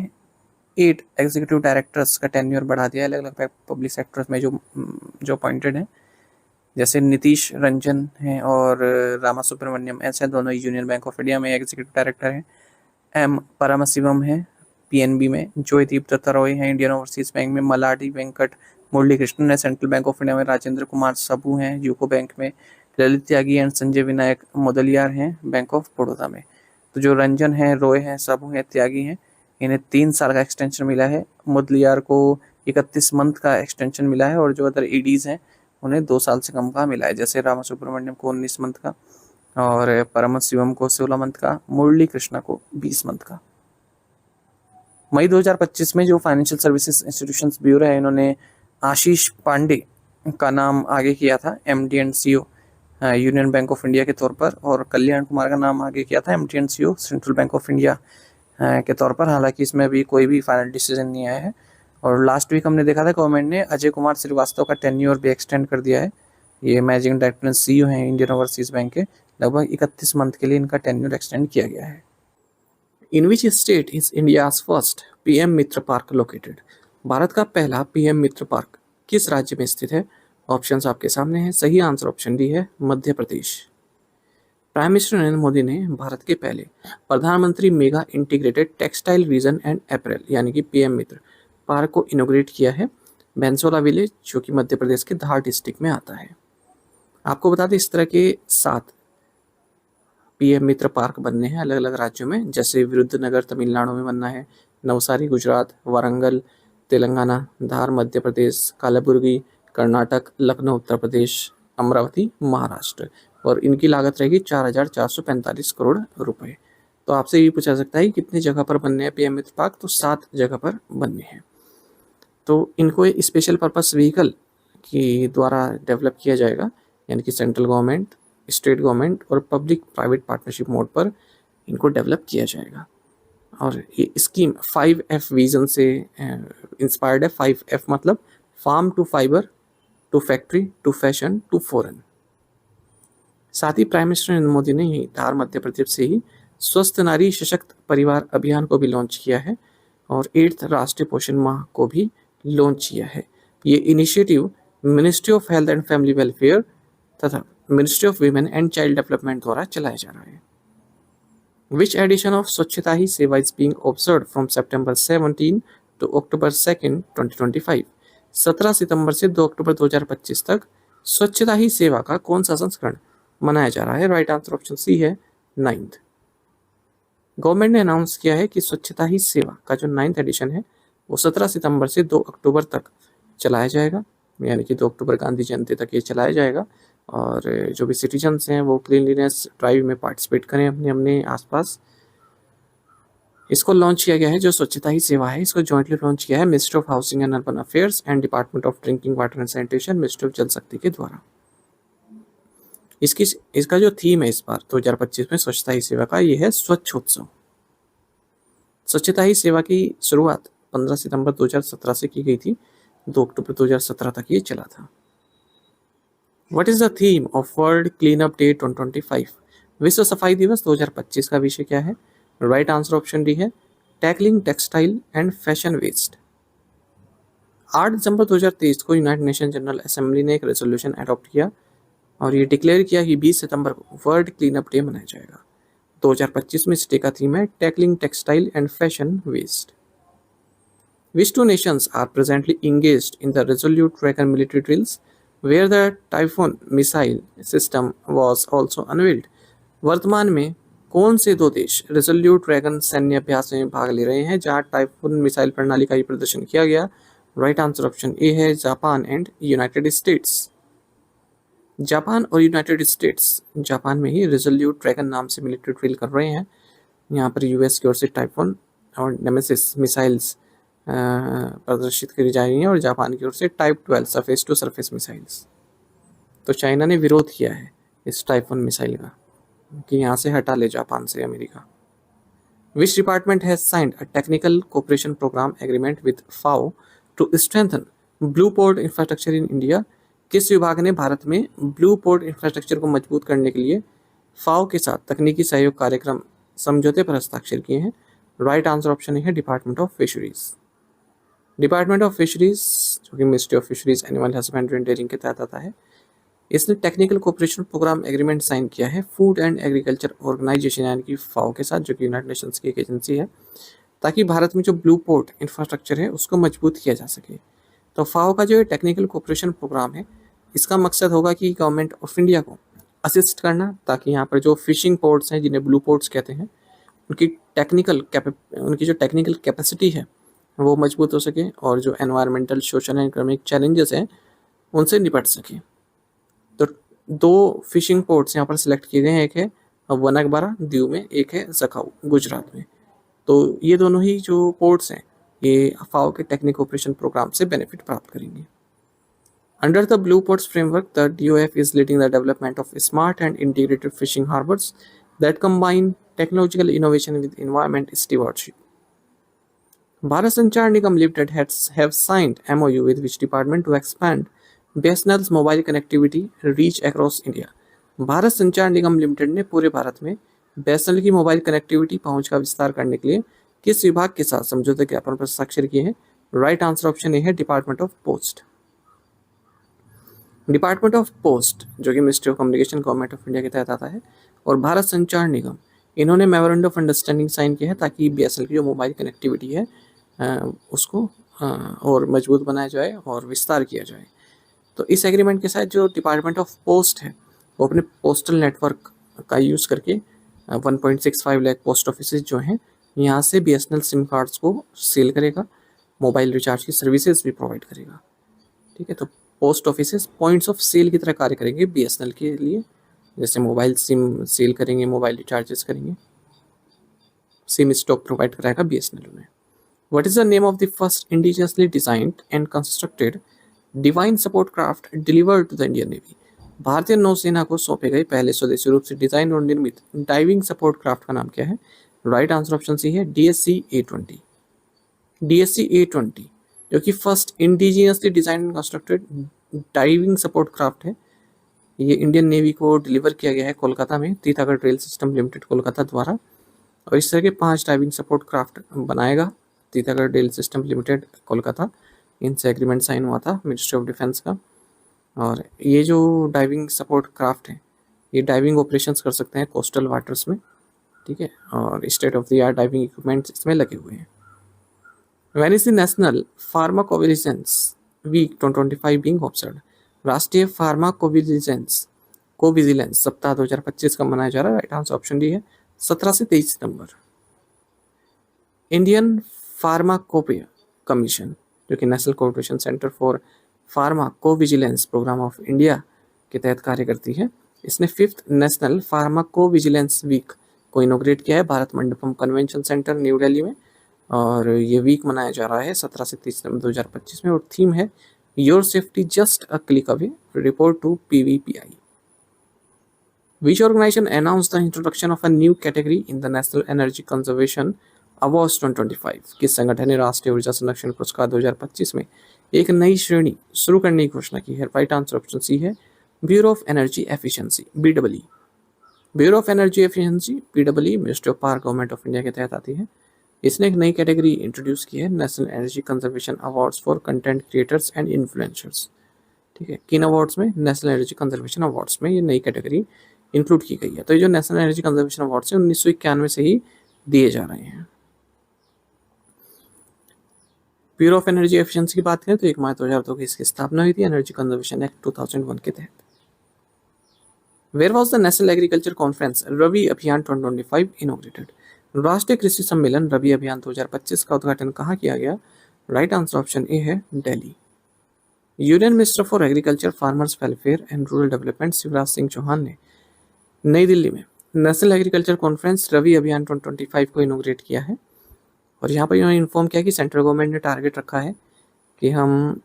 8 एग्जीक्यूटिव डायरेक्टर्स का टेन्योर बढ़ा दिया है अलग अलग पब्लिक सेक्टर्स में जो अपॉइंटेड हैं, जैसे नीतीश रंजन हैं और रामा सुब्रमण्यम, ऐसे दोनों यूनियन बैंक ऑफ इंडिया में एग्जीक्यूटिव डायरेक्टर हैं। एम परमशिवम है पीएनबी में, जयदीप दत्ता रॉय हैं इंडियन ओवरसीज बैंक में, मलाडी वेंकट मुरली कृष्णन है सेंट्रल बैंक ऑफ इंडिया में, राजेंद्र कुमार सबू हैं यूको बैंक में, ललित त्यागी एंड संजय विनायक मोदलियार हैं बैंक ऑफ बड़ौदा में। तो जो रंजन है, रॉय हैं, सबू हैं, त्यागी हैं, इन्हें 3 साल का एक्सटेंशन मिला है। मुदलियार को 31 मंथ का एक्सटेंशन मिला है और जो अदर ईडीज हैं उन्हें 2 साल से कम का मिला है, जैसे रामा सुब्रमण्यम को 19 मंथ का और परमशिवम को 16 मंथ का, मुरली कृष्णा को 20 मंथ का। मई 2025 में जो फाइनेंशियल सर्विसेज इंस्टीट्यूशंस ब्यूरो है, इन्होंने आशीष पांडे का नाम आगे किया था MD and CEO union bank of India के तौर पर, और कल्याण कुमार का नाम आगे किया था MD and CEO central bank of India के तौर पर। हालांकि इसमें अभी कोई भी फाइनल डिसीजन नहीं आया है। और लास्ट वीक हमने देखा था गवर्नमेंट ने अजय कुमार श्रीवास्तव का टेन्योर भी एक्सटेंड कर दिया है। ये मैनेजिंग डायरेक्टर एंड सीईओ हैं इंडियन ओवरसीज बैंक के, लगभग 31 मंथ के लिए इनका टेन्योर एक्सटेंड किया गया है। In which state is India's first PM Mitra park located? Bharat का पहला पीएम मित्र पार्क किस राज्य में स्थित है? ऑप्शंस आपके सामने हैं। सही आंसर ऑप्शन डी है मध्य प्रदेश। प्राइम मिनिस्टर नरेंद्र मोदी ने भारत के पहले प्रधानमंत्री mega integrated textile reason and apparel यानी कि पीएम मित्र पार्क को इनोग्रेट किया है बेंसोला विलेज, जो कि मध्य प्रदेश के धार डिस्ट्रिक्ट में आता है। आपको बता दें इस तरह के 7 पीएम मित्र पार्क बनने हैं अलग अलग राज्यों में, जैसे विरुद्धनगर तमिलनाडु में बनना है, नवसारी गुजरात, वारंगल तेलंगाना, धार मध्य प्रदेश, कालाबुर्गी कर्नाटक, लखनऊ उत्तर प्रदेश, अमरावती महाराष्ट्र, और इनकी लागत रहेगी 4,445 करोड़ रुपए। तो आपसे ये पूछा सकता है कि कितनी जगह पर बनने हैं पीएम मित्र पार्क? तो 7 जगह पर बनने हैं। तो इनको स्पेशल पर्पस व्हीकल के द्वारा डेवलप किया जाएगा, यानी कि सेंट्रल गवर्नमेंट, स्टेट गवर्नमेंट और पब्लिक प्राइवेट पार्टनरशिप मोड पर इनको डेवलप किया जाएगा। और ये स्कीम 5F विजन से इंस्पायर्ड है। 5F मतलब farm to fibre to factory to fashion to foreign. साथ ही प्राइम मिनिस्टर नरेंद्र मोदी ने ही धार मध्य प्रदेश से ही स्वस्थ नारी सशक्त परिवार अभियान को भी लॉन्च किया है और 8th राष्ट्रीय पोषण माह को भी लॉन्च किया है। ये initiative ministry of health and family welfare तथा ministry of women and child development द्वारा चलाया जा रहा है। Which edition of स्वच्छता ही सेवा is being observed from September 17 to October 2nd, 2025? 17 सितंबर से 2 अक्टूबर 2025 तक स्वच्छता ही सेवा का कौन सा संस्करण मनाया जा रहा है? राइट आंसर ऑप्शन सी है 9th। गवर्नमेंट ने अनाउंस किया है कि स्वच्छता ही सेवा का जो 9th एडिशन है वो 17 सितंबर से 2 अक्टूबर तक चलाया जाएगा, यानी कि 2 अक्टूबर गांधी जयंती तक ये चलाया जाएगा। और जो भी सिटीजन्स हैं वो क्लीनलीनेस ड्राइव में पार्टिसिपेट करें अपने अपने आसपास। इसको लॉन्च किया गया है, जो स्वच्छता ही सेवा है इसको जॉइंटली लॉन्च किया है Ministry of housing and urban affairs and department of drinking water and sanitation, ministry of जल शक्ति के द्वारा। इसका जो थीम है इस बार 2025 में स्वच्छता ही सेवा का, ये है स्वच्छ उत्सव। स्वच्छता ही सेवा की शुरुआत 15 सितंबर 2017 से की गई थी, 2 अक्टूबर 2017 तक ये चला था। What is the theme of World Cleanup Day 2025? विश्व सफाई दिवस 2025 का विषय क्या है? राइट आंसर ऑप्शन डी है tackling textile and fashion waste. 8 दिसंबर 2023 को यूनाइटेड नेशन जनरल असेंबली ने एक रेजोल्यूशन अडॉप्ट किया और ये डिक्लेयर किया कि 20 सितंबर को वर्ल्ड क्लीनअप डे मनाया जाएगा। 2025 में इस डे का थीम है tackling textile and fashion waste. Which 2 nations are presently engaged in the Resolute Dragon military drills, where the Typhoon missile system was also unveiled? वर्तमान में कौन से 2 देश रेजोल्यूट ड्रैगन सैन्य अभ्यास में भाग ले रहे हैं जहां टाइफून मिसाइल प्रणाली का प्रदर्शन किया गया? राइट आंसर ऑप्शन ए है Japan and United states. Japan और यूनाइटेड स्टेट्स जापान में ही रेजोल्यूट ड्रैगन नाम से मिलिट्री ड्रिल कर रहे हैं। यहाँ पर यूएस की ओर से टाइफून और नेमेसिस मिसाइल्स प्रदर्शित करी जा रही हैं और जापान की ओर से type 12 surface to surface missiles. तो चाइना ने विरोध किया है इस टाइफून मिसाइल का कि यहाँ से हटा ले जापान से America. Which department has signed a technical cooperation programme agreement with FAO to strengthen blue port infrastructure in India. किस विभाग ने भारत में ब्लू पोर्ट इंफ्रास्ट्रक्चर को मजबूत करने के लिए फाओ के साथ तकनीकी सहयोग कार्यक्रम समझौते पर हस्ताक्षर किए हैं? राइट आंसर ऑप्शन है department of Fisheries. Department of Fisheries जो कि Ministry of fisheries animal husbandry and Dairying के तहत आता है, इसने technical cooperation programme agreement sign किया है फूड एंड एग्रीकल्चर ऑर्गेनाइजेशन यानी कि फाओ के साथ, जो कि यूनाइटेड नेशंस की एक एजेंसी है, ताकि भारत में जो ब्लू पोर्ट इंफ्रास्ट्रक्चर है उसको मजबूत किया जा सके। तो फाओ का जो टेक्निकल कोऑपरेशन प्रोग्राम है, इसका मकसद होगा कि गवर्नमेंट ऑफ इंडिया को असिस्ट करना, ताकि यहाँ पर जो फिशिंग पोर्ट्स हैं जिन्हें ब्लू पोर्ट्स कहते हैं, उनकी जो टेक्निकल कैपेसिटी है वो मजबूत हो सके और जो environmental social and economic challenges हैं उनसे निपट सके। तो 2 फिशिंग पोर्ट्स यहाँ पर सिलेक्ट किए गए हैं, एक है वनकबारा दीव में, एक है जखाऊ गुजरात में। तो ये दोनों ही जो पोर्ट्स हैं ये फाओ के टेक्निकल ऑपरेशन प्रोग्राम से बेनिफिट प्राप्त करेंगे। Under the blue ports framework the DOF is leading the development of smart and integrated fishing harbours that combine technological innovation with environment stewardship. Bharat Sanchar Nigam Limited have signed MOU with which department to expand BSNL's mobile connectivity reach across India। Bharat संचार निगम limited ने पूरे भारत में BSNL की mobile connectivity पहुंच का विस्तार करने के लिए किस विभाग के साथ समझौते ज्ञापन पर हस्ताक्षर किए हैं? राइट आंसर ऑप्शन ए है department of post. Department of post जो कि Ministry of communication government of India के तहत आता है, और भारत संचार निगम, इन्होंने मेमोरेंडम ऑफ अंडरस्टैंडिंग साइन किया है ताकि BSNL की जो मोबाइल कनेक्टिविटी है उसको और मजबूत बनाया जाए और विस्तार किया जाए। तो इस एग्रीमेंट के साथ जो डिपार्टमेंट ऑफ पोस्ट है वो अपने पोस्टल नेटवर्क का यूज़ करके 1.65 लाख पोस्ट ऑफिस जो हैं यहाँ से BSNL सिम कार्ड्स को सेल करेगा, मोबाइल रिचार्ज की सर्विसेज भी प्रोवाइड करेगा। ठीक है, तो post office points of sale की तरह कार्य करेंगे BSNL के लिए, जैसे मोबाइल सिम सेल करेंगे, मोबाइल रिचार्जेस करेंगे, सिम स्टॉक प्रोवाइड कराएगा BSNL उन्हें। What is the name of the first indigenously designed and constructed diving support craft delivered to the Indian Navy? भारतीय नौसेना को सौंपे गए पहले स्वदेशी रूप से डिजाइन और निर्मित डाइविंग सपोर्ट क्राफ्ट का नाम क्या है? राइट आंसर ऑप्शन सी है DSC-A20। DSC-A20 जो कि first indigenously design and constructed diving support craft है, ये इंडियन नेवी को डिलीवर किया गया है कोलकाता में Titagarh rail system limited Kolkata द्वारा, और इस तरह के 5 डाइविंग सपोर्ट क्राफ्ट बनाएगा Titagarh rail system limited Kolkata. इनसे एग्रीमेंट साइन हुआ था मिनिस्ट्री ऑफ डिफेंस का, और ये जो डाइविंग सपोर्ट क्राफ्ट है ये डाइविंग ऑपरेशंस कर सकते हैं कोस्टल वाटर्स में। ठीक है, और state of the art diving equipments इसमें लगे हुए हैं। When is the National Pharmacovigilance Week 2025 being observed? राष्ट्रीय फार्माकोविजिलेंस सप्ताह 2025 का मनाया जा रहा है। राइट आंसर ऑप्शन डी है 17 से 23 सितंबर। इंडियन फार्माकोपिया कमीशन जो कि National Coordination Centre for Pharmacovigilance Programme of India के तहत कार्य करती है, इसने 5th नेशनल फार्माकोविजिलेंस वीक को इनोग्रेट किया है Bharat Mandapam convention centre New Delhi में, और ये वीक मनाया जा रहा है 17 से 30 सितंबर 2025 में, और थीम है your safety just a click away, report to PVPI। Which organization announced the introduction of a new category in the National Energy Conservation Awards 2025? किस संगठन ने राष्ट्रीय ऊर्जा संरक्षण पुरस्कार 2025 में एक नई श्रेणी शुरू करने की घोषणा की है? राइट आंसर ऑप्शन सी है bureau of energy efficiency BEE। Bureau of energy efficiency BEE ministry of power government of India के तहत आती है। इसने एक नई कैटेगरी इंट्रोड्यूस की है, national energy conservation awards for content creators and influencers. ठीक है, किन अवार्ड्स में? नेशनल एनर्जी कंजर्वेशन अवार्ड्स में ये नई कैटेगरी इंक्लूड की गई है। तो ये जो नेशनल एनर्जी कंजर्वेशन अवार्ड्स हैं 1991 से ही दिए जा रहे हैं। ब्यूरो ऑफ एनर्जी एफिशिएंसी की बात करें तो 1 मार्च 2002 की इसकी स्थापना हुई थी एनर्जी कंजर्वेशन एक्ट 2001 के तहत। Where was the national agriculture conference Rabi Abhiyan 2025 inaugurated? राष्ट्रीय कृषि सम्मेलन रबी अभियान 2025 का उद्घाटन कहाँ किया गया? राइट आंसर ऑप्शन ए है Delhi. Union minister for agriculture farmers welfare and rural development Shivraj Singh Chouhan ने नई दिल्ली में national agriculture conference Rabi Abhiyan 2025 को इनोग्रेट किया है, और यहाँ पर इन्होंने इन्फॉर्म किया कि सेंट्रल गवर्नमेंट ने टारगेट रखा है कि हम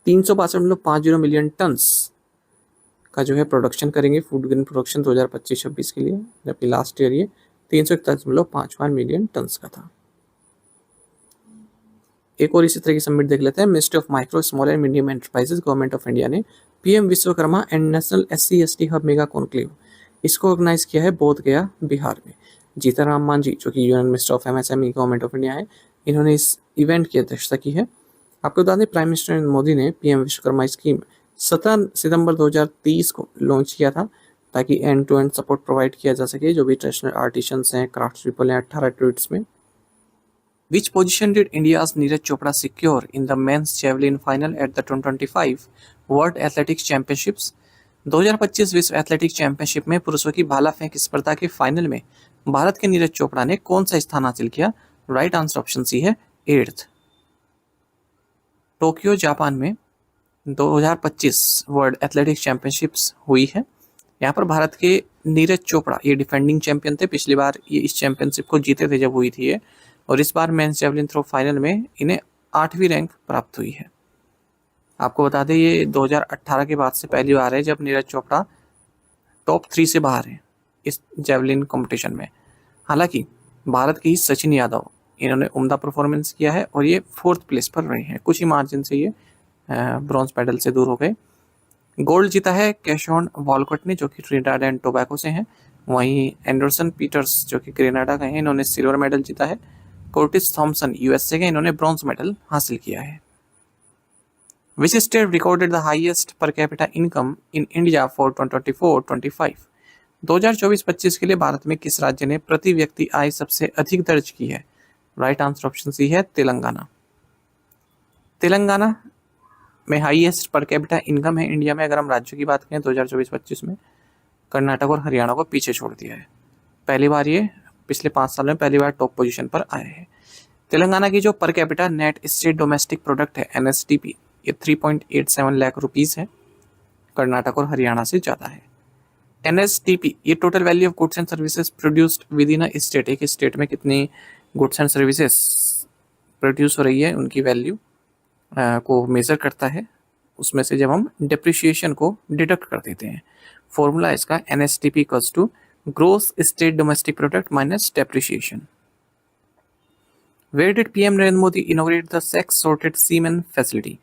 362.50 मिलियन टन्स का जो है प्रोडक्शन करेंगे फूड ग्रेन प्रोडक्शन 2025-26 के लिए, जबकि लास्ट ईयर ये 341.55 मिलियन टन का था। एक और इसी तरह की सबमिट देख लेते हैं। Ministry of micro small and medium enterprises government of India ने PM Vishwakarma and national SC/ST hub mega conclave इसको ऑर्गेनाइज किया है बोध गया बिहार में। जीतन मांझी जो कि union minister of MSME government of India है, इन्होंने इस इवेंट की अध्यक्षता की है। आपको बता दें प्राइम मिनिस्टर नरेंद्र मोदी ने पीएम विश्वकर्मा स्कीम 17 सितंबर 2030 को लॉन्च किया था ताकि end to end support provide किया जा सके जो भी ट्रेडिशनल आर्टिशंस हैं, क्राफ्ट पीपल हैं 18 ट्रेड्स में। Which position did India's Neeraj Chopra secure in the men's javelin final at the 2025 World Athletics Championships? 2025 विश्व एथलेटिक्स चैंपियनशिप में पुरुषों की भाला फेंक स्पर्धा के फाइनल में भारत के नीरज चोपड़ा ने कौन सा स्थान हासिल किया? राइट आंसर ऑप्शन सी है 8th। टोक्यो जापान में 2025 वर्ल्ड एथलेटिक्स चैंपियनशिप्स हुई है। यहाँ पर भारत के नीरज चोपड़ा ये डिफेंडिंग चैंपियन थे, पिछली बार ये इस चैंपियनशिप को जीते थे जब हुई थी ये, और इस बार मेंस जेवलिन थ्रो फाइनल में इन्हें 8वीं रैंक प्राप्त हुई है। आपको बता दें ये 2018 के बाद से पहली बार है जब नीरज चोपड़ा टॉप 3 से बाहर है इस जेवलिन कंपटीशन में। हालांकि भारत के ही सचिन यादव इन्होंने उम्दा परफॉर्मेंस किया है और ये 4th प्लेस पर रहे हैं, कुछ ही मार्जिन से ये ब्रॉन्ज मेडल से दूर हो गए। गोल्ड जीता है कैशॉन वॉलकॉट ने जो कि ट्रिनिडाड एंड टोबैको से हैं। वहीं एंडरसन पीटर्स जो कि ग्रेनाडा का है, इन्होंने सिल्वर मेडल जीता है। कोर्टिस थॉमसन USA के, इन्होंने ब्रॉन्ज मेडल हासिल किया है। Which state recorded the highest per capita income in India for 2024-25? 2024-25 के लिए भारत में किस राज्य ने प्रति व्यक्ति आय सबसे अधिक दर्ज की है? राइट आंसर ऑप्शन सी है तेलंगाना। तेलंगाना में हाईएस्ट पर कैपिटा इनकम है इंडिया में। अगर हम राज्यों की बात करें 2024-25 में कर्नाटक और हरियाणा को पीछे छोड़ दिया है। पहली बार ये पिछले 5 साल में पहली बार टॉप पोजीशन पर आए हैं। तेलंगाना की जो per capita net state domestic product है NSDP ये 3.87 लाख रुपीस है, कर्नाटक और हरियाणा से ज़्यादा है। NSDP ये total value of goods and services produced with in a state, एक स्टेट में कितनी गुड्स एंड सर्विसेज प्रोड्यूस हो रही है उनकी वैल्यू को मेज़र करता है। उसमें से जब हम डिप्रिशिएशन को डिडक्ट कर देते हैं, फॉर्मूला इसका NSDP equals to gross state domestic product minus depreciation. Where did PM Narendra Modi inaugurate the sex sorted semen facility?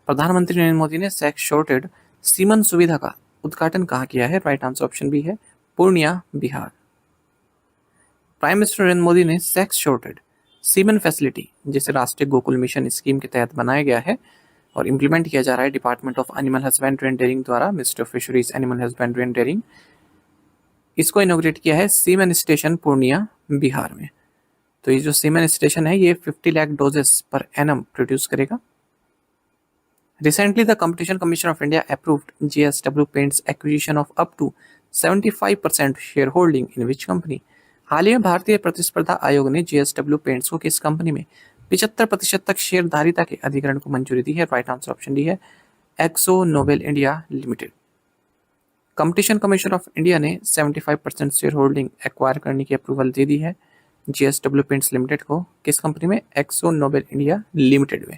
प्रधानमंत्री नरेंद्र मोदी ने सेक्स शॉर्टेड सीमन सुविधा का उद्घाटन कहाँ किया है? राइट आंसर ऑप्शन बी है पूर्णिया बिहार। प्राइम मिनिस्टर नरेंद्र मोदी ने सेक्स शॉर्टेड सीमन फैसिलिटी जिसे राष्ट्रीय गोकुल मिशन स्कीम के तहत बनाया गया है और इम्प्लीमेंट किया जा रहा है department of animal husbandry and dairying द्वारा, ministry of fisheries animal husbandry and dairying, इसको इनोग्रेट किया है सीमन स्टेशन पूर्णिया बिहार में। तो ये जो सीमन स्टेशन है ये 50 lakh doses per annum produce करेगा। Recently the Competition Commission of India approved JSW paints acquisition of up to 75% share holding in which company? हाल ही में भारतीय प्रतिस्पर्धा आयोग ने JSW पेंट्स को किस कंपनी में 75% तक शेयरधारिता के अधिग्रहण को मंजूरी दी है? राइट आंसर ऑप्शन डी है Akzo Nobel India limited. Competition Commission of India ने 75% शेयर होल्डिंग एक्वायर करने की अप्रूवल दे दी है JSW पेंट्स लिमिटेड को, किस कंपनी में? एक्सो नोबेल इंडिया लिमिटेड में।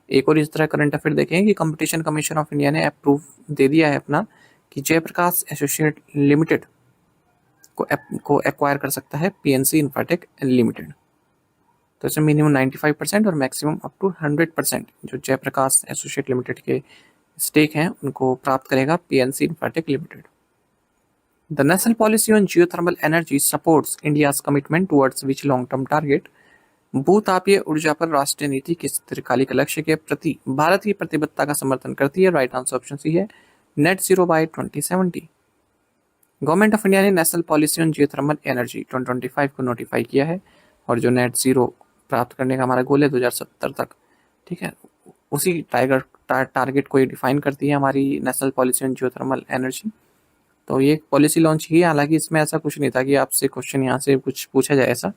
एक और इस तरह करंट अफेयर देखें कि कंपटीशन कमीशन ऑफ इंडिया ने अप्रूव दे दिया है अपना कि जयप्रकाश एसोसिएट लिमिटेड को एक्वायर कर सकता है PNC इन्फाटेक लिमिटेड। तो इसमें मिनिमम 95% और मैक्सिमम अप टू 100% जो जयप्रकाश एसोसिएट लिमिटेड के स्टेक हैं उनको प्राप्त करेगा PNC Infratech limited. The national policy on geothermal energy supports India's commitment towards which long-term target? भूतापीय ऊर्जा पर राष्ट्रीय नीति किस दीर्घकालिक लक्ष्य के प्रति भारत की प्रतिबद्धता का समर्थन करती है? राइट आंसर ऑप्शन सी है net zero by 2070। Government of India ने national policy on geothermal energy 2025 को नोटिफाई किया है और जो नेट जीरो प्राप्त करने का हमारा गोल है 2070 तक, ठीक है, उसी टारगेट को ये डिफाइन करती है हमारी national policy on geothermal energy. तो ये पॉलिसी लॉन्च की है। हालांकि इसमें ऐसा कुछ नहीं था कि आपसे क्वेश्चन यहाँ से कुछ पूछा जाए ऐसा,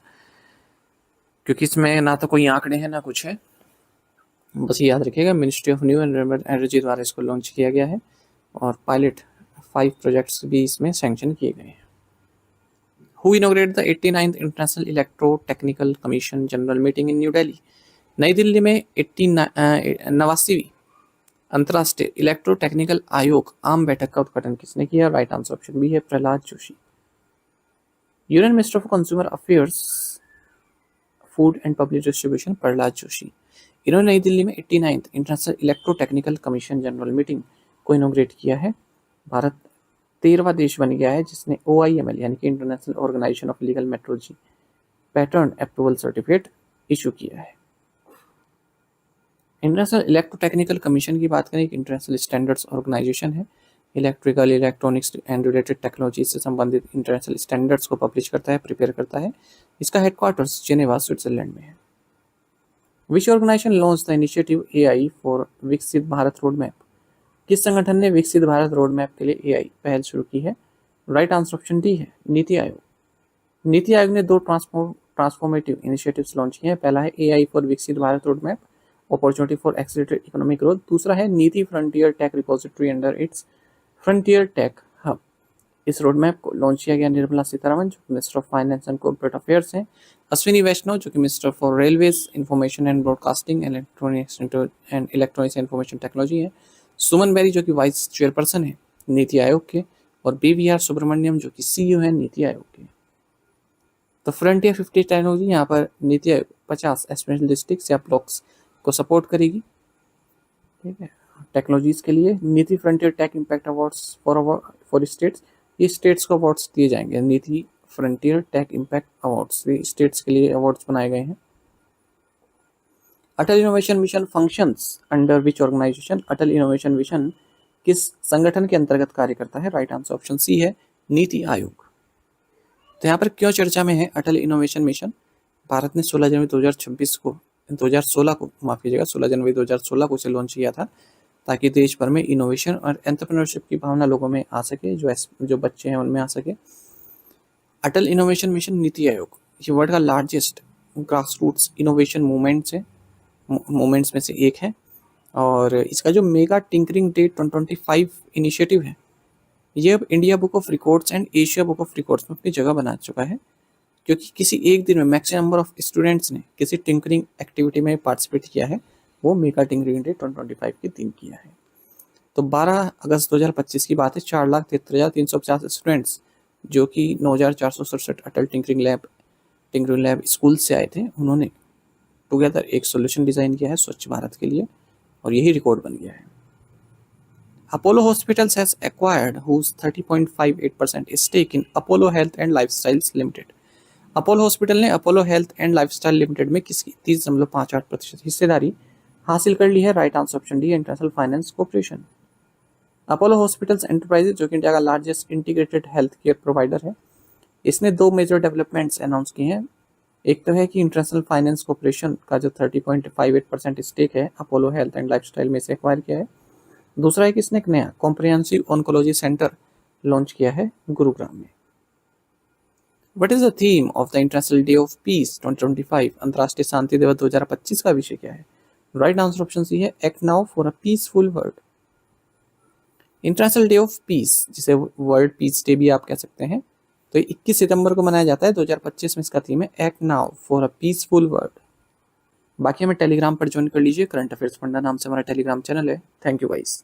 क्योंकि इसमें ना तो कोई आंकड़े हैं ना कुछ है। बस ये याद रखिएगा ministry of new and renewable energy द्वारा इसको लॉन्च किया गया है और पायलट 5 प्रोजेक्ट्स भी इसमें सैंक्शन किए गए हैं। Who inaugurated the 89th international electro technical commission general meeting in new Delhi? नई दिल्ली में 89वीं अंतर्राष्ट्रीय इलेक्ट्रो टेक्निकल आयोग आम बैठक का उद्घाटन किसने किया? राइट आंसर ऑप्शन बी है Prahlad Joshi. Union minister of consumer affairs, food and public distribution Prahlad Joshi. इन्होंने नई दिल्ली में 89th international electrotechnical commission general meeting को इनोग्रेट किया है। भारत 13वां देश बन गया है जिसने OIML यानी कि international organisation of legal metrology pattern approval certificate issue किया है। इंटरनेशनल इलेक्ट्रोटेक्निकल कमीशन की बात करें, एक इंटरनेशनल स्टैंडर्ड्स ऑर्गेनाइजेशन है। Electrical, electronics and related technology से संबंधित इंटरनेशनल स्टैंडर्ड्स को पब्लिश करता है, प्रिपेयर करता है। इसका हेडक्वार्टर्स जेनेवा, स्विट्जरलैंड में है। Which organisation launch the initiative AI for विकसित भारत रोड मैप? किस संगठन ने विकसित भारत रोड मैप के लिए AI पहल शुरू की है? राइट आंसर ऑप्शन डी है, नीति आयोग। नीति आयोग ने 2 ट्रांसफॉर्मेटिव इनिशिएटिव्स लॉन्च किए हैं। पहला है AI फॉर विकसित Bharat road map, opportunity for accelerated economic growth. दूसरा है NITI frontier tech repository under its frontier tech hub. इस रोड मैप को लॉन्च किया गया निर्मला सीतारमण जो minister of finance and corporate affairs हैं, अश्विनी वैष्णव जो कि minister for railways, information and broadcasting, electronics and electronics information technology है, सुमन बेरी जो कि वाइस चेयरपर्सन है नीति आयोग के, और BVR सुब्रमण्यम जो कि CEO है नीति आयोग के। तो फ्रंटियर 50 टेक्नोलॉजी, यहाँ पर नीति आयोग 50 एस्पिरेशनल डिस्ट्रिक्ट्स या ब्लॉक्स को सपोर्ट करेगी। ठीक है, टेक्नोलॉजीज के लिए NITI frontier tech impact awards for states, ये स्टेट्स को अवार्ड्स दिए जाएंगे। NITI frontier tech impact awards, ये स्टेट्स के लिए अवार्ड्स बनाए गए हैं। Atal innovation mission functions under which organisation? Atal innovation mission किस संगठन के अंतर्गत कार्य करता है? राइट आंसर ऑप्शन सी है, नीति आयोग। तो यहाँ पर क्यों चर्चा में है अटल इनोवेशन मिशन? भारत ने 16 जनवरी 2016 को इसे लॉन्च किया था ताकि देश भर में इनोवेशन और एंटरप्रेन्योरशिप की भावना लोगों में आ सके, जो बच्चे हैं उनमें आ सके। अटल इनोवेशन मिशन नीति आयोग ये वर्ल्ड का largest grass roots innovation movements में से एक है, और इसका जो मेगा टिंकरिंग डे 2025 इनिशिएटिव है, ये अब India book of records and Asia book of records में अपनी जगह बना चुका है, क्योंकि किसी एक दिन में मैक्सिमम नंबर ऑफ स्टूडेंट्स ने किसी टिंकरिंग एक्टिविटी में पार्टिसिपेट किया है, वो मेगा टिंकरिंग डे 2025 के दिन किया है। तो 12 अगस्त 2025 की बात है, 4,73,350 स्टूडेंट्स जो कि 9,467 अटल टिंकरिंग लैब स्कूल से आए थे, उन्होंने टुगेदर एक सोल्यूशन डिजाइन किया है स्वच्छ भारत के लिए, और यही रिकॉर्ड बन गया है। Apollo Hospitals has acquired whose 30.58% stake in Apollo Health and Lifestyles Limited? Apollo hospital ने Apollo health and lifestyle limited में किसकी 30.58% हिस्सेदारी हासिल कर ली है? Right answer option D, international finance corporation. Apollo hospitals enterprises जो कि इंडिया का largest integrated health care provider है, इसने 2 मेजर डेवलपमेंट्स अनाउंस किए हैं। एक तो है कि इंटरनेशनल फाइनेंस कॉर्पोरेशन का जो 30.58% स्टेक है अपोलो हेल्थ एंड लाइफस्टाइल में से एक्वायर किया है। दूसरा है कि इसने एक नया कॉम्प्रिहेंसिव ऑन्कोलॉजी सेंटर लॉन्च किया है गुरुग्राम में। What is the theme of the International Day of Peace 2025? अंतर्राष्ट्रीय शांति दिवस 2025 का विषय क्या है? राइट आंसर ऑप्शन सी है, act now for a peaceful world. International day of peace, जिसे वर्ल्ड पीस डे भी आप कह सकते हैं, तो 21 सितंबर को मनाया जाता है। 2025 में इसका थीम है act now for a peaceful world. बाकी हमें टेलीग्राम पर ज्वाइन कर लीजिए, करंट अफेयर्स फंडा नाम से हमारा टेलीग्राम चैनल है। Thank you guys.